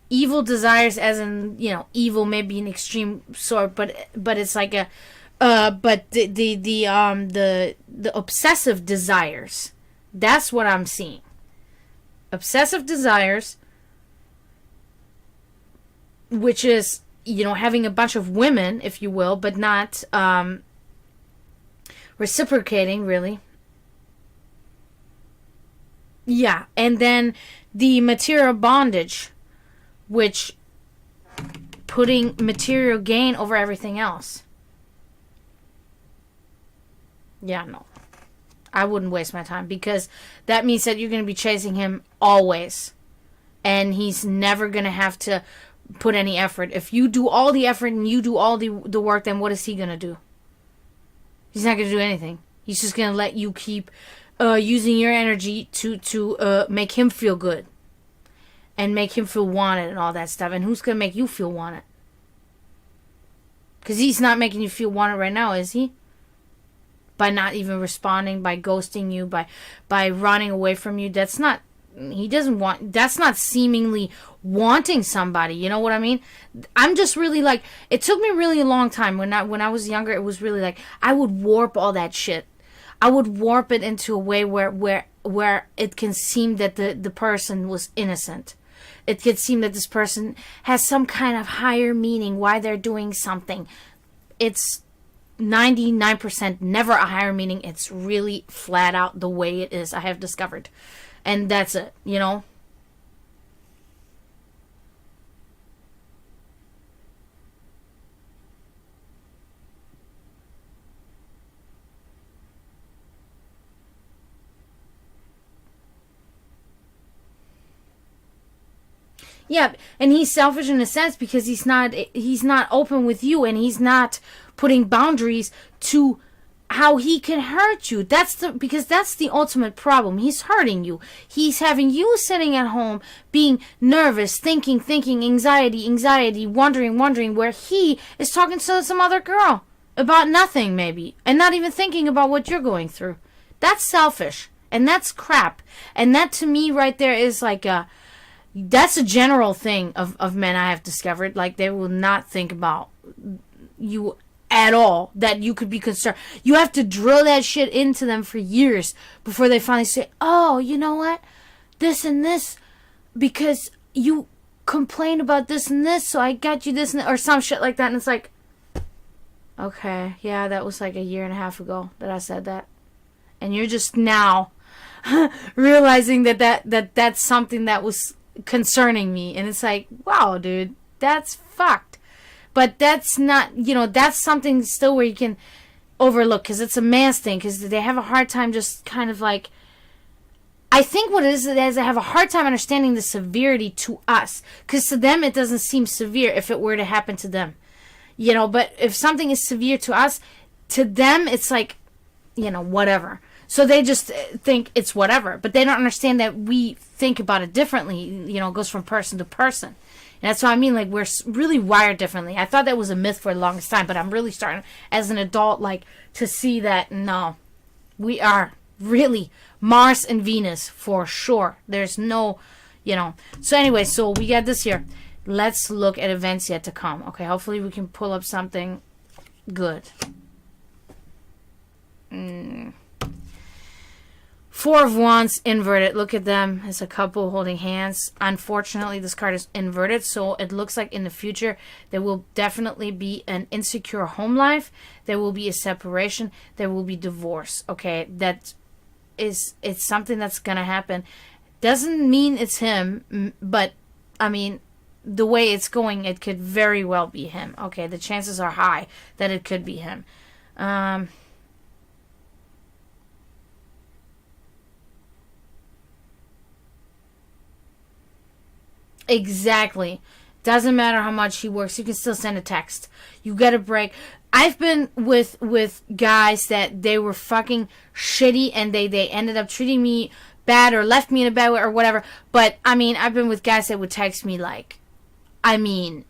Evil desires, as in, you know, evil may be an extreme sort, but it's like a, but the obsessive desires, that's what I'm seeing. Obsessive desires, which is, you know, having a bunch of women, if you will, but not reciprocating, really. Yeah, and then the material bondage, which putting material gain over everything else. Yeah, no. I wouldn't waste my time because that means that you're going to be chasing him always. And he's never going to have to put any effort. If you do all the effort and you do all the work, then what is he going to do? He's not going to do anything. He's just going to let you keep using your energy to make him feel good. And make him feel wanted and all that stuff. And who's going to make you feel wanted? Because he's not making you feel wanted right now, is he? By not even responding, by ghosting you, by running away from you. That's not, he doesn't want, that's not seemingly wanting somebody. You know what I mean? I'm just really like, it took me really a long time. When I was younger, it was really like, I would warp all that shit. I would warp it into a way where it can seem that the person was innocent. It could seem that this person has some kind of higher meaning why they're doing something. It's 99% never a higher meaning. It's really flat out the way it is, I have discovered. And that's it, you know? Yeah, and he's selfish in a sense because he's not open with you, and he's not putting boundaries to how he can hurt you. Because that's the ultimate problem. He's hurting you. He's having you sitting at home being nervous, thinking, anxiety, wondering, where he is talking to some other girl about nothing maybe, and not even thinking about what you're going through. That's selfish, and that's crap. And that to me right there is like that's a general thing of men I have discovered. Like, they will not think about you at all, that you could be concerned. You have to drill that shit into them for years before they finally say, oh, you know what? This and this, because you complained about this and this, so I got you this and that, or some shit like that. And it's like, okay, yeah, that was like 1.5 years ago that I said that. And you're just now realizing that's something that was concerning me. And it's like, wow, dude, that's fucked. But that's not, you know, that's something still where you can overlook, because it's a man's thing, because they have a hard time just kind of like, I think what it is they have a hard time understanding the severity to us, because to them it doesn't seem severe if it were to happen to them, you know. But if something is severe to us, to them it's like, you know, whatever. So they just think it's whatever, but they don't understand that we think about it differently. You know, it goes from person to person. You that's what I mean. Like, we're really wired differently. I thought that was a myth for the longest time, but I'm really starting, as an adult, like, to see that, no, we are really Mars and Venus for sure. There's no, So anyway, so we got this here. Let's look at events yet to come. Okay, hopefully we can pull up something good. Four of Wands inverted. Look at them. It's a couple holding hands. Unfortunately, this card is inverted, so it looks like in the future there will definitely be an insecure home life. There will be a separation. There will be divorce. Okay, it's something that's gonna happen. Doesn't mean it's him, but I mean, the way it's going, it could very well be him. Okay, the chances are high that it could be him. Exactly. Doesn't matter how much he works. You can still send a text. You get a break. I've been with guys that they were fucking shitty and they ended up treating me bad or left me in a bad way or whatever. But, I mean, I've been with guys that would text me like, I mean,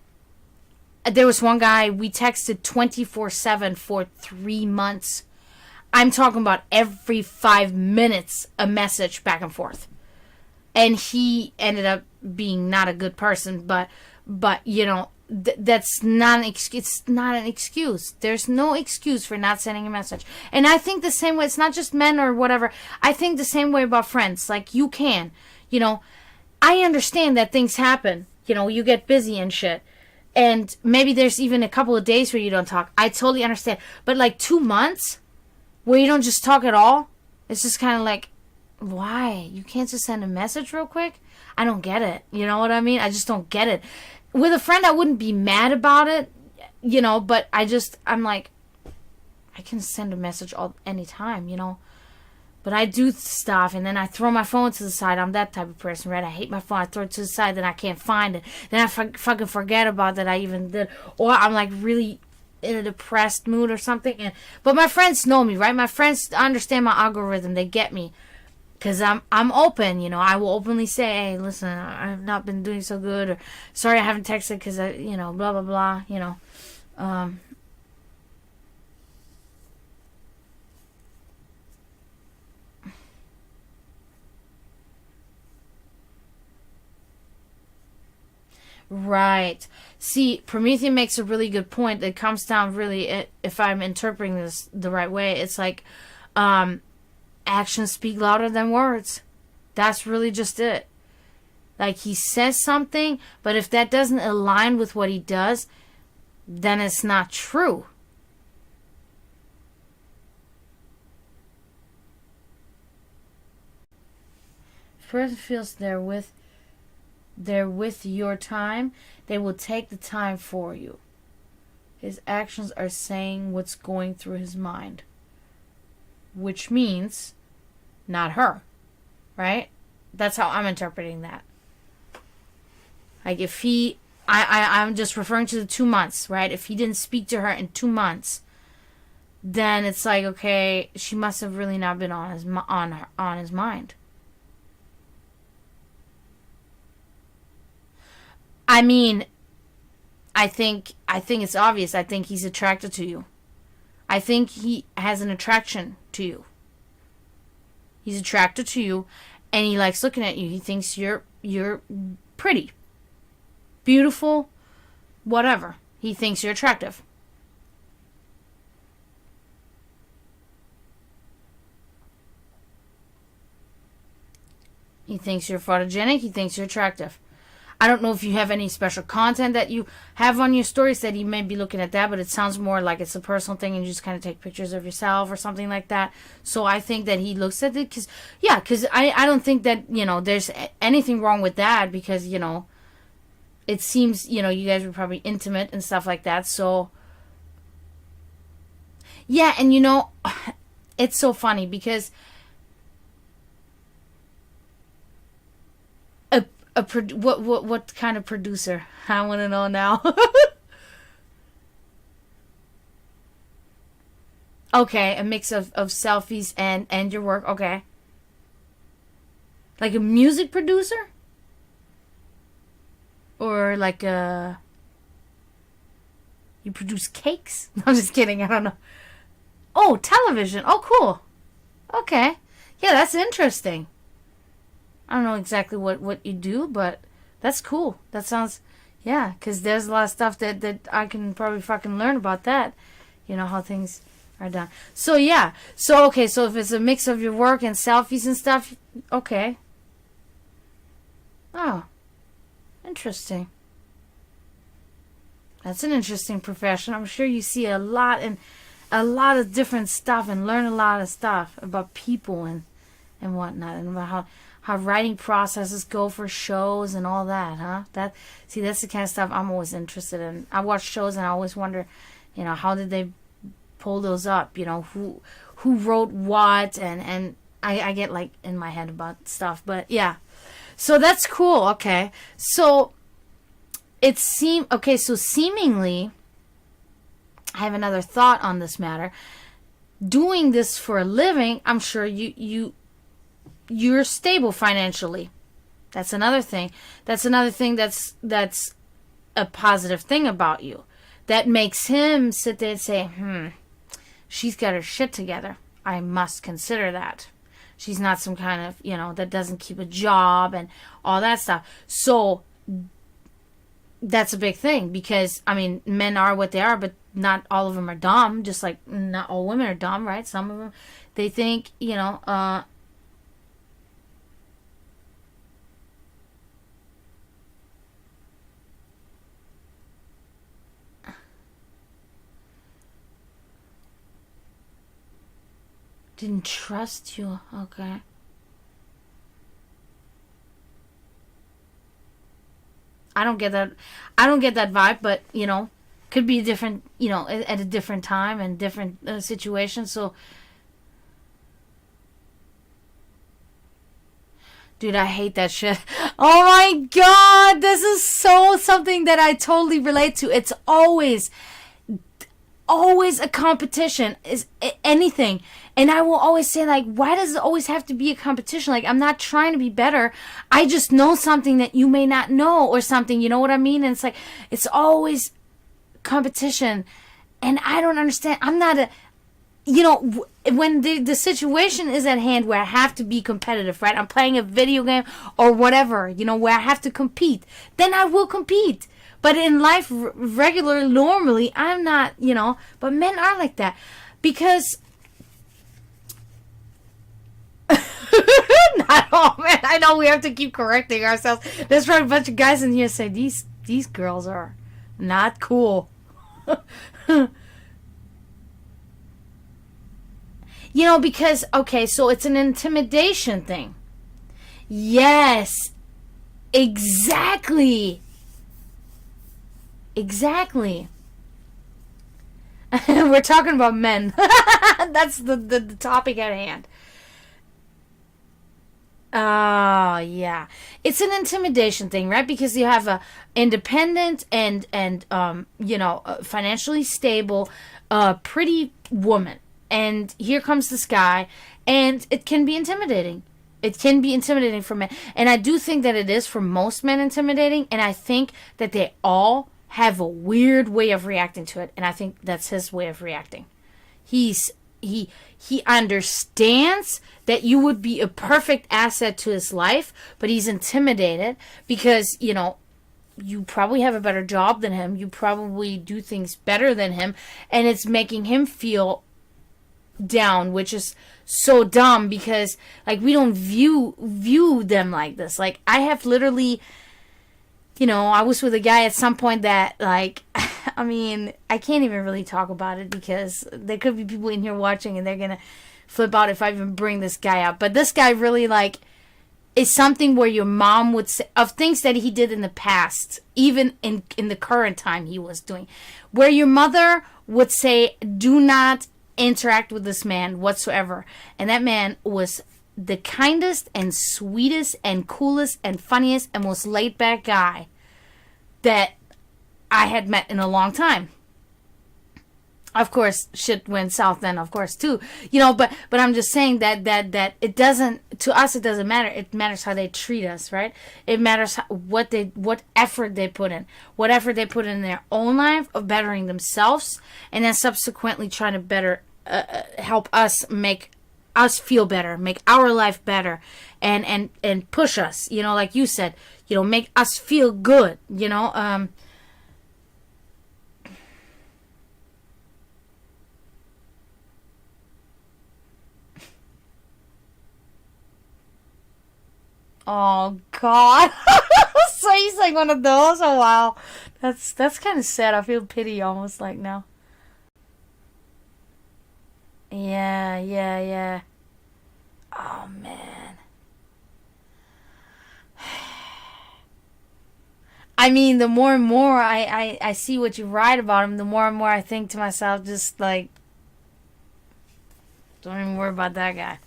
there was one guy, we texted 24/7 for 3 months. I'm talking about every 5 minutes a message back and forth. And he ended up being not a good person, but that's not an excuse. It's not an excuse. There's no excuse for not sending a message. And I think the same way. It's not just men or whatever. I think the same way about friends. Like, you can, I understand that things happen. You get busy and shit. And maybe there's even a couple of days where you don't talk. I totally understand. But like 2 months where you don't just talk at all, it's just kind of like, why? You can't just send a message real quick? I don't get it. You know what I mean? I just don't get it. With a friend, I wouldn't be mad about it, but I'm like, I can send a message anytime, But I do stuff, and then I throw my phone to the side. I'm that type of person, right? I hate my phone. I throw it to the side, then I can't find it. Then I fucking forget about that I even did. Or I'm like really in a depressed mood or something. But my friends know me, right? My friends understand my algorithm. They get me. Because I'm open, I will openly say, hey, listen, I've not been doing so good, or sorry I haven't texted because I, blah, blah, blah, Right. See, Prometheus makes a really good point. It comes down really, if I'm interpreting this the right way, it's like, actions speak louder than words. That's really just it. Like, he says something, but if that doesn't align with what he does, then it's not true. If a person feels they're with your time, they will take the time for you. His actions are saying what's going through his mind. Which means not her, right? That's how I'm interpreting that. Like, if I'm just referring to the 2 months, right? If he didn't speak to her in 2 months, then it's like, okay, she must have really not been on his mind. I mean, I think it's obvious. I think he's attracted to you. I think he has an attraction to you. He's attracted to you, and he likes looking at you. He thinks you're pretty, beautiful, whatever. He thinks you're attractive. He thinks you're photogenic. He thinks you're attractive. I don't know if you have any special content that you have on your stories that you may be looking at that, but it sounds more like it's a personal thing and you just kind of take pictures of yourself or something like that. So I think that he looks at it because I don't think that, there's anything wrong with that because, it seems, you guys were probably intimate and stuff like that. So, yeah, and it's so funny because what kind of producer? I want to know now. Okay, a mix of selfies and your work. Okay. Like a music producer? Or like you produce cakes? No, I'm just kidding. I don't know. Oh, television. Oh, cool. Okay. Yeah, that's interesting. I don't know exactly what you do, but that's cool. That sounds, yeah, because there's a lot of stuff that I can probably fucking learn about that. You know, how things are done. So, yeah. So, okay, so if it's a mix of your work and selfies and stuff, okay. Oh, interesting. That's an interesting profession. I'm sure you see a lot of different stuff and learn a lot of stuff about people and whatnot, and about how writing processes go for shows and all that, huh? That's the kind of stuff I'm always interested in. I watch shows and I always wonder, you know, how did they pull those up? You know, who wrote what, and I get like in my head about stuff, but yeah. So that's cool. Okay. So seemingly I have another thought on this matter. Doing this for a living, I'm sure you're stable financially. That's another thing. That's a positive thing about you. That makes him sit there and say, she's got her shit together. I must consider that. She's not some kind of, you know, that doesn't keep a job and all that stuff. So that's a big thing, because, I mean, men are what they are, but not all of them are dumb, just like not all women are dumb, right? Some of them, they think, you know, didn't trust you. Okay. I don't get that. I don't get that vibe, but, you know, could be different, you know, at a different time and different situations. So, dude, I hate that shit. Oh my God, this is so something that I totally relate to. It's always a competition, is anything. And I will always say, like, why does it always have to be a competition? Like, I'm not trying to be better. I just know something that you may not know, or something, you know what I mean? And it's like, it's always competition. And I don't understand. I'm not a, you know, when the situation is at hand where I have to be competitive, right? I'm playing a video game or whatever, you know, where I have to compete, then I will compete. But in life, regular, normally, I'm not, you know, but men are like that. Because, not all men. I know we have to keep correcting ourselves. There's probably a bunch of guys in here say, these girls are not cool. You know, because, okay, so it's an intimidation thing. Yes, exactly. Exactly. We're talking about men. That's the topic at hand. Oh, yeah. It's an intimidation thing, right? Because you have a independent and you know, financially stable, pretty woman. And here comes this guy, and it can be intimidating. It can be intimidating for men. And I do think that it is for most men intimidating, and I think that they all have a weird way of reacting to it, and I think that's his way of reacting. He understands that you would be a perfect asset to his life, but he's intimidated because, you know, you probably have a better job than him, you probably do things better than him, and it's making him feel down, which is so dumb, because, like, we don't view them like this. Like, I have literally, you know, I was with a guy at some point that, like, I mean, I can't even really talk about it because there could be people in here watching and they're gonna flip out if I even bring this guy up. But this guy really, like, is something where your mom would say, of things that he did in the past, even in the current time he was doing, where your mother would say, do not interact with this man whatsoever. And that man was the kindest and sweetest and coolest and funniest and most laid back guy that I had met in a long time. Of course, shit went south then, of course, too. You know, but I'm just saying that it doesn't, to us, it doesn't matter. It matters how they treat us, right? It matters what effort they put in. What effort they put in their own life of bettering themselves, and then subsequently trying to better, help us, make us feel better, make our life better, and push us, you know, like you said, you know, make us feel good, you know, oh God. So he's like one of those. Oh wow. That's kind of sad. I feel pity almost like now. Yeah, yeah, yeah. Oh man. I mean, the more and more I see what you write about him, the more and more I think to myself, just like, don't even worry about that guy.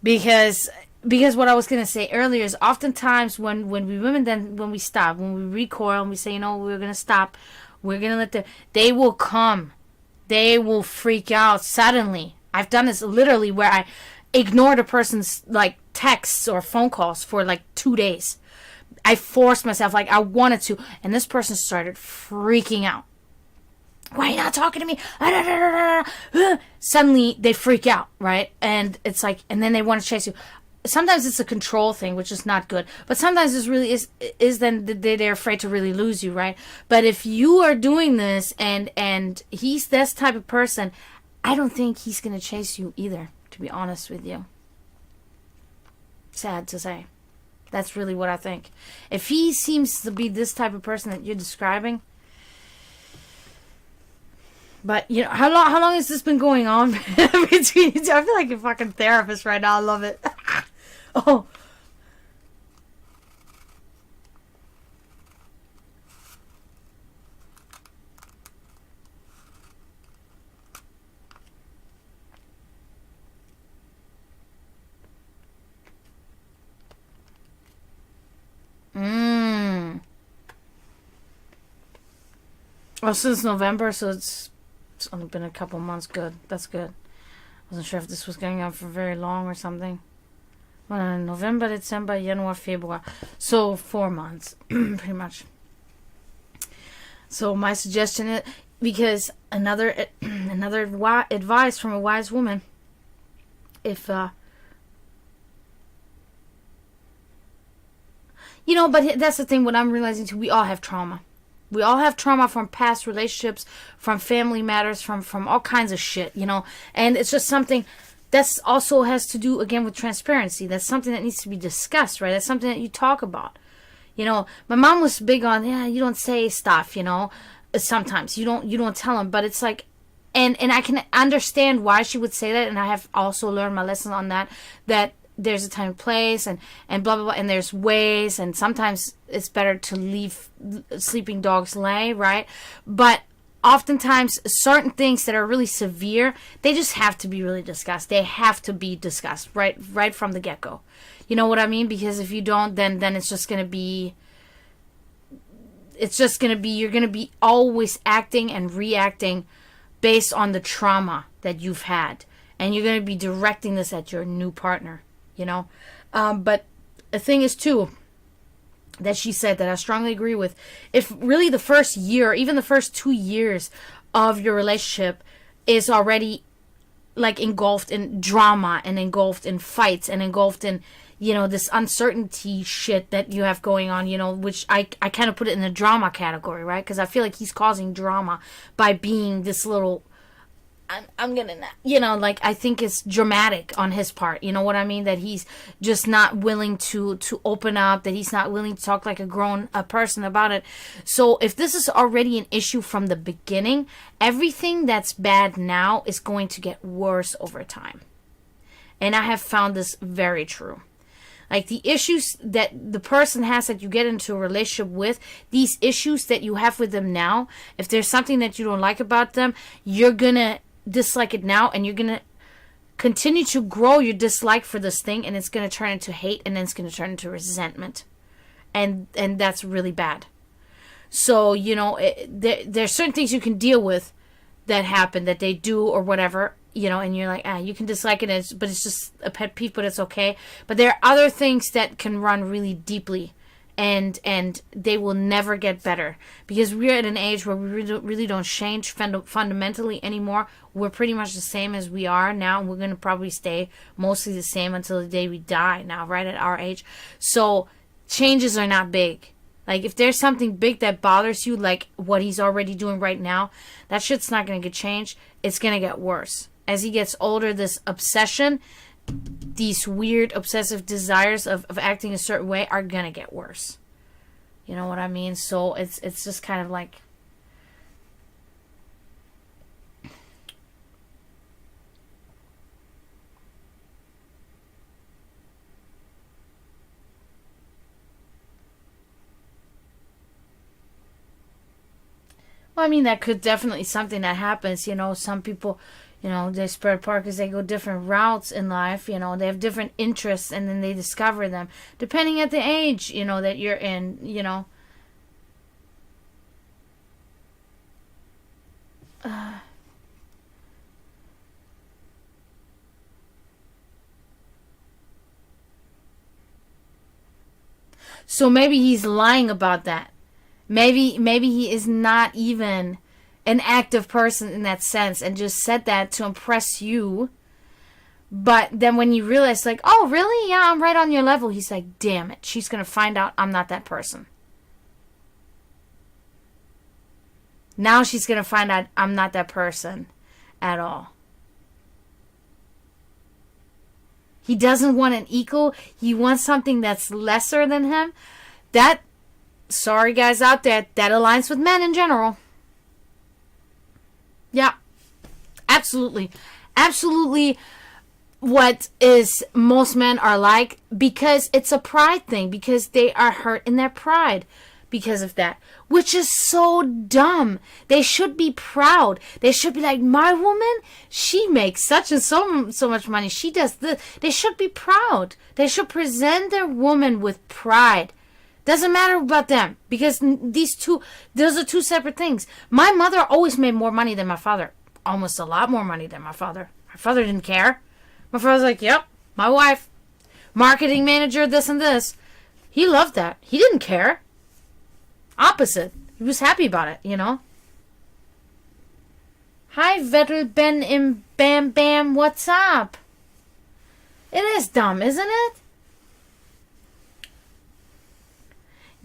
Because what I was gonna say earlier is oftentimes when we women, then when we stop, when we recoil and we say, you know, we're gonna stop, we're gonna let they will come, they will freak out suddenly. I've done this literally where I ignored a person's like texts or phone calls for like 2 days. I forced myself, like I wanted to, and this person started freaking out. Why are you not talking to me? Suddenly they freak out, right? And it's like, and then they want to chase you. Sometimes it's a control thing, which is not good. But sometimes it's really is then they're afraid to really lose you, right? But if you are doing this and he's this type of person, I don't think he's gonna chase you either, to be honest with you. Sad to say. That's really what I think. If he seems to be this type of person that you're describing, but you know, how long has this been going on between you two? I feel like a fucking therapist right now. I love it. Oh. Mm. Oh, since November, so it's only been a couple months. Good. That's good. Wasn't sure if this was going on for very long or something. Well, November, December, January, February. So 4 months, pretty much. So my suggestion is, because another advice from a wise woman, if you know, but that's the thing. What I'm realizing too, we all have trauma. We all have trauma from past relationships, from family matters, from all kinds of shit, you know. And it's just something that's also has to do again with transparency. That's something that needs to be discussed, right? That's something that you talk about. You know, my mom was big on, yeah, you don't say stuff, you know. Sometimes you don't tell them, but it's like, and I can understand why she would say that, and I have also learned my lesson on that there's a time and place, and blah blah blah, and there's ways, and sometimes it's better to leave sleeping dogs lay, right? But oftentimes certain things that are really severe, they just have to be really discussed. They have to be discussed right from the get-go. You know what I mean? Because if you don't, then it's just gonna be you're gonna be always acting and reacting based on the trauma that you've had, and you're gonna be directing this at your new partner, you know. But the thing is too, that she said that I strongly agree with, if really the first year, even the first 2 years of your relationship is already like engulfed in drama and engulfed in fights and engulfed in, you know, this uncertainty shit that you have going on, you know, which I kind of put it in the drama category, right? Because I feel like he's causing drama by being this little, I'm gonna, you know, like, I think it's dramatic on his part, you know what I mean? That he's just not willing to open up, that he's not willing to talk like a person about it. So if this is already an issue from the beginning, everything that's bad now is going to get worse over time. And I have found this very true. Like, the issues that the person has that you get into a relationship with, these issues that you have with them now, if there's something that you don't like about them, you're gonna dislike it now, and you're gonna continue to grow your dislike for this thing, and it's gonna turn into hate, and then it's gonna turn into resentment, and that's really bad. So, you know, there's certain things you can deal with that happen, that they do or whatever, and you're like, you can dislike it, but it's just a pet peeve, but it's okay. But there are other things that can run really deeply, and they will never get better, because we're at an age where we really don't change fundamentally anymore. We're pretty much the same as we are now, and we're going to probably stay mostly the same until the day we die now, right at our age. So changes are not big. Like, if there's something big that bothers you, like what he's already doing right now, that shit's not going to get changed. It's going to get worse. As he gets older, this obsession, these weird obsessive desires of acting a certain way are going to get worse. You know what I mean? So it's just kind of like... Well, I mean, that could definitely something that happens. Some people, they spread apart because they go different routes in life. They have different interests, and then they discover them depending at the age, that you're in. So maybe he's lying about that. Maybe he is not even an active person in that sense, and just said that to impress you. But then when you realize, like, oh, really? Yeah, I'm right on your level. He's like, damn it. She's going to find out I'm not that person. Now she's going to find out I'm not that person at all. He doesn't want an equal. He wants something that's lesser than him. That... Sorry, guys out there, that aligns with men in general. Yeah, absolutely. Absolutely what is most men are like, because it's a pride thing, because they are hurt in their pride because of that, which is so dumb. They should be proud. They should be like, my woman, she makes such and so much money. She does this. They should be proud. They should present their woman with pride. Doesn't matter about them, because those are two separate things. My mother always made more money than my father. Almost a lot more money than my father. My father didn't care. My father was like, yep, my wife, marketing manager, this and this. He loved that. He didn't care. Opposite. He was happy about it, Hi, Vettel Ben im Bam Bam, what's up? It is dumb, isn't it?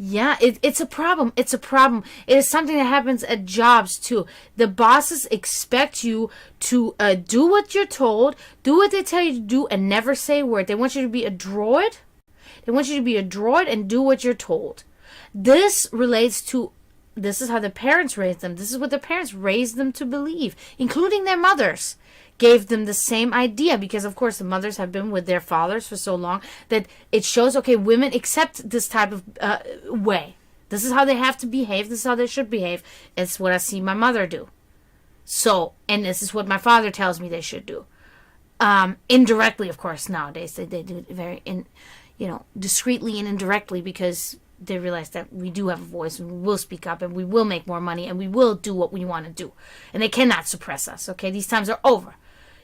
Yeah, it's a problem. It's a problem. It is something that happens at jobs too. The bosses expect you to do what you're told, do what they tell you to do, and never say a word. They want you to be a droid. They want you to be a droid and do what you're told. This relates to... This is how the parents raised them. This is what the parents raised them to believe, including their mothers. Gave them the same idea, because of course the mothers have been with their fathers for so long that it shows, okay, women accept this type of way. This is how they have to behave. This is how they should behave. It's what I see my mother do. So, and this is what my father tells me they should do. Indirectly, of course, nowadays they do it very discreetly and indirectly, because they realize that we do have a voice, and we will speak up, and we will make more money, and we will do what we want to do. And they cannot suppress us, okay? These times are over.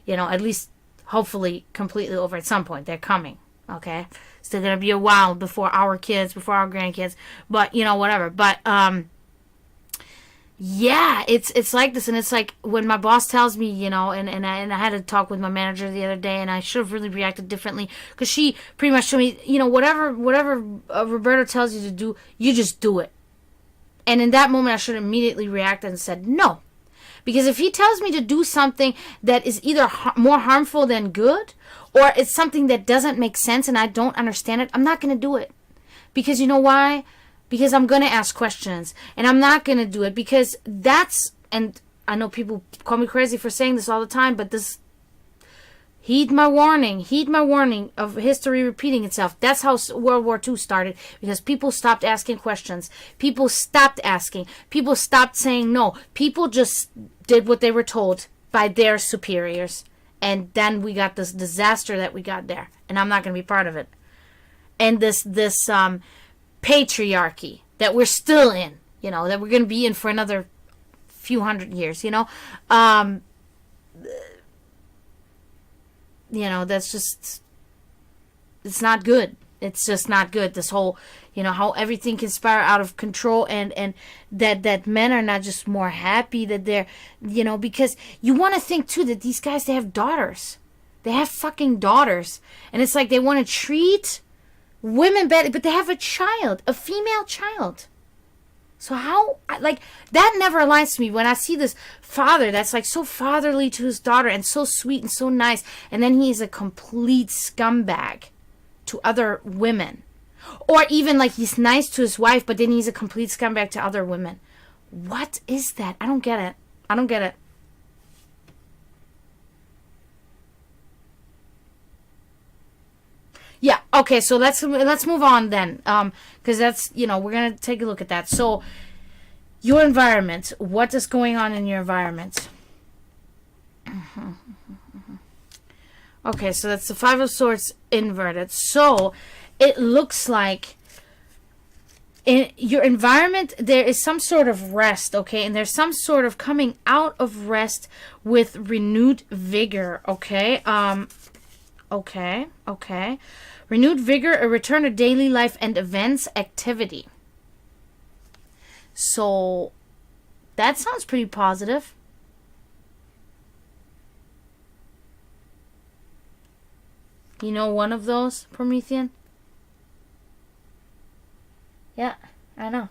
At least, hopefully, completely over at some point. They're coming, okay? Still gonna be a while before our kids, before our grandkids, but, whatever. But, yeah, it's like this, and it's like when my boss tells me, and I had to talk with my manager the other day, and I should have really reacted differently, because she pretty much told me, whatever Roberto tells you to do, you just do it. And in that moment, I should have immediately reacted and said no. Because if he tells me to do something that is either more harmful than good, or it's something that doesn't make sense and I don't understand it, I'm not going to do it. Because you know why? Because I'm going to ask questions. And I'm not going to do it because that's... And I know people call me crazy for saying this all the time, but this... Heed my warning of history repeating itself. That's how World War II started, because people stopped asking questions. People stopped asking. People stopped saying no. People just did what they were told by their superiors. And then we got this disaster that we got there. And I'm not going to be part of it. And this patriarchy that we're still in, that we're going to be in for another few hundred years, you know. Um, that's just, it's not good. It's just not good. This whole, how everything can spiral out of control, and that men are not just more happy that they're, because you want to think too that these guys, they have daughters. They have fucking daughters. And it's like they want to treat women better, but they have a child, a female child. So how, like, that never aligns to me when I see this father that's like so fatherly to his daughter and so sweet and so nice, and then he's a complete scumbag to other women. Or even like he's nice to his wife, but then he's a complete scumbag to other women. What is that? I don't get it. I don't get it. Yeah, okay, so let's move on then. Because that's, we're going to take a look at that. So, your environment. What is going on in your environment? Okay, so that's the Five of Swords inverted. So, it looks like in your environment, there is some sort of rest, okay? And there's some sort of coming out of rest with renewed vigor, okay? Okay. Renewed vigor, a return to daily life and events, activity. So, that sounds pretty positive. You know one of those, Promethean? Yeah, I know.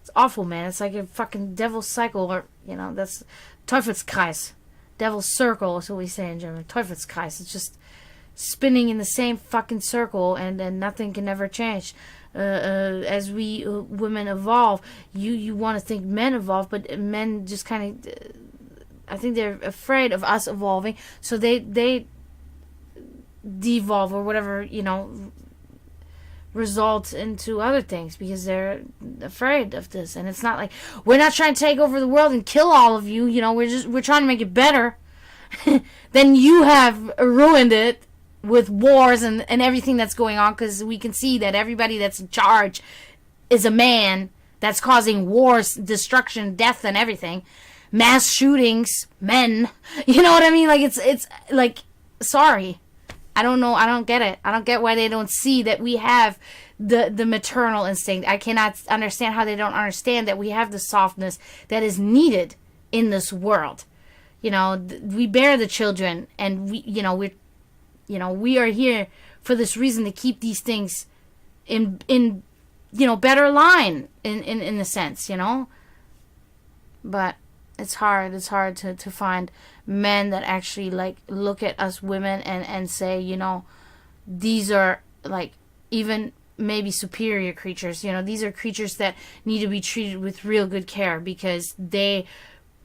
It's awful, man. It's like a fucking devil's cycle, or, that's Teufelskreis. Devil's circle is what we say in German. Teufelskreis. It's just spinning in the same fucking circle, and nothing can ever change. As we women evolve, you want to think men evolve, but men just kind of, I think they're afraid of us evolving, so they devolve or whatever, result into other things because they're afraid of this. And it's not like we're not trying to take over the world and kill all of you. We're trying to make it better. Then you have ruined it with wars and everything that's going on, because we can see that everybody that's in charge is a man that's causing wars, destruction, death, and everything. Mass shootings, men. You know what I mean? Like, it's like, sorry. I don't know. I don't get it. I don't get why they don't see that we have the maternal instinct. I cannot understand how they don't understand that we have the softness that is needed in this world. We bear the children, and we are here for this reason, to keep these things in better line in a sense, But it's hard. It's hard to find men that actually like look at us women and say, these are like even maybe superior creatures. These are creatures that need to be treated with real good care, because they,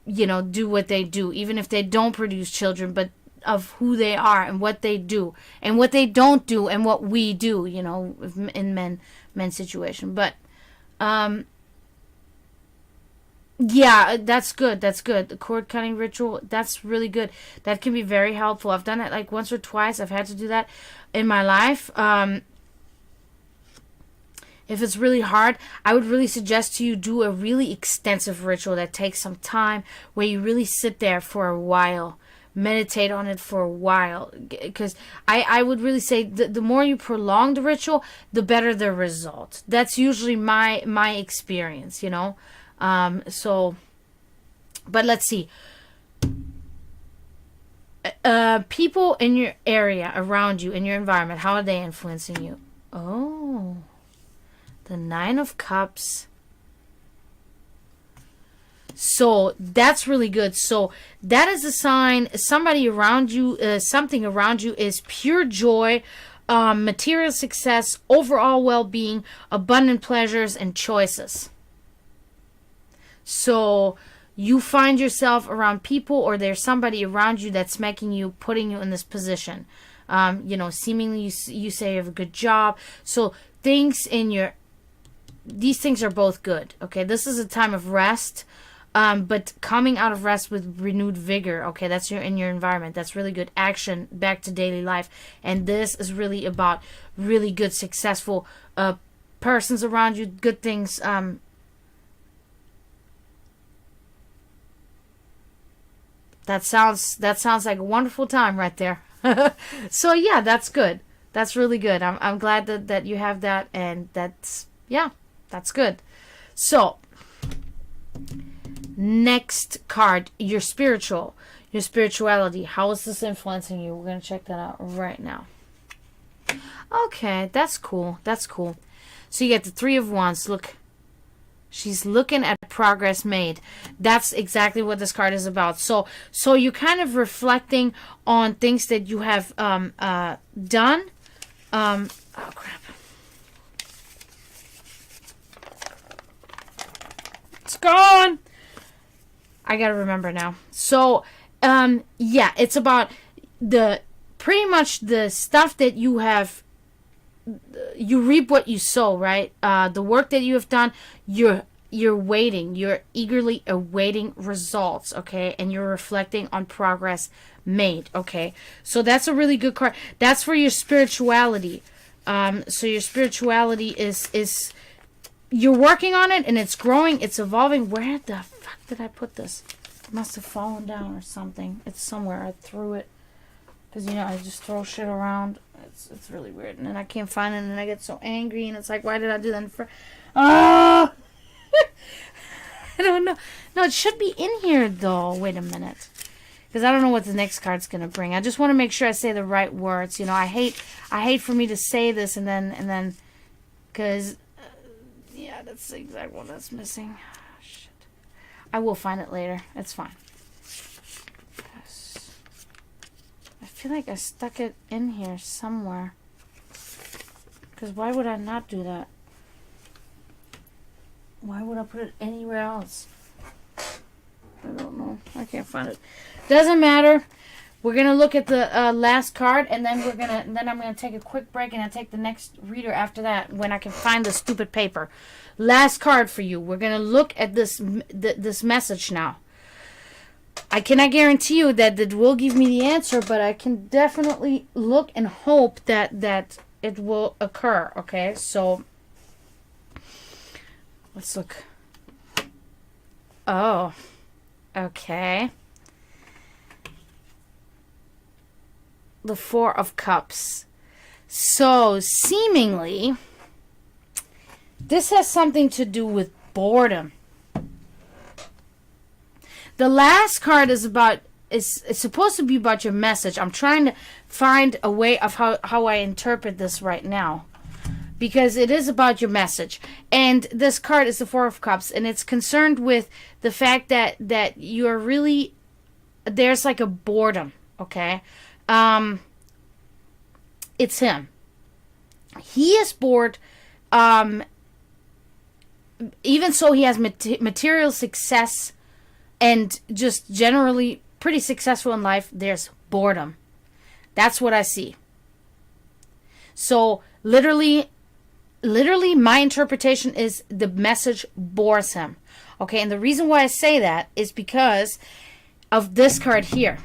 do what they do, even if they don't produce children, but of who they are and what they do and what they don't do and what we do, in men's situation. But yeah, that's good. The cord cutting ritual, that's really good. That can be very helpful. I've done it like once or twice. I've had to do that in my life. If it's really hard, I would really suggest to you do a really extensive ritual that takes some time, where you really sit there for a while, meditate on it for a while, because I would really say the more you prolong the ritual, the better the result. That's usually my experience, So, but let's see. People in your area, around you, in your environment, how are they influencing you? Oh, the Nine of Cups. So that's really good. So that is a sign somebody around you, something around you is pure joy, material success, overall well-being, abundant pleasures, and choices. So you find yourself around people, or there's somebody around you that's making you, putting you in this position. Seemingly you say you have a good job. So these things are both good. Okay, this is a time of rest. But coming out of rest with renewed vigor, okay, that's in your environment. That's really good. Action, back to daily life. And this is really about really good, successful persons around you, good things That sounds like a wonderful time right there. So yeah, that's good. That's really good. I'm glad that you have that, and that's good. So next card, your spirituality. How is this influencing you? We're gonna check that out right now. Okay, that's cool. That's cool. So you get the Three of Wands. Look, she's looking at progress made. That's exactly what this card is about. So you're kind of reflecting on things that you have done. Oh crap! It's gone. I gotta remember now. So yeah, it's about pretty much the stuff that you have. You reap what you sow, right? The work that you have done, you're waiting. You're eagerly awaiting results, okay? And you're reflecting on progress made, okay? So that's a really good card. That's for your spirituality. So your spirituality is you're working on it, and it's growing, it's evolving. Where the fuck did I put this? It must have fallen down or something. It's somewhere. I threw it. Because, I just throw shit around. It's really weird. And then I can't find it, and then I get so angry, and it's like, why did I do that? I don't know. No, it should be in here, though. Wait a minute. Because I don't know what the next card's going to bring. I just want to make sure I say the right words. I hate for me to say this, and then, because, yeah, that's the exact one that's missing. Shit. I will find it later. It's fine. I feel like I stuck it in here somewhere. Because why would I not do that? Why would I put it anywhere else? I don't know. I can't find it. Doesn't matter. We're gonna look at the last card, and then I'm gonna take a quick break, and I'll take the next reader after that when I can find the stupid paper. Last card for you. We're gonna look at this message now. I cannot guarantee you that it will give me the answer, but I can definitely look and hope that it will occur. Okay, so let's look. Oh, okay. The Four of Cups. So seemingly, this has something to do with boredom. The last card is supposed to be about your message. I'm trying to find a way of how I interpret this right now, because it is about your message. And this card is the Four of Cups, and it's concerned with the fact that you're really, there's like a boredom, okay? It's him. He is bored. Even so, he has material success and just generally pretty successful in life. There's boredom. That's what I see. So literally my interpretation is the message bores him. Okay, and the reason why I say that is because of this card here.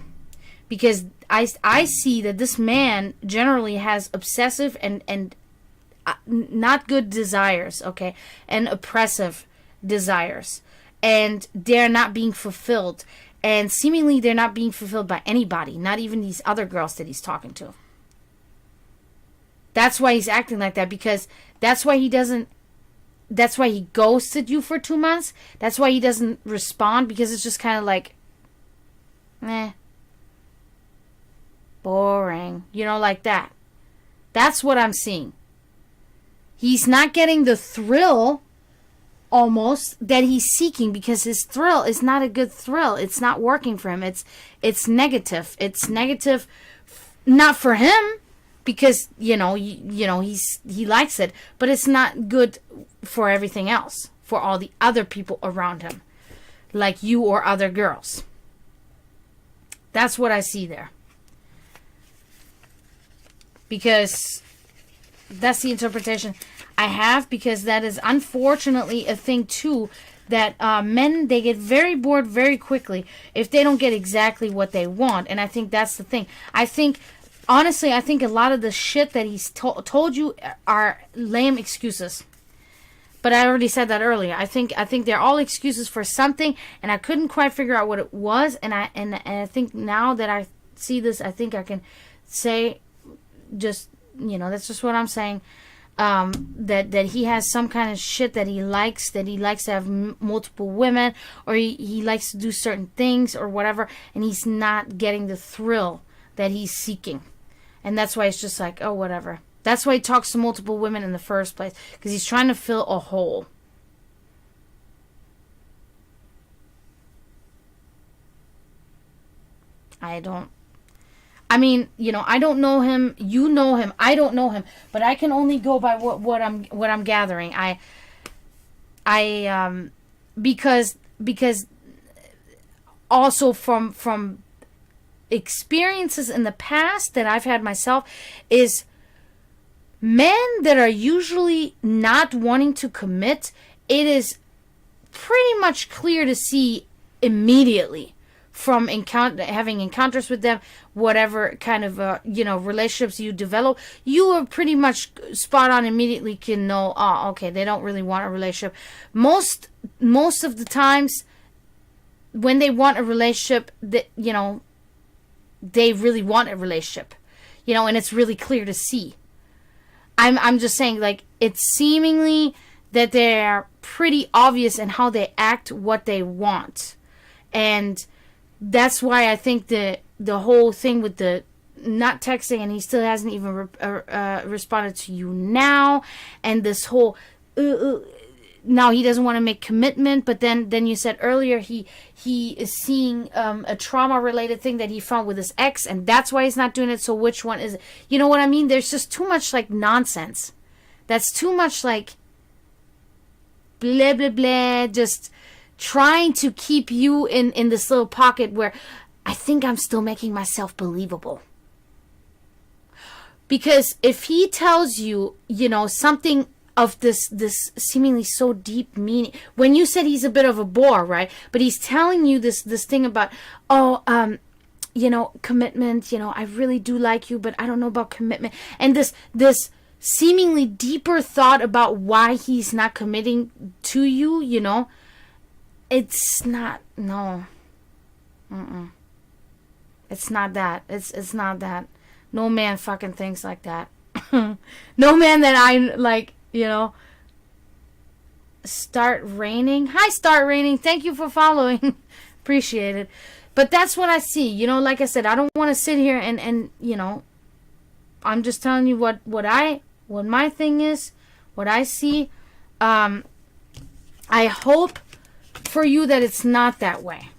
Because I see that this man generally has obsessive and not good desires, okay, and oppressive desires. And they're not being fulfilled. And seemingly they're not being fulfilled by anybody, not even these other girls that he's talking to. That's why he's acting like that, because that's why he ghosted you for 2 months. That's why he doesn't respond, because it's just kind of like, boring, like that. That's what I'm seeing. He's not getting the thrill almost that he's seeking, because his thrill is not a good thrill. It's not working for him. It's negative. It's negative, not for him, because he likes it, but it's not good for everything else, for all the other people around him, like you or other girls. That's what I see there, because that's the interpretation I have, because that is unfortunately a thing too, that men, they get very bored very quickly if they don't get exactly what they want. And I think that's the thing. Honestly, I think a lot of the shit that he's told you are lame excuses. But I already said that earlier. I think they're all excuses for something, and I couldn't quite figure out what it was. And I think now that I see this, I think I can say, just, that's just what I'm saying. That he has some kind of shit that he likes to have multiple women, or he likes to do certain things or whatever, and he's not getting the thrill that he's seeking. And that's why it's just like, oh, whatever. That's why he talks to multiple women in the first place, because he's trying to fill a hole. I don't know him. You know him. I don't know him, but I can only go by what I'm gathering. Because also from experiences in the past that I've had myself, is men that are usually not wanting to commit, it is pretty much clear to see immediately from having encounters with them, whatever kind of relationships you develop, you are pretty much spot on, immediately can know, oh, okay, they don't really want a relationship. Most of the times when they want a relationship, that they really want a relationship, and it's really clear to see. I'm just saying, like, it's seemingly that they're pretty obvious in how they act, what they want. And that's why I think the whole thing with the not texting, and he still hasn't even responded to you now, and this whole now he doesn't want to make commitment, but then you said earlier he is seeing a trauma related thing that he found with his ex, and that's why he's not doing it. So which one is it? You know what I mean? There's just too much like nonsense. That's too much like blah blah blah, just trying to keep you in this little pocket where I think I'm still making myself believable. Because if he tells you, something of this seemingly so deep meaning, when you said he's a bit of a bore, right? But he's telling you this thing about, commitment, I really do like you, but I don't know about commitment. And this seemingly deeper thought about why he's not committing to you, it's not, no. It's not that. It's not that. No man fucking thinks like that. No man that I, like, Start Raining. Hi, Start Raining. Thank you for following. Appreciate it. But that's what I see. Like I said, I don't want to sit here and I'm just telling you what my thing is, what I see. I hope for you that it's not that way.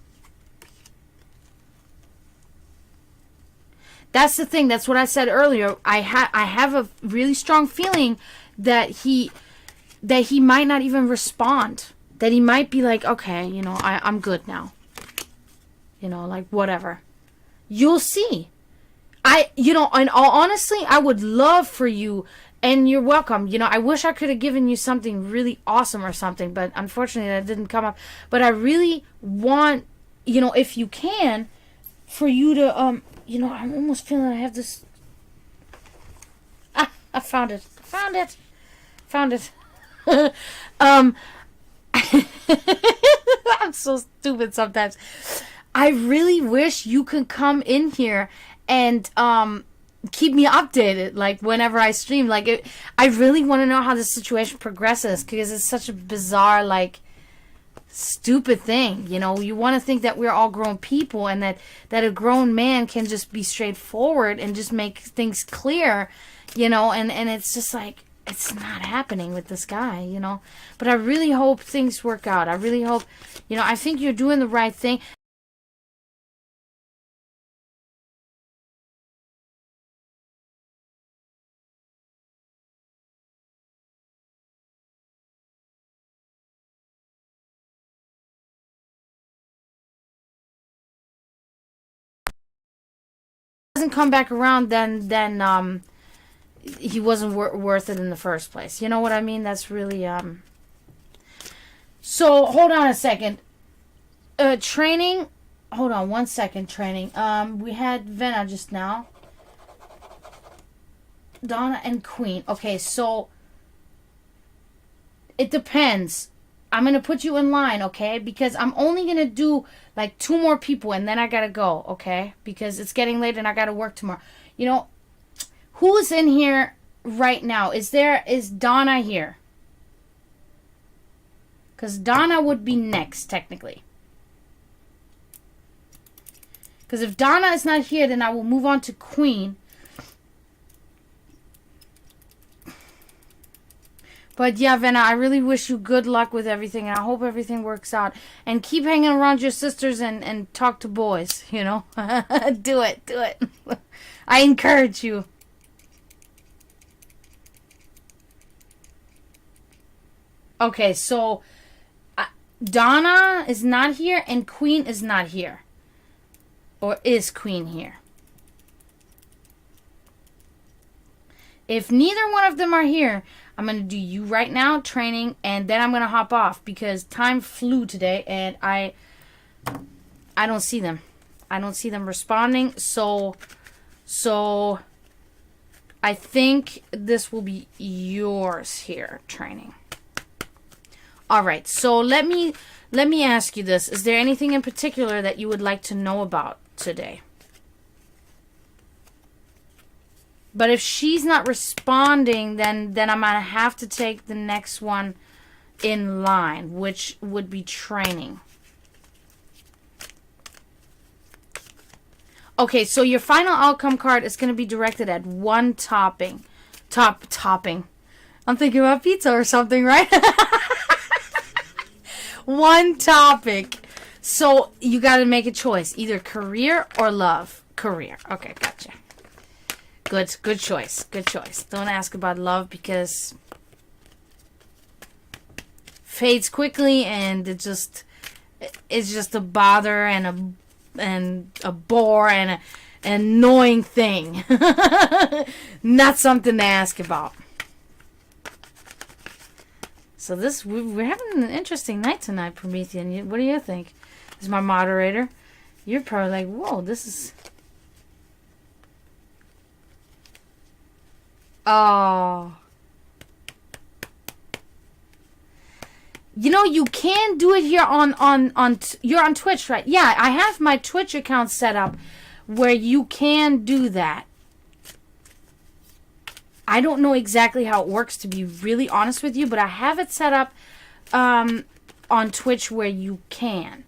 That's the thing. That's what I said earlier. I have a really strong feeling that he might not even respond. That he might be like, okay, I'm good now. Like, whatever. You'll see. In all honesty, I would love for you, and you're welcome. I wish I could have given you something really awesome or something, but unfortunately that didn't come up. But I really want, if you can, for you to, I'm almost feeling I have this. I found it. I'm so stupid sometimes. I really wish you could come in here and keep me updated, like, whenever I stream. Like, I really want to know how this situation progresses, because it's such a bizarre, like, stupid thing. You want to think that we're all grown people, and that a grown man can just be straightforward and just make things clear, and it's just like, it's not happening with this guy, But I really hope things work out. I really hope, I think you're doing the right thing. Doesn't come back around, then he wasn't worth it in the first place. You know what I mean? That's really So hold on a second. Training. Hold on 1 second. Training. We had Venna just now. Donna and Queen. Okay, so It depends. I'm going to put you in line, okay? Because I'm only going to do like 2 more people and then I got to go, okay? Because it's getting late and I got to work tomorrow. You know, who's in here right now? Is Donna here? Because Donna would be next, technically. Because if Donna is not here, then I will move on to Queen. But yeah, Venna, I really wish you good luck with everything. And I hope everything works out. And keep hanging around your sisters and talk to boys, you know. Do it. I encourage you. Okay, so Donna is not here and Queen is not here. Or is Queen here? If neither one of them are here, I'm going to do you right now, training, and then I'm going to hop off because time flew today and I don't see them. I don't see them responding. So I think this will be yours here, training. All right. So let me ask you this. Is there anything in particular that you would like to know about today? But if she's not responding, then I'm going to have to take the next one in line, which would be training. Okay, so your final outcome card is going to be directed at one topping. Topping. I'm thinking about pizza or something, right? One topic. So you got to make a choice. Either career or love. Career. Okay, gotcha. Good choice. Good choice. Don't ask about love because fades quickly and it's just a bother and a bore and an annoying thing. Not something to ask about. So we're having an interesting night tonight, Promethean. What do you think? This is my moderator. You're probably like, whoa, this is... Oh. You know, you can do it here you're on Twitch, right? Yeah, I have my Twitch account set up where you can do that. I don't know exactly how it works, to be really honest with you, but I have it set up on Twitch where you can.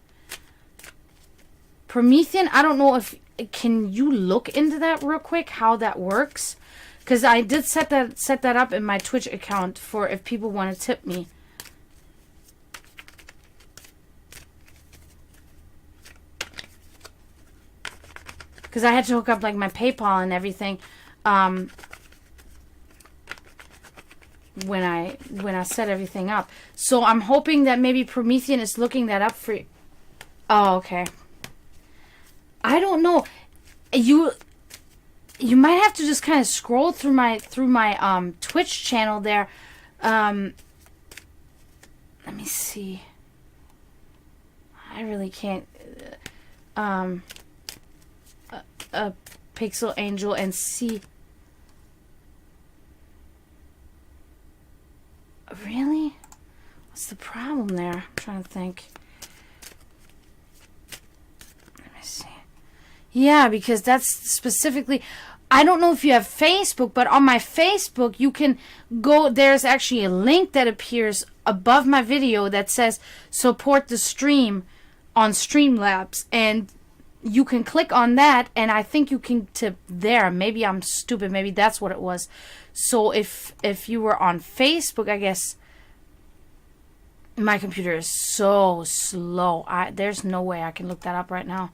Promethean, I don't know if... Can you look into that real quick, how that works? Because I did set that up in my Twitch account for if people want to tip me. Because I had to hook up like my PayPal and everything when I set everything up. So I'm hoping that maybe Promethean is looking that up for you. Oh, okay. I don't know. You might have to just kind of scroll through my Twitch channel there. Let me see. I really can't. A Pixel Angel and see. Really? What's the problem there? I'm trying to think. Let me see. Yeah, because that's specifically... I don't know if you have Facebook, but on my Facebook, you can go... There's actually a link that appears above my video that says support the stream on Streamlabs. And you can click on that, and I think you can tip there. Maybe I'm stupid. Maybe that's what it was. So if you were on Facebook, I guess... My computer is so slow. There's no way I can look that up right now.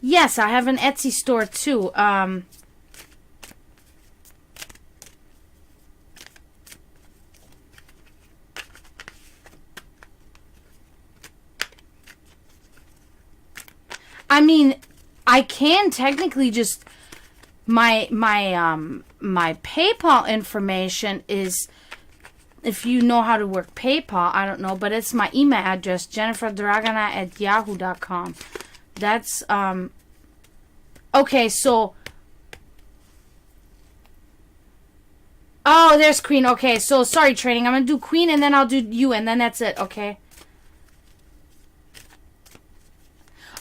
Yes, I have an Etsy store too. I mean, I can technically just my PayPal information is, if you know how to work PayPal, I don't know, but it's my email address, jenniferdragana@yahoo.com. That's, okay, so, Oh, there's Queen. Okay, so sorry, training. I'm going to do Queen and then I'll do you and then that's it, okay?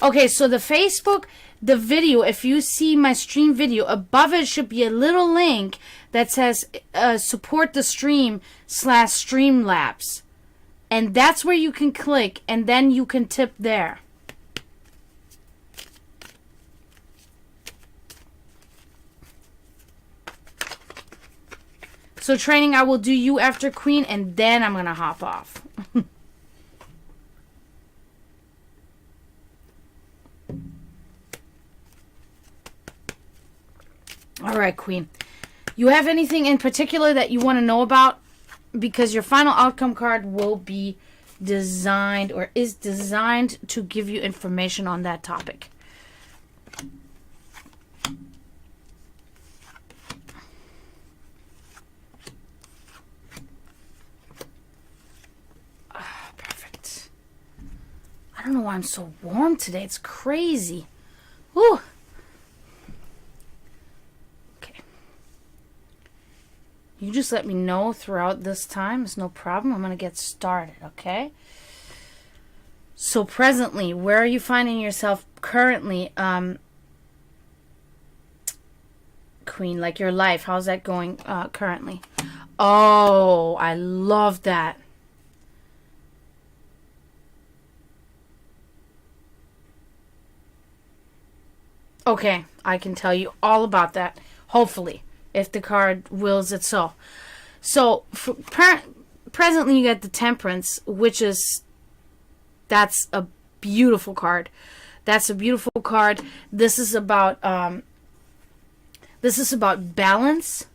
Okay, so the Facebook, the video, if you see my stream video, above it should be a little link that says support the stream / Streamlabs. And that's where you can click and then you can tip there. So training, I will do you after Queen, and then I'm going to hop off. All right, Queen. You have anything in particular that you want to know about? Because your final outcome card will be designed or is designed to give you information on that topic. I don't know why I'm so warm today. It's crazy. Ooh. Okay. You just let me know throughout this time. It's no problem. I'm going to get started, okay? So presently, where are you finding yourself currently, Queen? Like your life. How's that going currently? Oh, I love that. Okay, I can tell you all about that, hopefully, if the card wills it so. So, presently you get the Temperance, which is, that's a beautiful card. That's a beautiful card. This is about balance.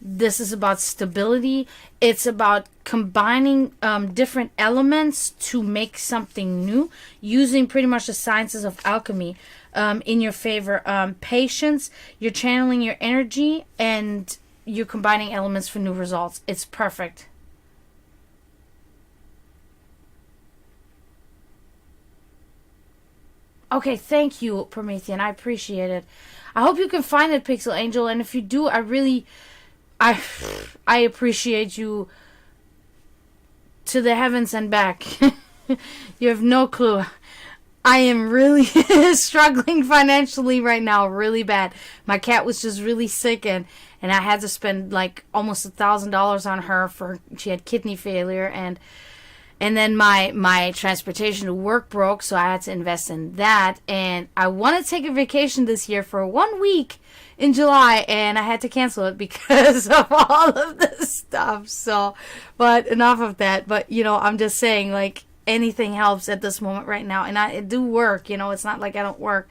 This is about stability. It's about combining different elements to make something new, using pretty much the sciences of alchemy in your favor. Patience, you're channeling your energy, and you're combining elements for new results. It's perfect. Okay, thank you, Promethean. I appreciate it. I hope you can find it, Pixel Angel, and if you do, I appreciate you to the heavens and back. You have no clue. I am really struggling financially right now, really bad. My cat was just really sick, and I had to spend like almost $1,000 on her for she had kidney failure, and then my transportation to work broke, so I had to invest in that. And I want to take a vacation this year for 1 week in July, and I had to cancel it because of all of this stuff. So, but enough of that. But, you know, I'm just saying, like, anything helps at this moment right now. And I do work, you know, it's not like I don't work.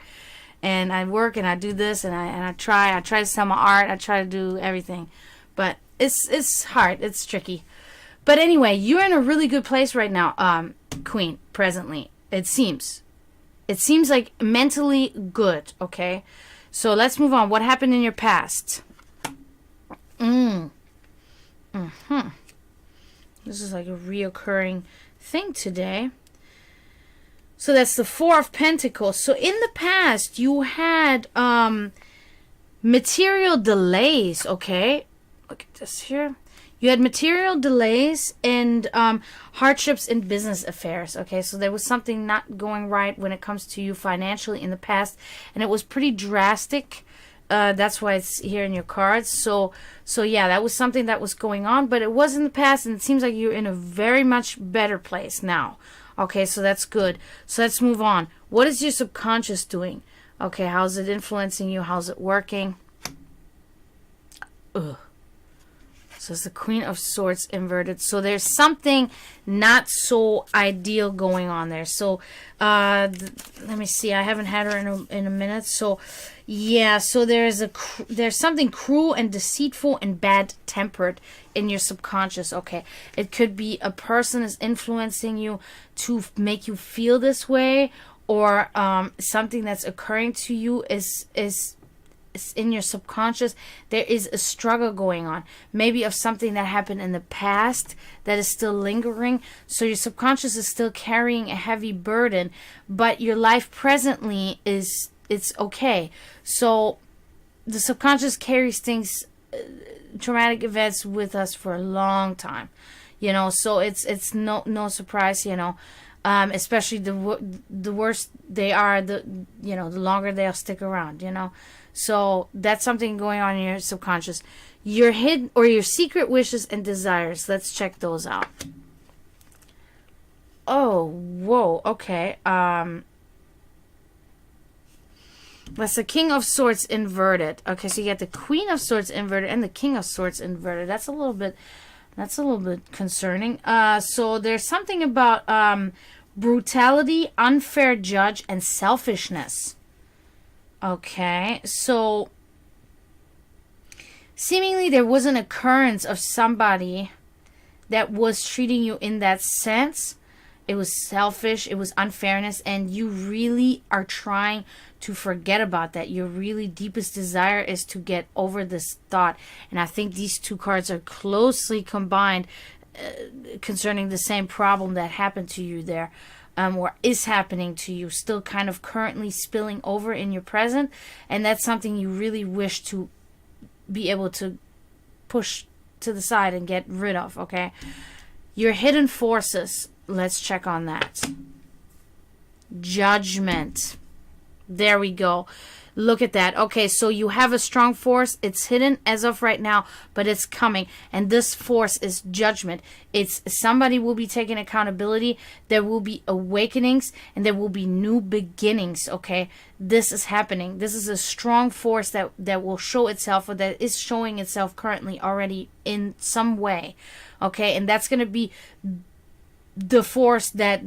And I work and I do this and I try to sell my art. I try to do everything. But it's hard. It's tricky. But anyway, you're in a really good place right now, Queen, presently. It seems like mentally good, okay? So let's move on. What happened in your past? This is like a reoccurring thing today. So that's the Four of Pentacles. So in the past, you had material delays, okay? Look at this here. You had material delays and hardships in business affairs, okay? So there was something not going right when it comes to you financially in the past, and it was pretty drastic. That's why it's here in your cards. So yeah, that was something that was going on, but it was in the past, and it seems like you're in a very much better place now. Okay, so that's good. So let's move on. What is your subconscious doing? Okay, how's it influencing you? How's it working? Ugh. So it's the Queen of Swords inverted. So there's something not so ideal going on there. So let me see. I haven't had her in a minute. So yeah. So there's something cruel and deceitful and bad-tempered in your subconscious. Okay. It could be a person is influencing you to make you feel this way, or something that's occurring to you is in your subconscious. There is a struggle going on, maybe of something that happened in the past that is still lingering. So your subconscious is still carrying a heavy burden, but your life presently it's okay. So the subconscious carries things traumatic events with us for a long time, you know. So it's no surprise, you know. Especially the worse they are, the longer they'll stick around, you know. So that's something going on in your subconscious. Your hidden or your secret wishes and desires. Let's check those out. Oh, whoa, okay. That's the King of Swords inverted. Okay, so you get the Queen of Swords inverted and the King of Swords inverted. That's a little bit concerning. So there's something about brutality, unfair judge, and selfishness. Okay, so seemingly there was an occurrence of somebody that was treating you in that sense. It was selfish, it was unfairness, and you really are trying to forget about that. Your really deepest desire is to get over this thought. And I think these two cards are closely combined concerning the same problem that happened to you there, or is happening to you, still kind of currently spilling over in your present. And that's something you really wish to be able to push to the side and get rid of, okay? Your hidden forces. Let's check on that. Judgment. There we go. Look at that. Okay, so you have a strong force. It's hidden as of right now, but it's coming. And this force is judgment. It's somebody will be taking accountability. There will be awakenings and there will be new beginnings, okay? This is happening. This is a strong force that will show itself, or that is showing itself currently already in some way, okay? And that's going to be the force that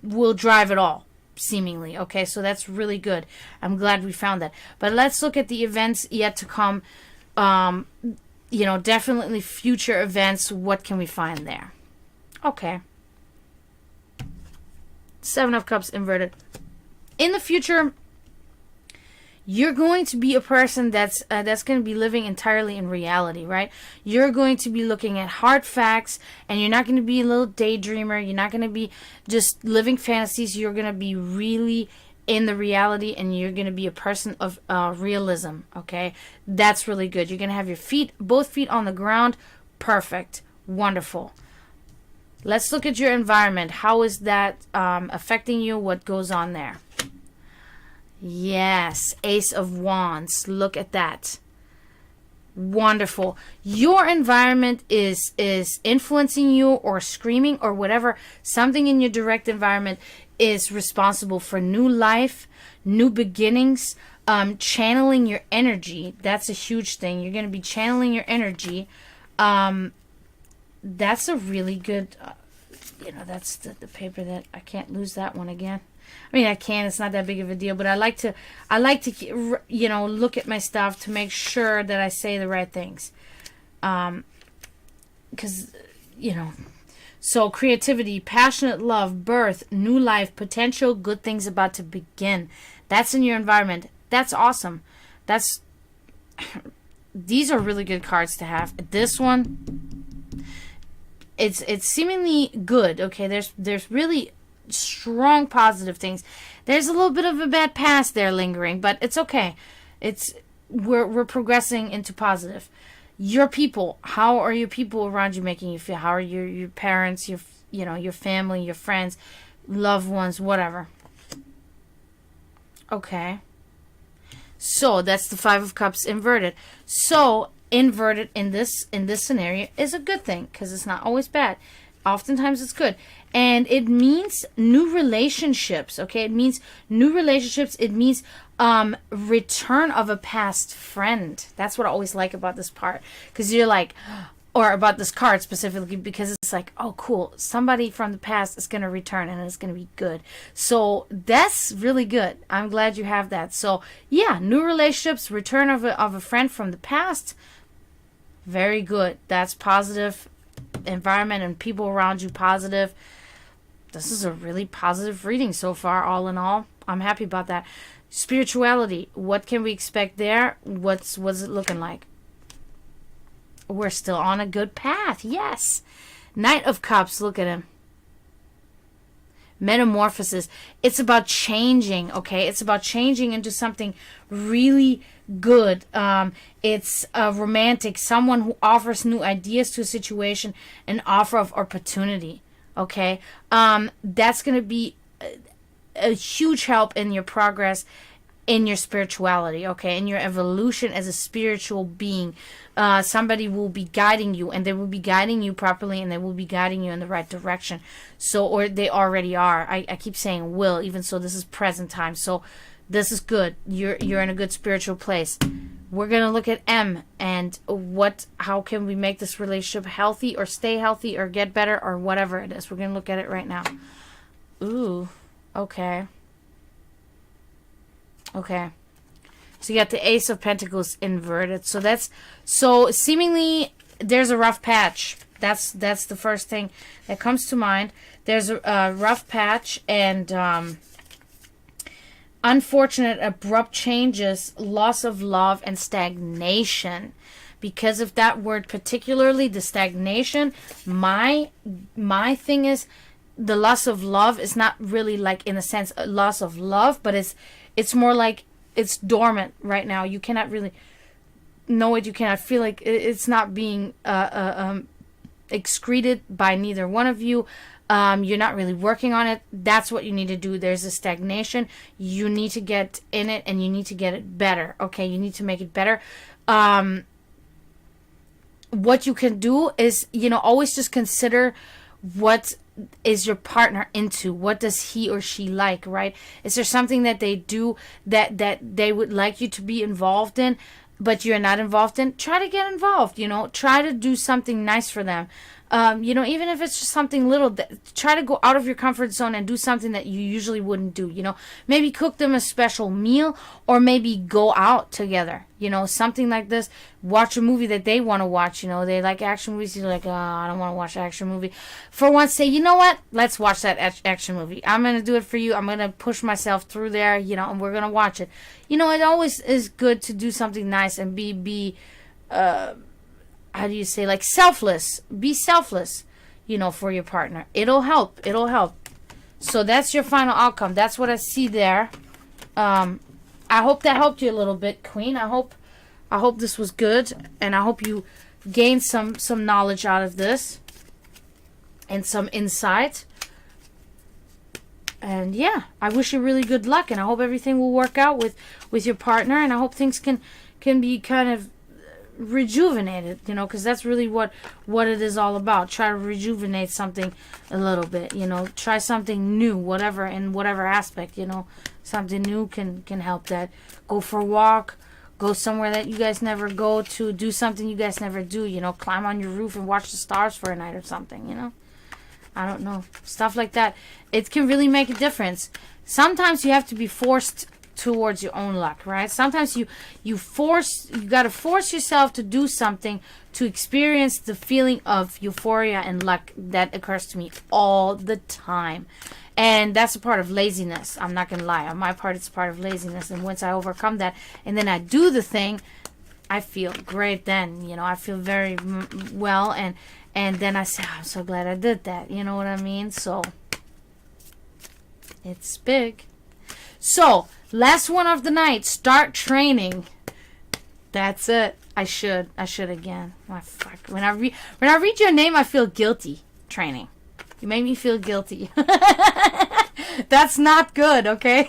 will drive it all, seemingly. Okay, so that's really good. I'm glad we found that. But let's look at the events yet to come. Definitely future events. What can we find there? Okay. Seven of Cups inverted. In the future, you're going to be a person that's going to be living entirely in reality, right? You're going to be looking at hard facts, and you're not going to be a little daydreamer. You're not going to be just living fantasies. You're going to be really in the reality, and you're going to be a person of realism, okay? That's really good. You're going to have your both feet on the ground. Perfect. Wonderful. Let's look at your environment. How is that affecting you? What goes on there? Yes, Ace of Wands. Look at that. Wonderful. Your environment is influencing you, or screaming, or whatever. Something in your direct environment is responsible for new life, new beginnings, channeling your energy. That's a huge thing. You're going to be channeling your energy. That's a really good, that's the paper that I can't lose that one again. I mean, I can. It's not that big of a deal, but I like to, look at my stuff to make sure that I say the right things. Because, so creativity, passionate love, birth, new life, potential, good things about to begin. That's in your environment. That's awesome. These are really good cards to have. This one, it's seemingly good. Okay, there's really strong positive things. There's a little bit of a bad past there lingering, but it's okay. We're progressing into positive. Your people, how are your people around you making you feel? How are your parents, your family, your friends, loved ones, whatever? Okay. So that's the Five of Cups inverted. So inverted in this scenario is a good thing, because it's not always bad. Oftentimes it's good. And it means new relationships, okay? It means new relationships. It means return of a past friend. That's what I always like about this part. Because you're like, or about this card specifically, because it's like, oh, cool. Somebody from the past is going to return, and it's going to be good. So that's really good. I'm glad you have that. So, yeah, new relationships, return of a friend from the past. Very good. That's positive. Environment and people around you positive. This is a really positive reading so far, all in all. I'm happy about that. Spirituality, what can we expect there? What's it looking like? We're still on a good path. Yes. Knight of Cups, look at him. metamorphosis. It's about changing, okay? It's about changing into something really good. It's a romantic, someone who offers new ideas to a situation, an offer of opportunity, okay? That's going to be a huge help in your progress in your spirituality, okay, in your evolution as a spiritual being. Somebody will be guiding you, and they will be guiding you properly, and they will be guiding you in the right direction. So, or they already are. I keep saying will, even so this is present time. So this is good. You're in a good spiritual place. We're gonna look at M and how can we make this relationship healthy, or stay healthy, or get better, or whatever it is. We're gonna look at it right now. Ooh, okay. Okay. So you got the Ace of Pentacles inverted. So seemingly there's a rough patch. That's the first thing that comes to mind. There's a rough patch, and unfortunate abrupt changes, loss of love, and stagnation. Because of that word, particularly the stagnation, my thing is the loss of love is not really like in a sense a loss of love, but it's more like it's dormant right now. You cannot really know it. You cannot feel like it's not being excreted by neither one of you. You're not really working on it. That's what you need to do. There's a stagnation. You need to get in it, and you need to get it better. Okay, you need to make it better. What you can do is, always just consider what is your partner into. What does he or she like, right? Is there something that they do that they would like you to be involved in, but you're not involved in? Try to get involved, try to do something nice for them. Even if it's just something little, try to go out of your comfort zone and do something that you usually wouldn't do, maybe cook them a special meal, or maybe go out together, something like this. Watch a movie that they want to watch, they like action movies. You're like, oh, I don't want to watch an action movie. For once, say, you know what? Let's watch that action movie. I'm going to do it for you. I'm going to push myself through there, and we're going to watch it. It always is good to do something nice and be how do you say, like selfless. Be selfless, for your partner. It'll help. So that's your final outcome. That's what I see there. I hope that helped you a little bit, Queen. I hope this was good, and I hope you gained some knowledge out of this and some insight. And yeah, I wish you really good luck, and I hope everything will work out with your partner, and I hope things can be kind of rejuvenated, because that's really what it is all about. Try to rejuvenate something a little bit, try something new, whatever, in whatever aspect, something new can help that. Go for a walk, go somewhere that you guys never go to, do something you guys never do, climb on your roof and watch the stars for a night or something, I don't know, stuff like that. It can really make a difference. Sometimes you have to be forced towards your own luck, right? Sometimes you got to force yourself to do something to experience the feeling of euphoria and luck. That occurs to me all the time, and that's a part of laziness. I'm not gonna lie, on my part it's part of laziness, and once I overcome that and then I do the thing, I feel great. Then I feel very well, and then I say, oh, I'm so glad I did that. You know what I mean? So it's big. So last one of the night, start training. That's it. I should again. Oh, fuck. When I read your name, I feel guilty. Training. You made me feel guilty. That's not good, okay?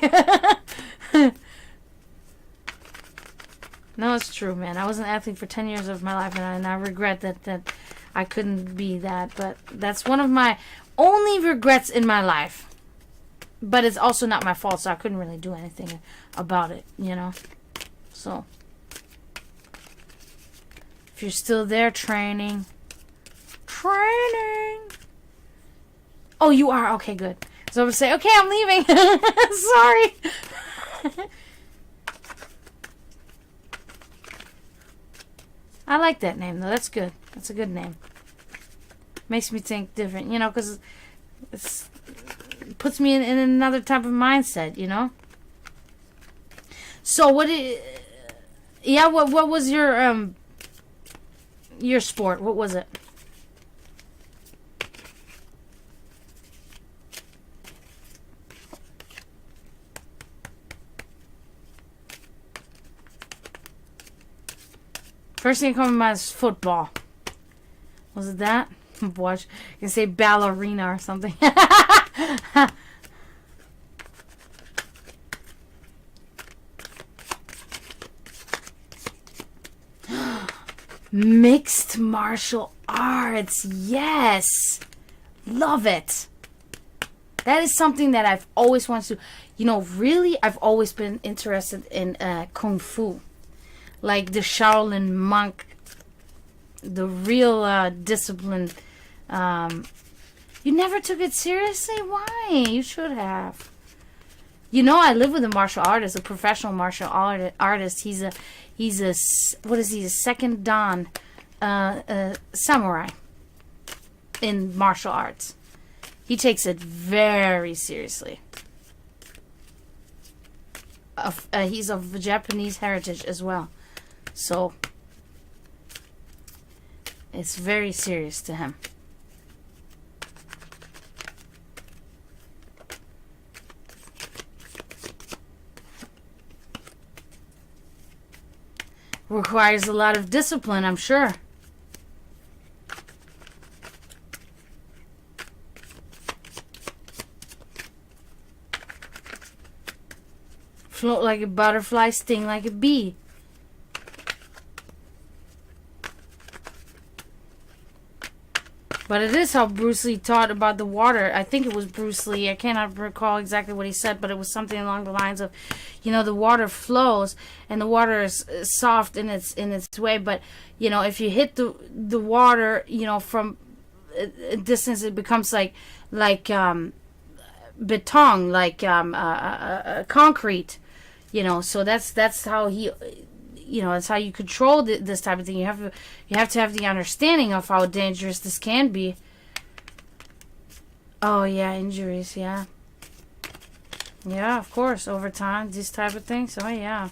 No, it's true, man. I was an athlete for 10 years of my life, and I regret that I couldn't be that. But that's one of my only regrets in my life. But it's also not my fault, so I couldn't really do anything about it, So, if you're still there, training. Oh, you are? Okay, good. So I would say, okay, I'm leaving. Sorry. I like that name, though. That's good. That's a good name. Makes me think different, because it puts me in another type of mindset, So what was your sport? What was it? First thing coming to mind is football. Was it that? Watch. You can say ballerina or something. Mixed martial arts. Yes. Love it. That is something that I've always wanted to. You know, really, I've always been interested in Kung Fu. Like the Shaolin monk. The real discipline. You never took it seriously? Why? You should have. You know, I live with a martial artist, a professional martial artist. He's a what is he? A second dan samurai in martial arts. He takes it very seriously. He's of Japanese heritage as well, so it's very serious to him. Requires a lot of discipline, I'm sure. Float like a butterfly, sting like a bee. But it is how Bruce Lee taught about the water. I think it was Bruce Lee. I cannot recall exactly what he said, but it was something along the lines of, you know, the water flows and the water is soft in its way. But, you know, if you hit the water, you know, from a distance, it becomes like beton, like concrete. You know, so that's how he. You know, that's how you control this type of thing. You have to have the understanding of how dangerous this can be. Oh yeah, injuries, yeah. Yeah, of course, over time, these type of things. Oh yeah.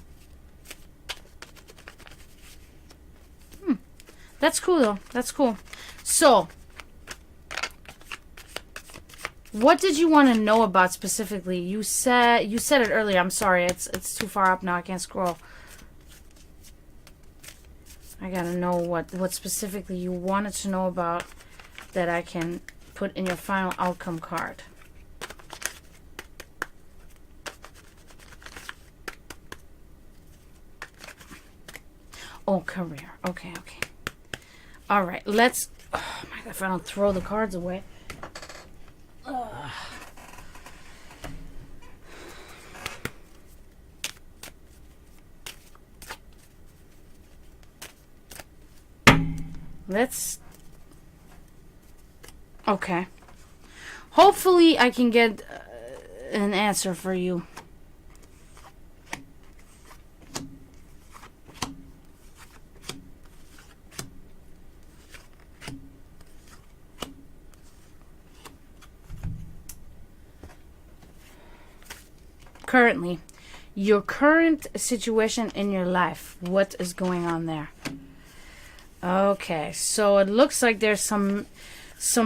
That's cool though. That's cool. So, what did you want to know about specifically? You said it earlier. I'm sorry, it's too far up now. I can't scroll. I gotta know what specifically you wanted to know about that I can put in your final outcome card. Oh, career. Okay. All right, let's. Oh my God, if I don't throw the cards away. Okay. Hopefully I can get an answer for you. Currently, your current situation in your life, what is going on there? Okay, so it looks like there's some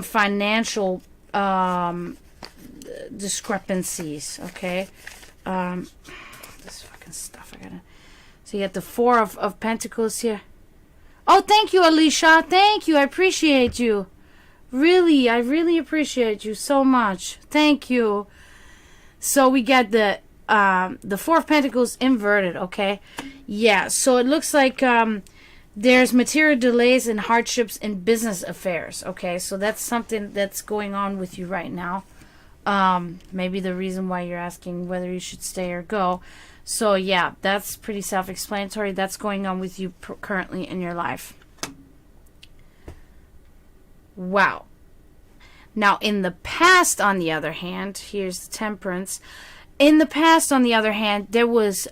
financial discrepancies. Okay, this fucking stuff. So you got the Four of Pentacles here. Oh, thank you, Alicia. Thank you. I appreciate you. Really, I really appreciate you so much. Thank you. So we got the Four of Pentacles inverted. Okay, yeah. So it looks like there's material delays and hardships in business affairs. Okay, so that's something that's going on with you right now. Maybe the reason why you're asking whether you should stay or go. So yeah, that's pretty self-explanatory. That's going on with you currently in your life. Wow. Now, in the past, on the other hand, here's the Temperance. In the past, on the other hand, there was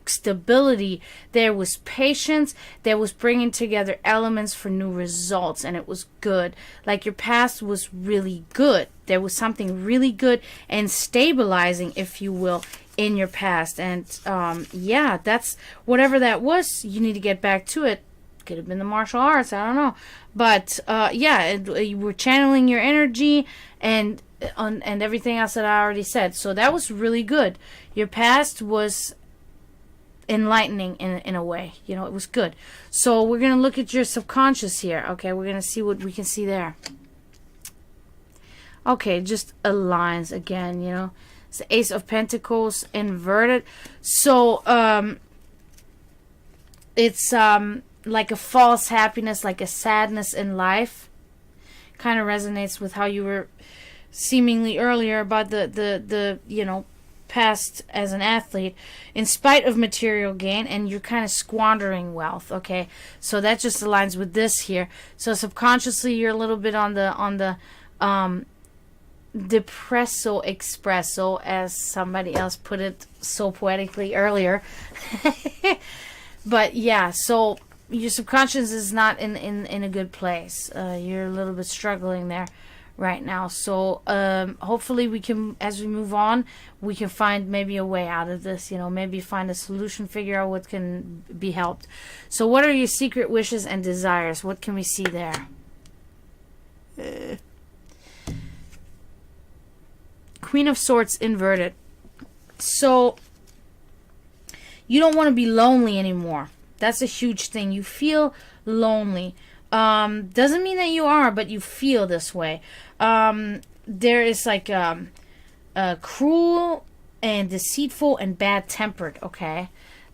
stability, there was patience, there was bringing together elements for new results, and it was good. Like your past was really good. There was something really good and stabilizing, if you will, in your past. And yeah, that's whatever that was. You need to get back to it. Could have been the martial arts, I don't know, but yeah, you were channeling your energy and everything else that I already said. So that was really good. Your past was enlightening in a way. You know, it was good. So we're going to look at your subconscious here. Okay, we're going to see what we can see there. Okay, just aligns again, you know. It's the Ace of Pentacles inverted. So, it's like a false happiness, like a sadness in life. Kind of resonates with how you were seemingly earlier about the you know, past as an athlete, in spite of material gain, and you're kind of squandering wealth. Okay, so that just aligns with this here. So subconsciously you're a little bit on the depresso espresso, as somebody else put it so poetically earlier. But yeah, so your subconscious is not in a good place. You're a little bit struggling there right now. So hopefully we can, as we move on, we can find maybe a way out of this. You know, maybe find a solution, figure out what can be helped. So what are your secret wishes and desires? What can we see there? Queen of Swords inverted. So you don't want to be lonely anymore. That's a huge thing. You feel lonely. Doesn't mean that you are, but you feel this way. There is like cruel and deceitful and bad-tempered. Okay,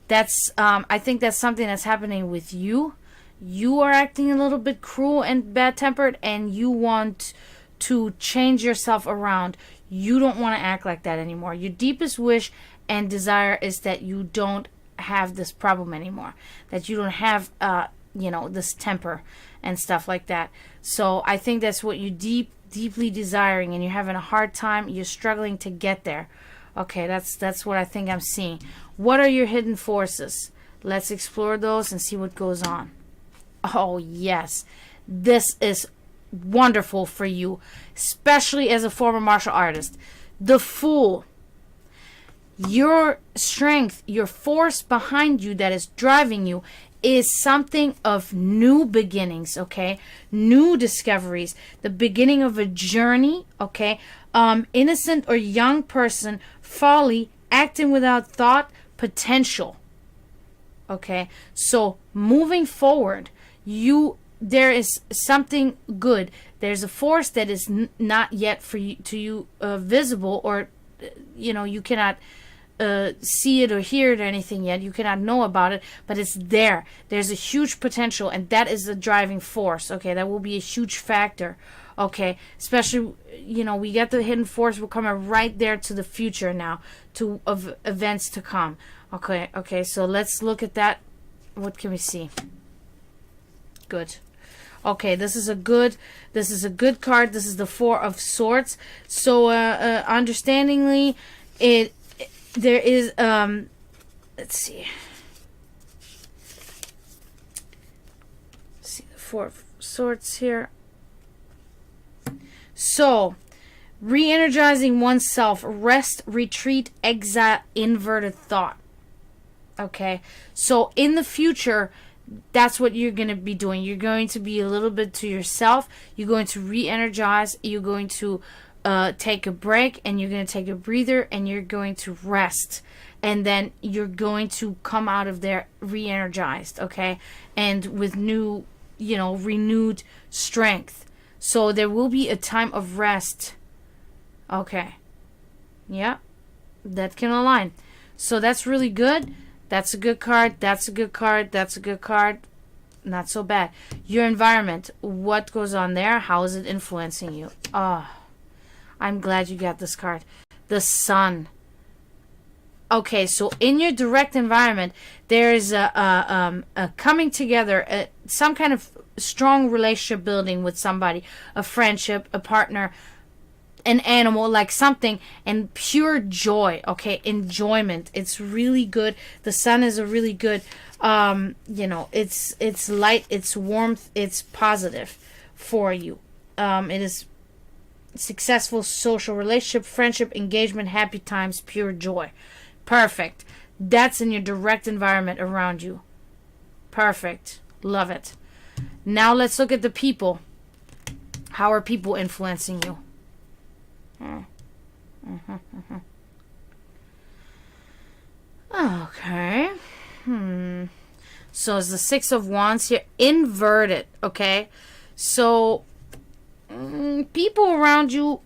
that's I think that's something that's happening with you. You are acting a little bit cruel and bad-tempered, and you want to change yourself around. You don't want to act like that anymore. Your deepest wish and desire is that you don't have this problem anymore. That you don't have, you know, this temper and stuff like that. So I think that's what you deeply desiring, and you're having a hard time. You're struggling to get there. Okay, that's what I think I'm seeing. What are your hidden forces? Let's explore those and see what goes on. Oh, yes. This is wonderful for you, especially as a former martial artist. The Fool. Your strength, your force behind you that is driving you is something of new beginnings, okay? New discoveries, the beginning of a journey, okay? Innocent or young person, folly, acting without thought, potential. Okay? So, moving forward, there is something good. There's a force that is not yet for you visible, or you know, you cannot see it or hear it or anything yet. You cannot know about it, but it's there. There's a huge potential, and that is the driving force. Okay, that will be a huge factor. Okay, especially, you know, we got the hidden force. We're coming right there to the future now, of events to come. Okay, so let's look at that. What can we see? Good. Okay, this is a good card. This is the Four of Swords. So understandingly, there is let's see the Four of Swords here. So re-energizing oneself, rest, retreat, exile, inverted thought. Okay, so in the future, that's what you're going to be doing. You're going to be a little bit to yourself. You're going to re-energize. You're going to take a break, and you're going to take a breather, and you're going to rest. And then you're going to come out of there re-energized, okay? And with new, you know, renewed strength. So there will be a time of rest. Okay. Yeah. That can align. So that's really good. That's a good card. That's a good card. That's a good card. Not so bad. Your environment. What goes on there? How is it influencing you? Oh, I'm glad you got this card. The Sun. Okay, so in your direct environment, there is a coming together, some kind of strong relationship building with somebody, a friendship, a partner, an animal, like something, and pure joy. Okay, enjoyment. It's really good. The Sun is a really good, you know, it's light, it's warmth, it's positive for you. It is successful social relationship, friendship, engagement, happy times, pure joy. Perfect. That's in your direct environment around you. Perfect. Love it. Now let's look at the people. How are people influencing you? Okay. So it's the Six of Wands here, inverted, okay? So people around you,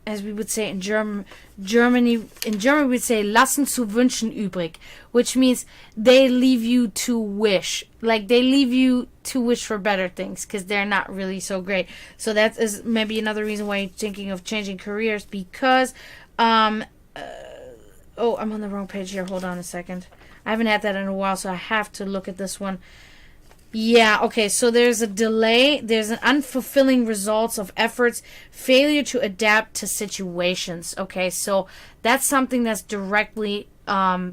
as we would say in Germany we would say lassen zu wünschen übrig, which means they leave you to wish. Like, they leave you to wish for better things because they're not really so great. So that is maybe another reason why you're thinking of changing careers, because oh, I'm on the wrong page here. Hold on a second. I haven't had that in a while, so I have to look at this one. Yeah, okay, so there's a delay, there's an unfulfilling results of efforts, failure to adapt to situations, okay? So that's something that's directly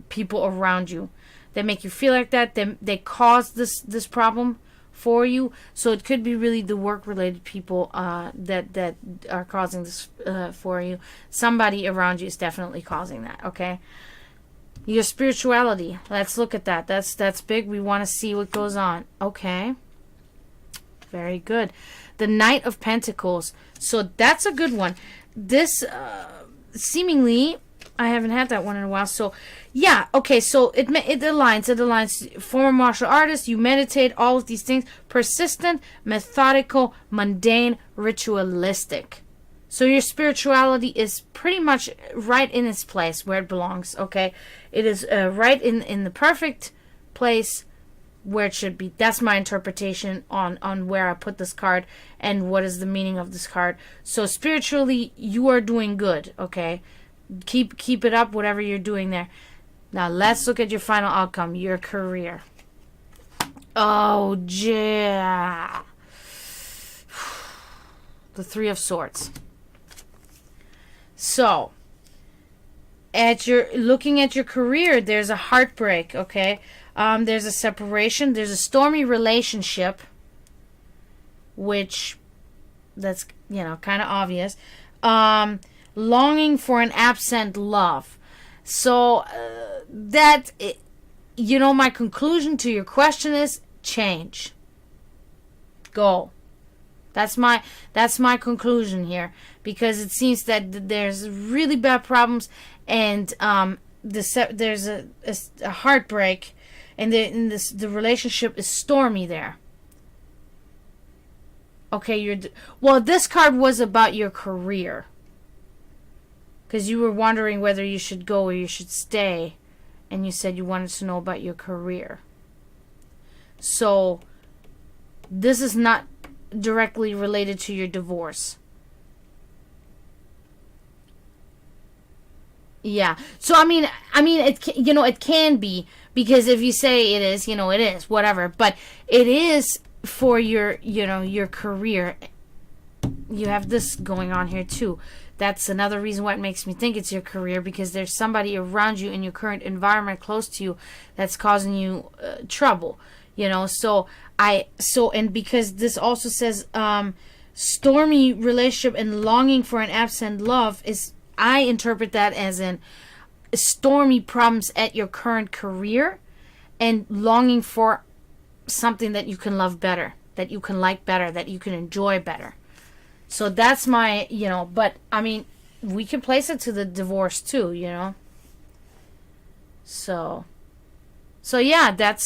people around you. They make you feel like that, they cause this problem for you. So it could be really the work-related people that are causing this for you. Somebody around you is definitely causing that, okay? Your spirituality. Let's look at that. That's big. We want to see what goes on. Okay. Very good. The Knight of Pentacles. So that's a good one. This seemingly, I haven't had that one in a while. So yeah. Okay. So it aligns. It aligns. Former martial artist. You meditate. All of these things. Persistent, methodical, mundane, ritualistic. So your spirituality is pretty much right in its place where it belongs, okay? It is right in the perfect place where it should be. That's my interpretation on where I put this card and what is the meaning of this card. So spiritually, you are doing good, okay? Keep it up, whatever you're doing there. Now, let's look at your final outcome, your career. Oh, yeah. The Three of Swords. So, looking at your career, there's a heartbreak, okay? There's a separation. There's a stormy relationship, which that's, kind of obvious. Longing for an absent love. So, my conclusion to your question is change. Go. That's my conclusion here, because it seems that there's really bad problems, and there's a heartbreak, and the relationship is stormy there. Okay, this card was about your career, because you were wondering whether you should go or you should stay, and you said you wanted to know about your career. So this is not directly related to your divorce. Yeah. So I mean it can be, because if you say it is, it is, whatever, but it is for your career. You have this going on here too. That's another reason why it makes me think it's your career, because there's somebody around you in your current environment close to you that's causing you trouble. And because this also says stormy relationship and longing for an absent love, I interpret that as in stormy problems at your current career and longing for something that you can love better, that you can like better, that you can enjoy better. So that's my, but I mean, we can place it to the divorce too, So yeah, that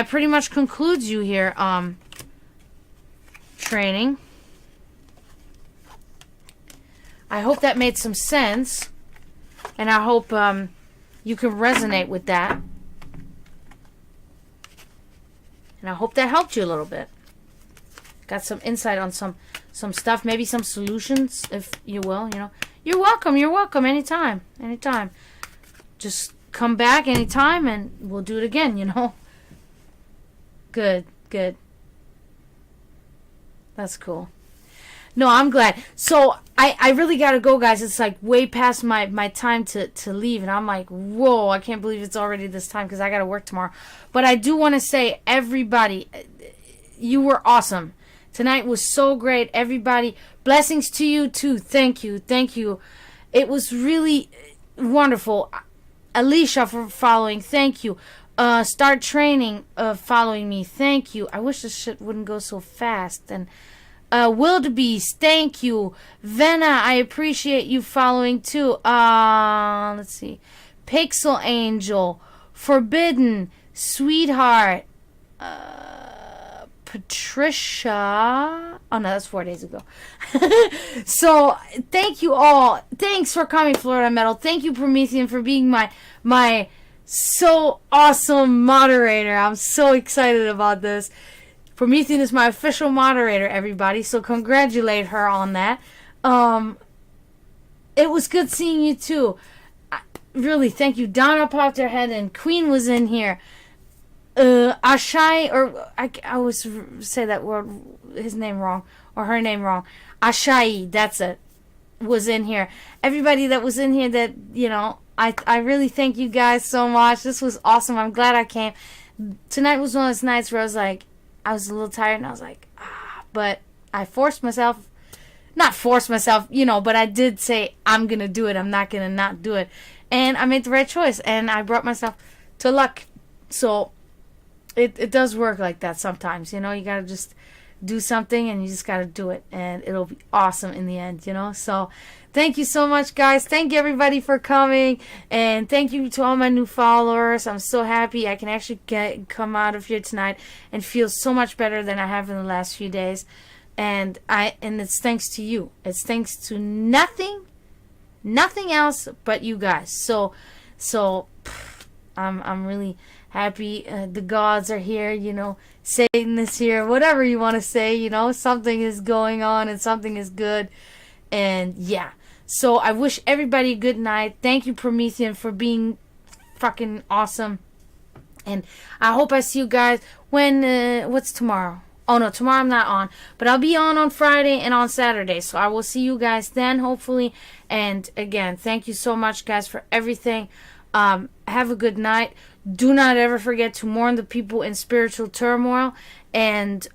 pretty much concludes you here, training. I hope that made some sense, and I hope you can resonate with that, and I hope that helped you a little bit. Got some insight on some stuff, maybe some solutions, if you will. You're welcome anytime. Just come back anytime and we'll do it again. Good. That's cool. No, I'm glad. So I really gotta go, guys. It's like way past my time to leave, and I'm like, whoa, I can't believe it's already this time, because I gotta work tomorrow. But I do want to say, everybody, you were awesome. Tonight was so great. Everybody, blessings to you too. Thank you. It was really wonderful. Alicia for following. Thank you. Start training, following me. Thank you. I wish this shit wouldn't go so fast. And Wildebeest, thank you. Venna, I appreciate you following too. Let's see. Pixel Angel, Forbidden, Sweetheart, Patricia. Oh no, that's 4 days ago. So thank you all. Thanks for coming, Florida Metal. Thank you, Promethean, for being my so awesome moderator. I'm so excited about this. Promethean is my official moderator, everybody. So congratulate her on that. It was good seeing you too. Really, thank you. Donna popped her head in. Queen was in here. Ashai, or I always say that word, his name wrong, or her name wrong. Ashai, that's it, was in here. Everybody that was in here that, I really thank you guys so much. This was awesome. I'm glad I came. Tonight was one of those nights where I was a little tired and I was like, but I not forced myself, but I did say, I'm going to do it. I'm not going to not do it. And I made the right choice and I brought myself to luck. So it does work like that sometimes, you got to just do something and you just got to do it and it'll be awesome in the end, So thank you so much, guys. Thank you, everybody, for coming. And thank you to all my new followers. I'm so happy I can actually come out of here tonight and feel so much better than I have in the last few days. And it's thanks to you. It's thanks to nothing else but you guys. So I'm really happy. The gods are here, Satan is here, whatever you want to say, something is going on and something is good. And yeah, so I wish everybody a good night. Thank you, Promethean, for being fucking awesome. And I hope I see you guys when, what's tomorrow? Oh no, tomorrow I'm not on, but I'll be on Friday and on Saturday. So I will see you guys then, hopefully. And again, thank you so much, guys, for everything. Have a good night. Do not ever forget to mourn the people in spiritual turmoil. And